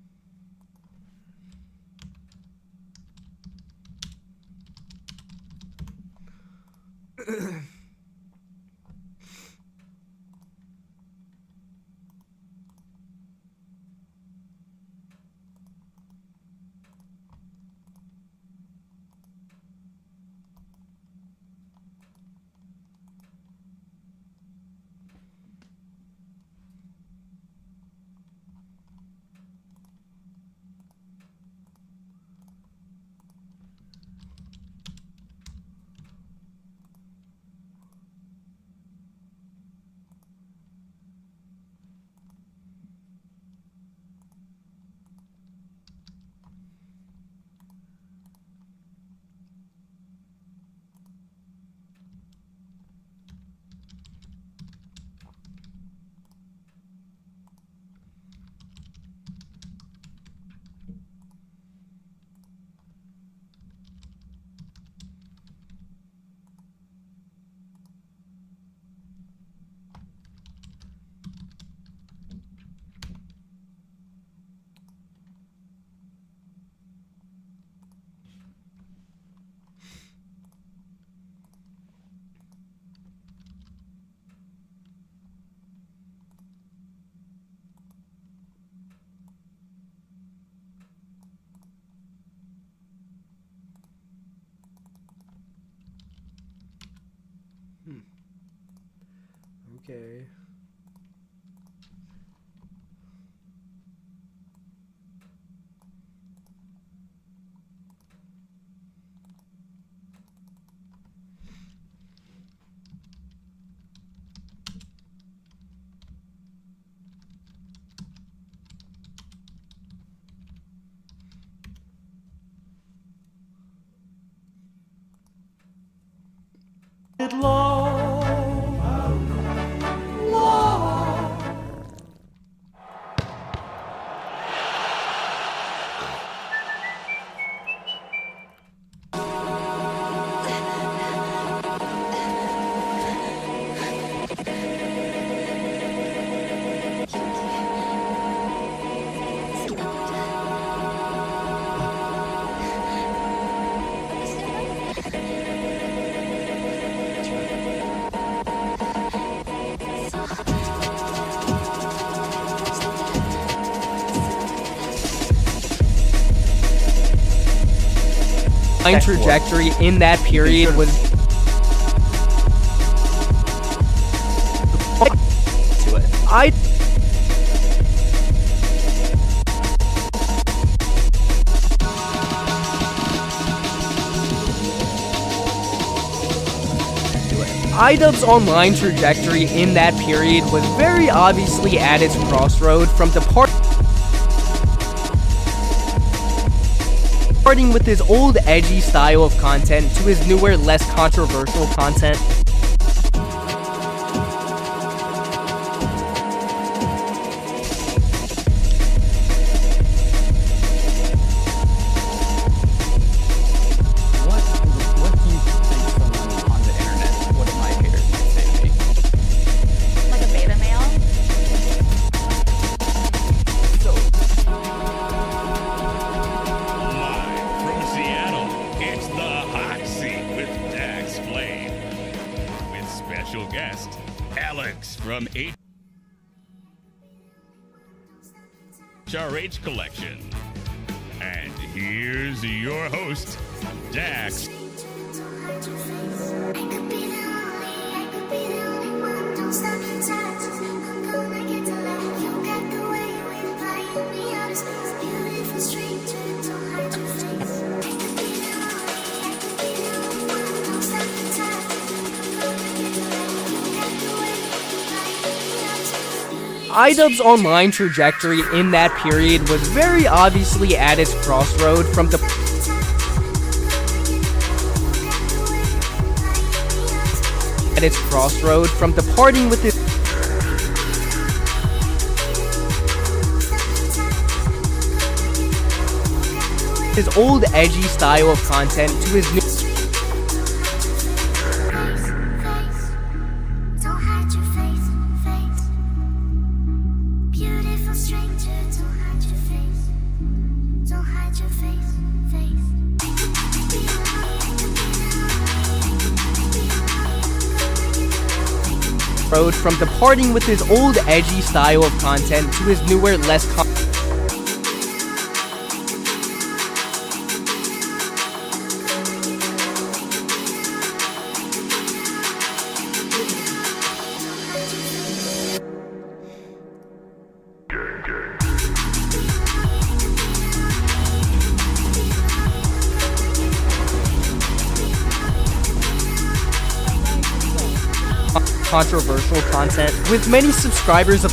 Okay. Trajectory in that period was to it. iDubbbz's online trajectory in that period was very obviously at its crossroad from departing with his old edgy style of content to his newer, less controversial content. What do you think someone on the internet, one of my haters might say to me? Like a beta male? From Seattle, it's the Hot Seat with Dax Flame. With special guest, Alex from HRH Collection. And here's your host, Dax. iDubbbz's online trajectory in that period was very obviously at its crossroad from departing with his old edgy style of content to his new from departing with his old edgy style of content to his newer, less controversial content, with many subscribers of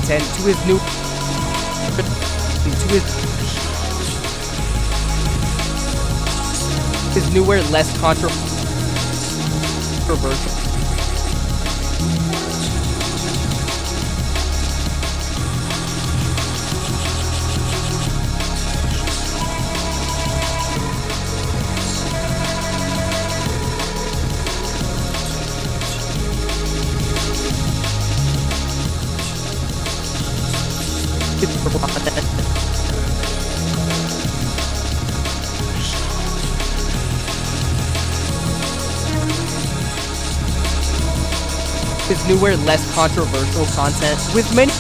content to his new his newer, less controversial. His newer, less controversial content with many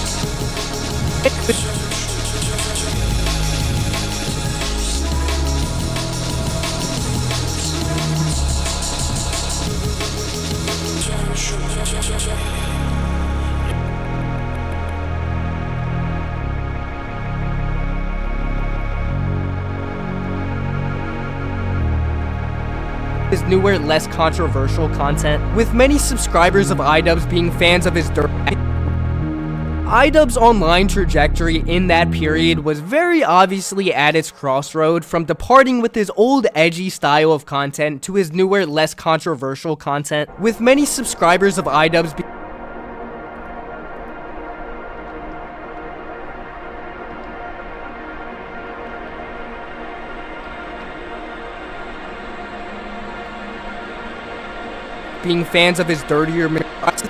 his newer, less controversial content, with many subscribers of iDubbbz being fans of his iDubbbz's online trajectory in that period was very obviously at its crossroad from departing with his old edgy style of content to his newer, less controversial content, with many subscribers of iDubbbz being fans of his dirtier What's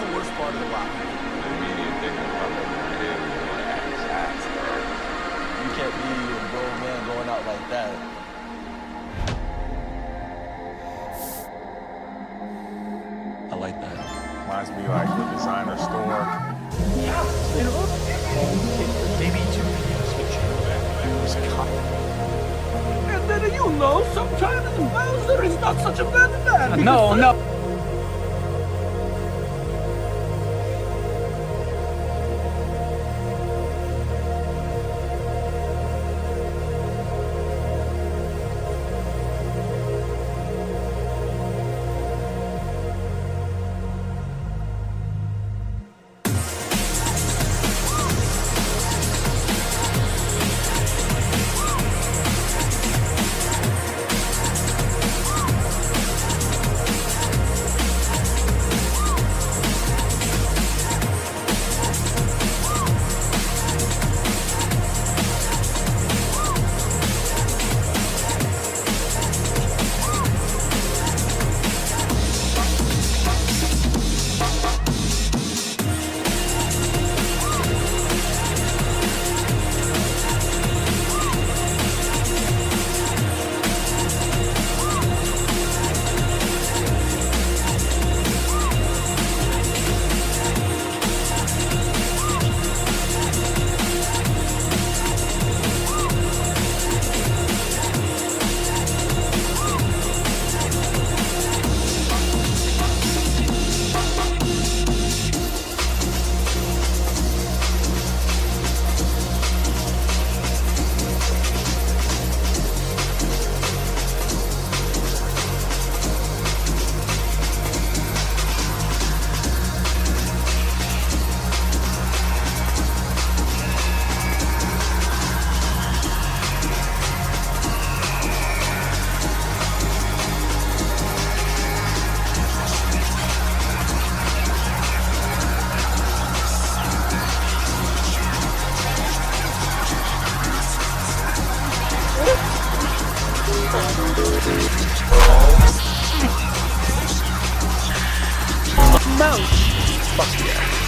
the worst part of the rock? You can't be a grown man going out like that. I like that. Reminds me like the designer store. Maybe 2 videos which was and then you know, sometimes Bowser is not such a bad man. No.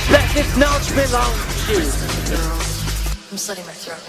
Let this knowledge belong to you. I'm slitting my throat.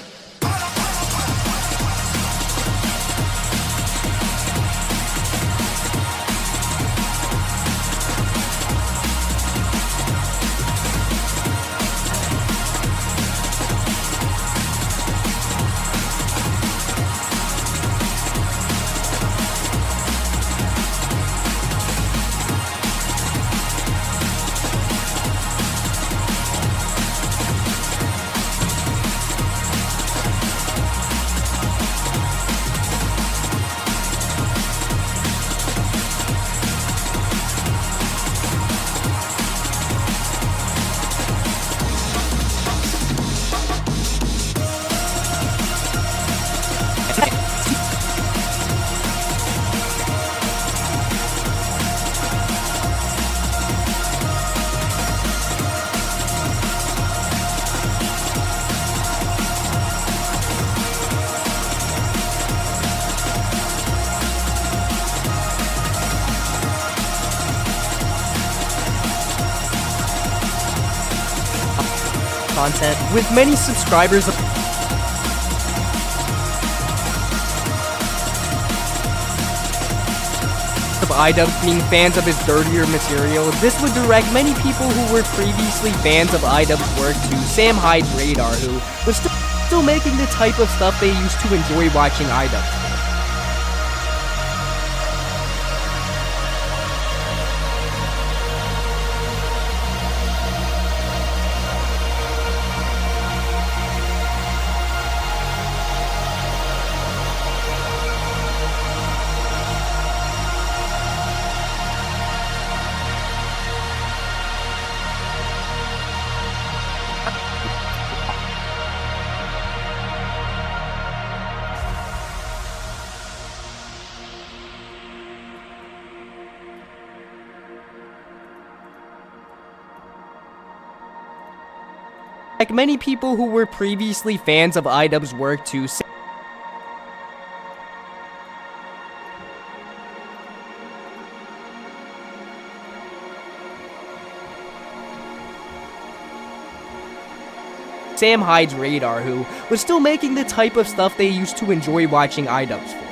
content, with many subscribers of iDubbbz being fans of his dirtier material. This would direct many people who were previously fans of iDubbbz's work to Sam Hyde's radar, who was still making the type of stuff they used to enjoy watching iDubbbz. Like many people who were previously fans of iDubbbz's work to Sam Hyde's radar, who was still making the type of stuff they used to enjoy watching iDubbbz for.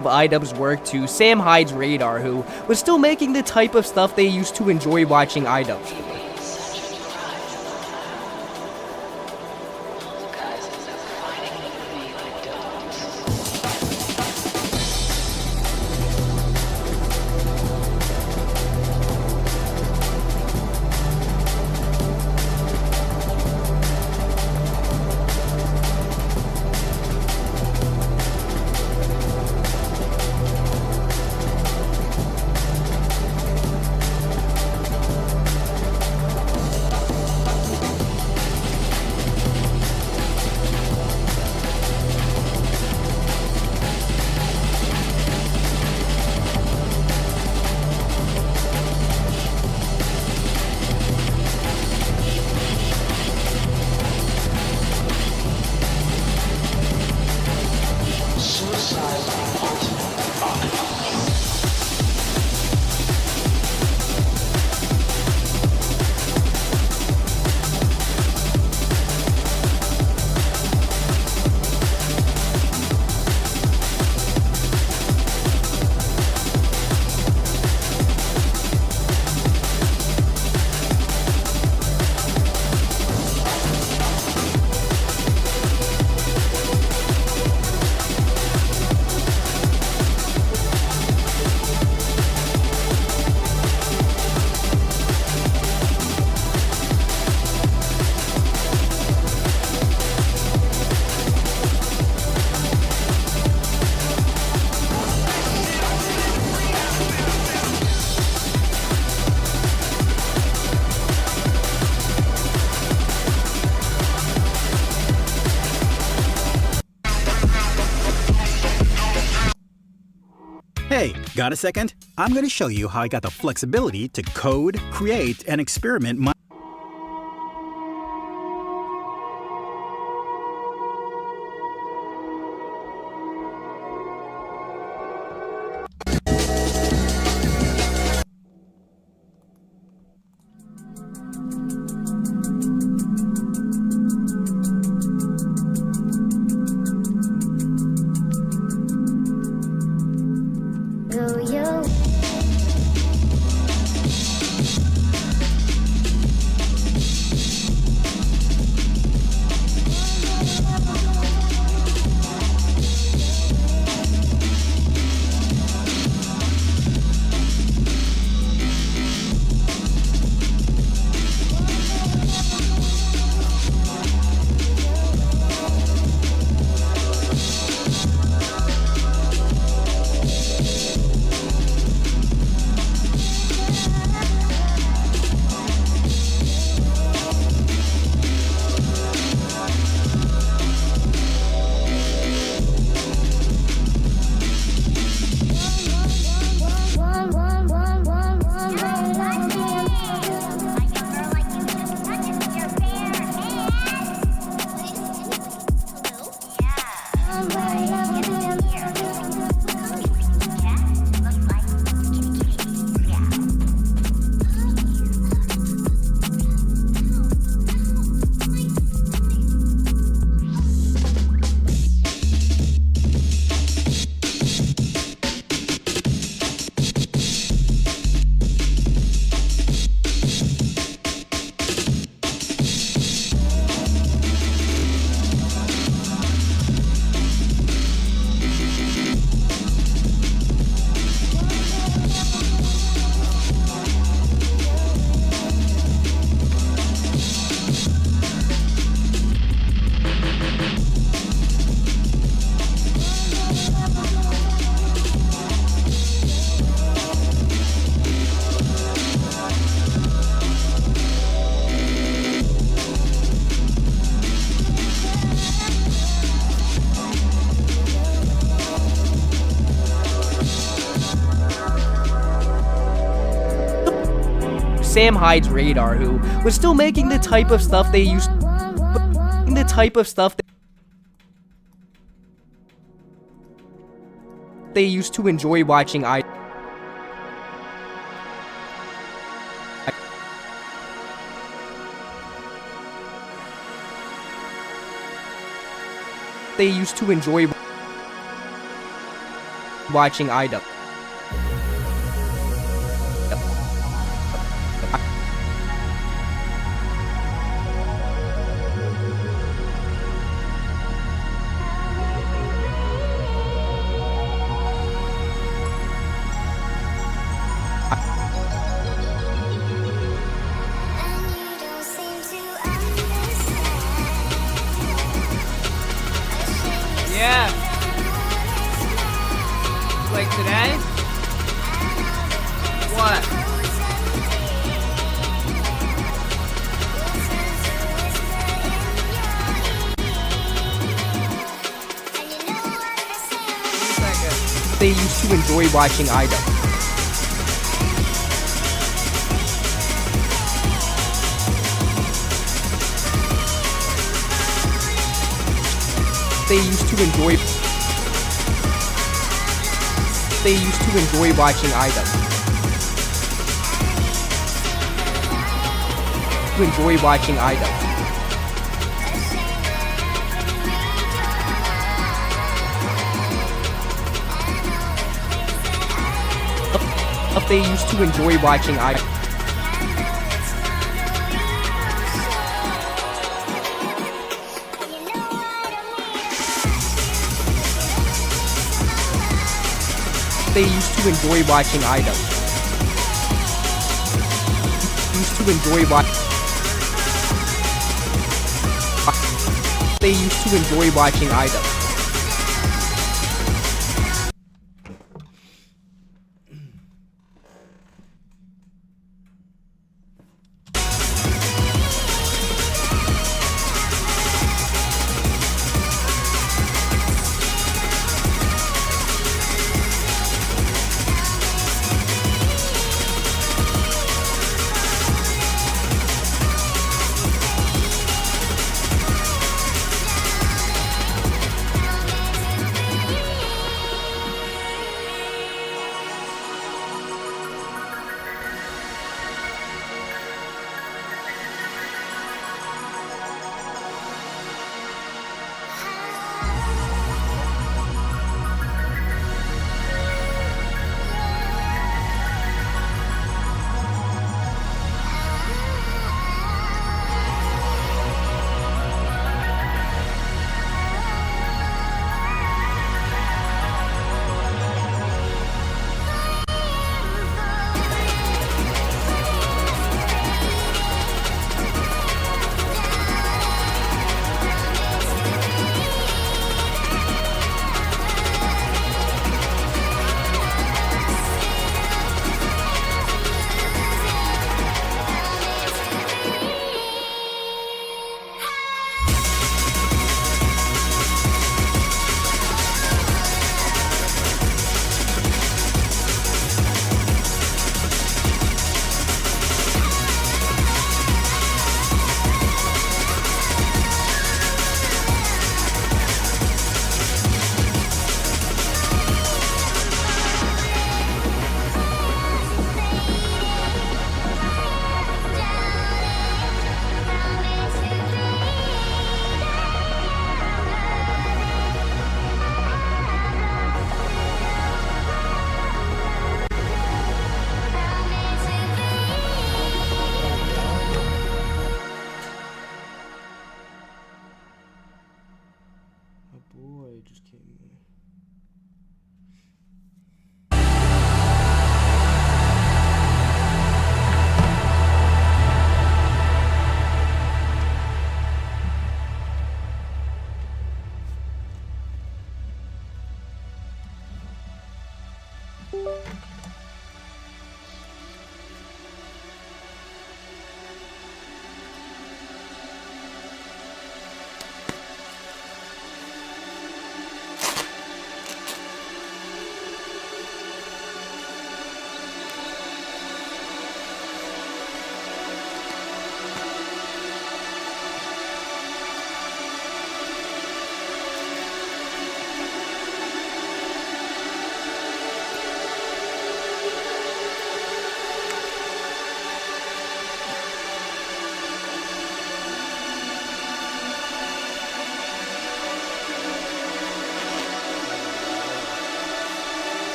Of iDubbbz's work to Sam Hyde's radar, who was still making the type of stuff they used to enjoy watching iDubbbz for. Hey, got a second? I'm going to show you how I got the flexibility to code, create, and experiment my... Sam Hyde's radar, who was still making the type of stuff they used to enjoy watching watching IDUB. Yeah. Like today? What? They used to enjoy watching IDUB. They used to enjoy watching IDUB. They used to enjoy watching IDUB. They used to enjoy watching IDUB. They used to enjoy watching IDUB.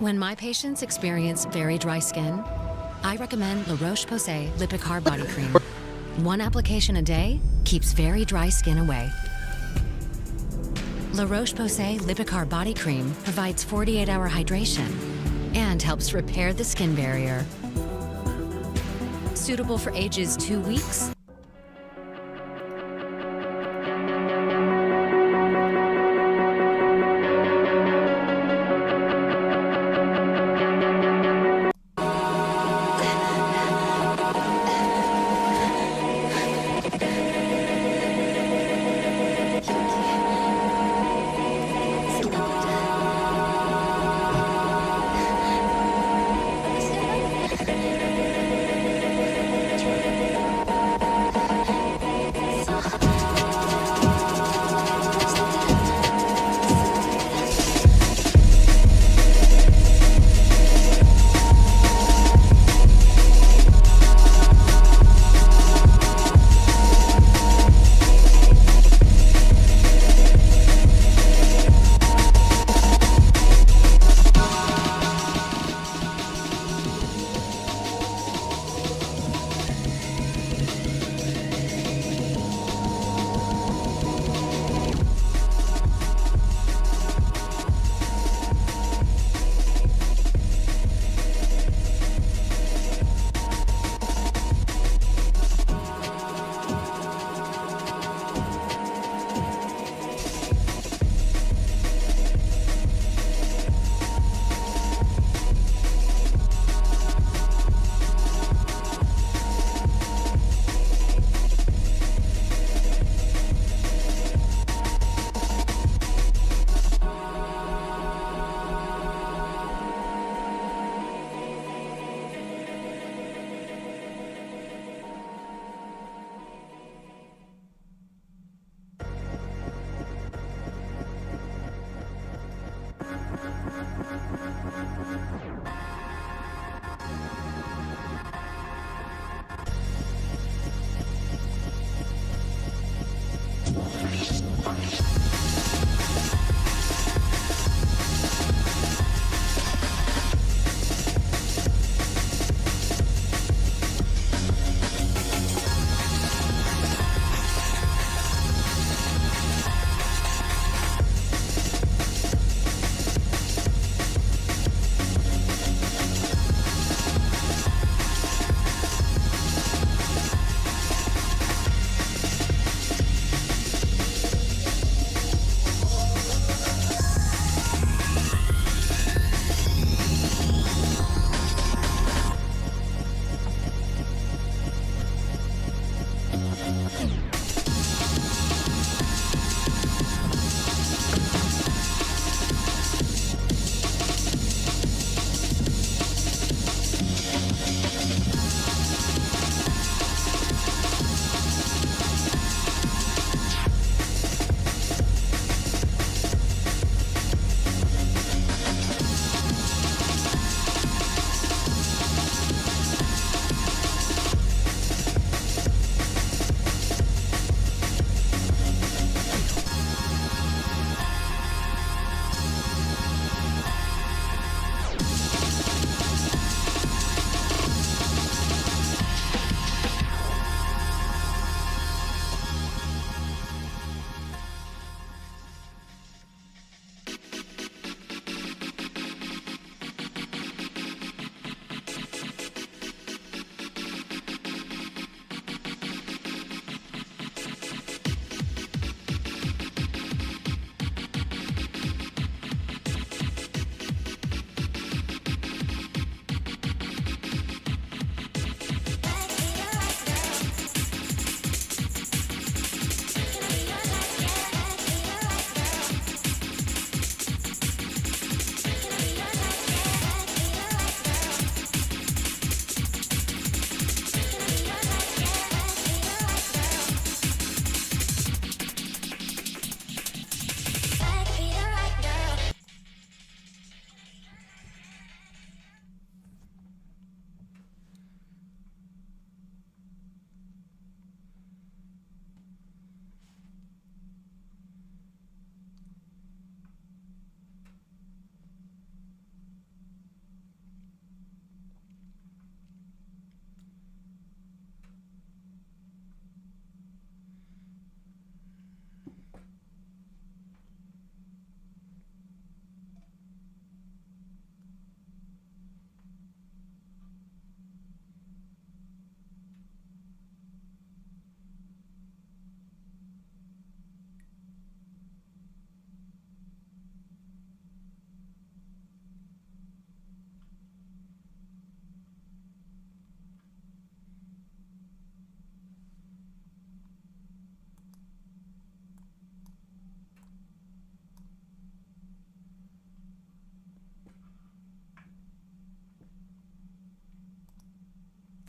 When my patients experience very dry skin, I recommend La Roche-Posay Lipicard Body Cream. One application a day keeps very dry skin away. La Roche-Posay Lipicard Body Cream provides 48-hour hydration and helps repair the skin barrier. Suitable for ages 2 weeks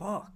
Fuck.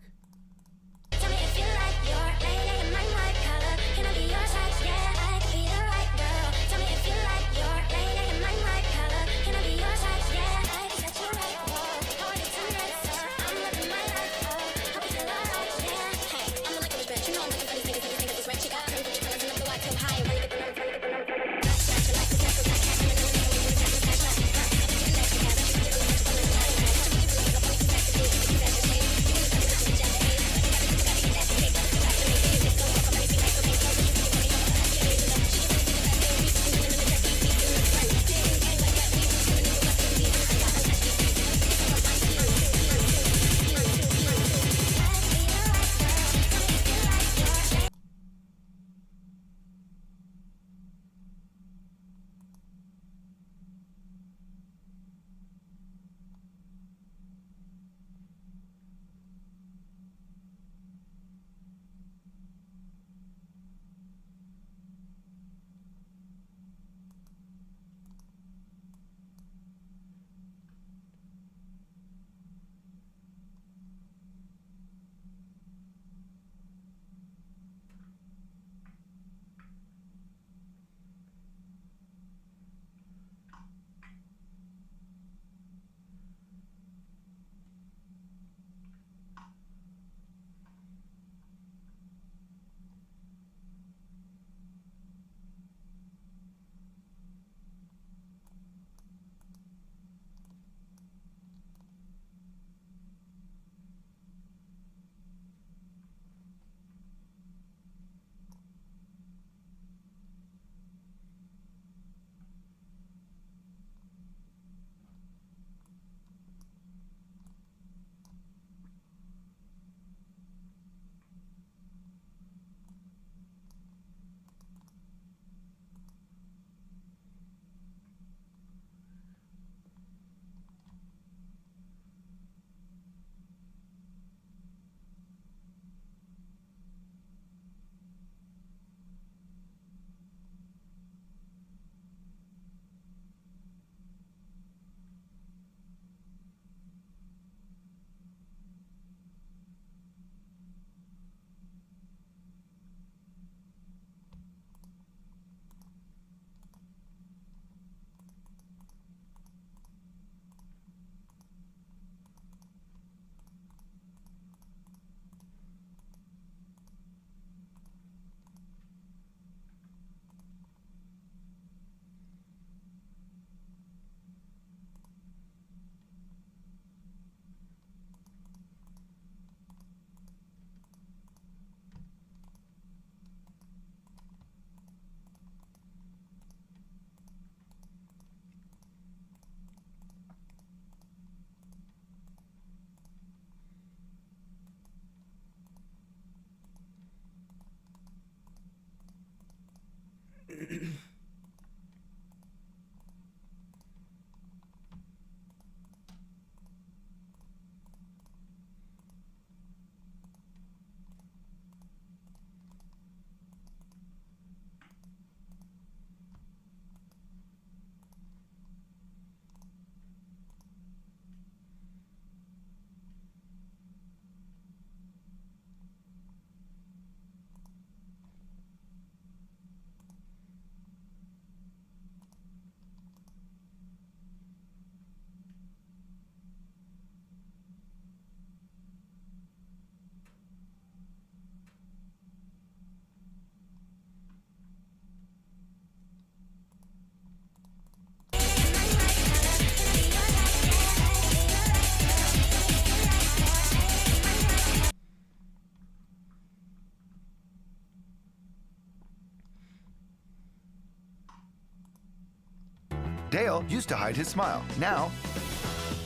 Dale used to hide his smile. Now,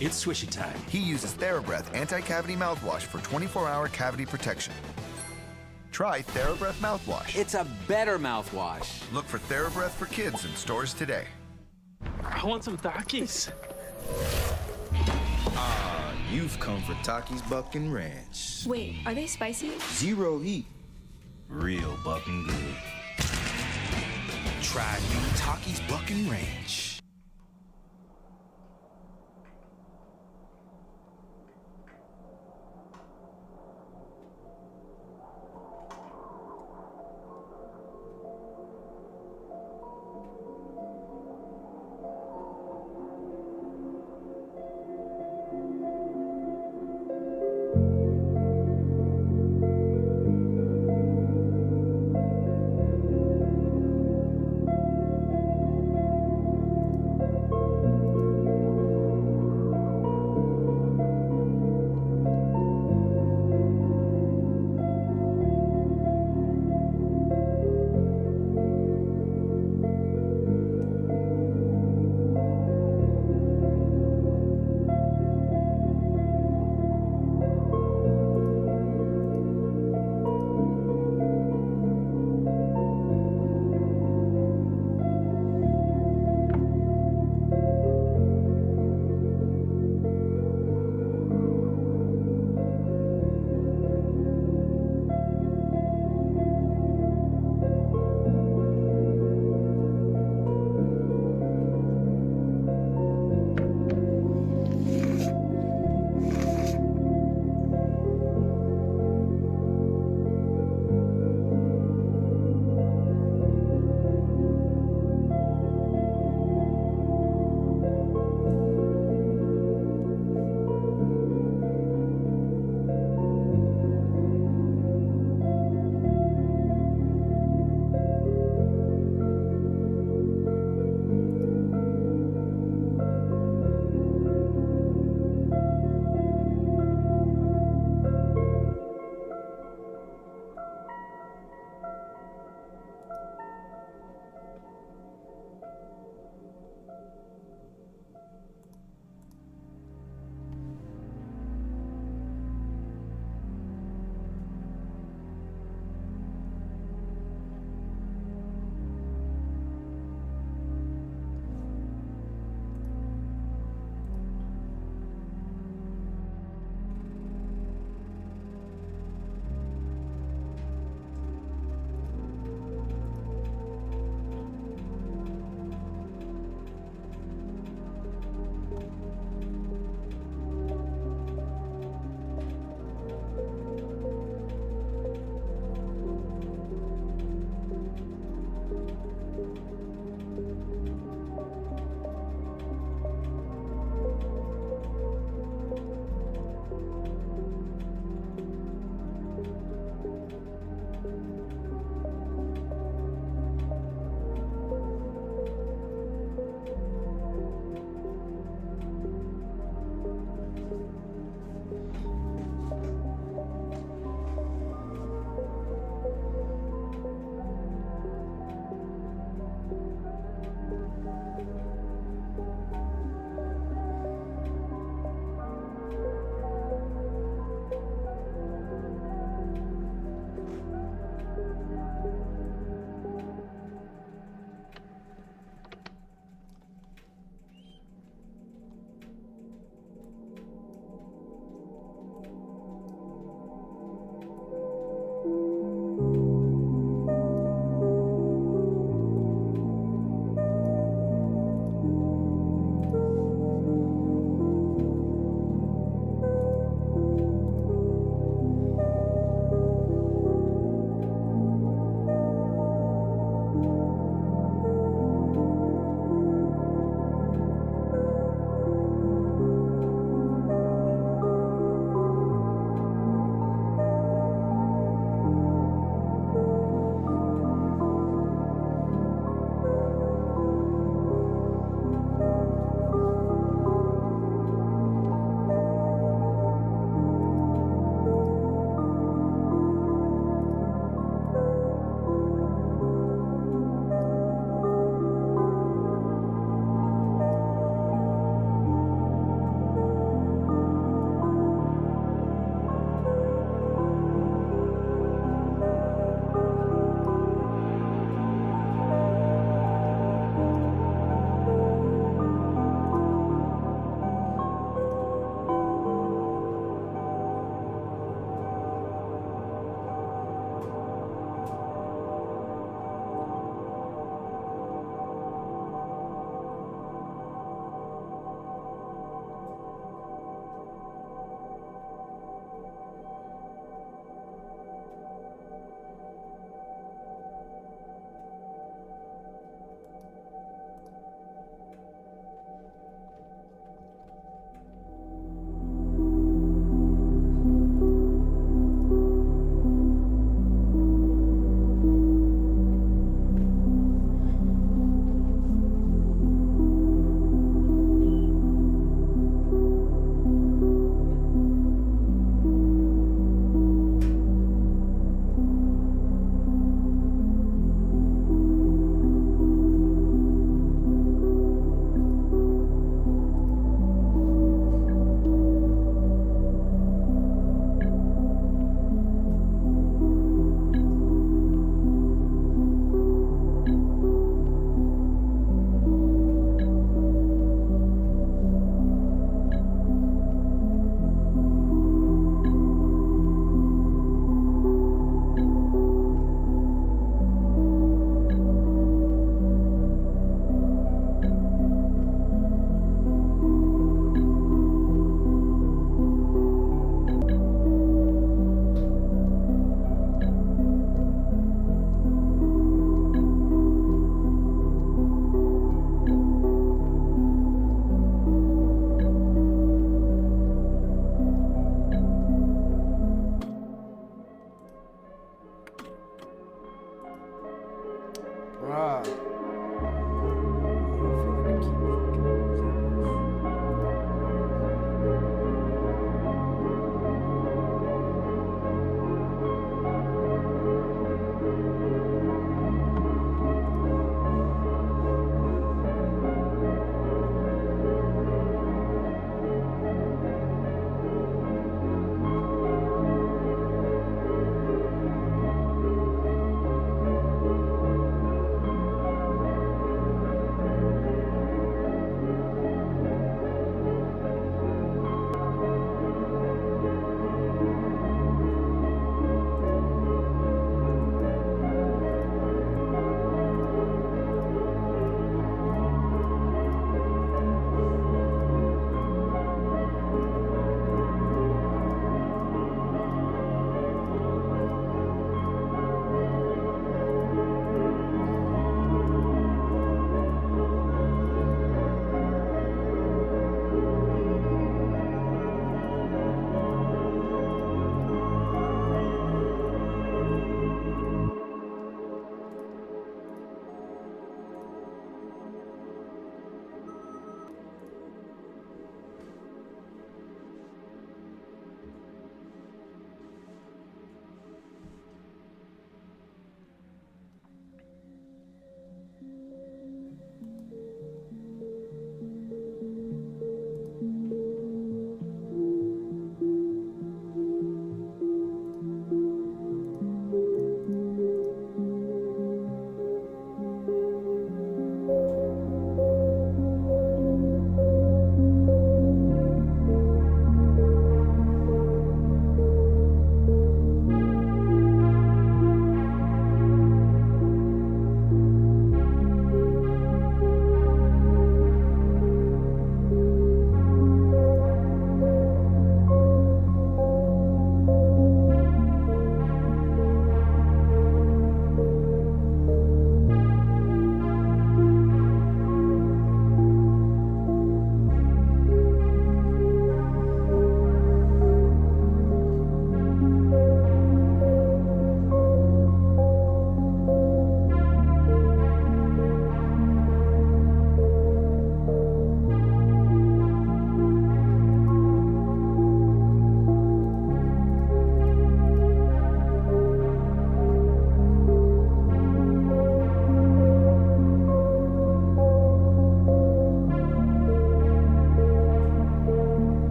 it's swishy time. He uses TheraBreath Anti-Cavity Mouthwash for 24-hour cavity protection. Try TheraBreath Mouthwash. It's a better mouthwash. Look for TheraBreath for kids in stores today. I want some Takis. Ah, you've come for Takis Buckin' Ranch. Wait, are they spicy? Zero heat. Real buckin' good. Try new Takis Buckin' Ranch.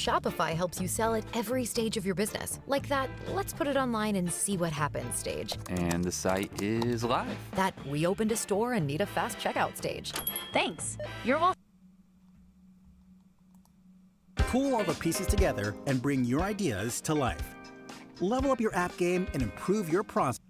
Shopify helps you sell at every stage of your business. Like that, let's put it online and see what happens stage. And the site is live. That we opened a store and need a fast checkout stage. Thanks. You're welcome. Pull all the pieces together and bring your ideas to life. Level up your app game and improve your process.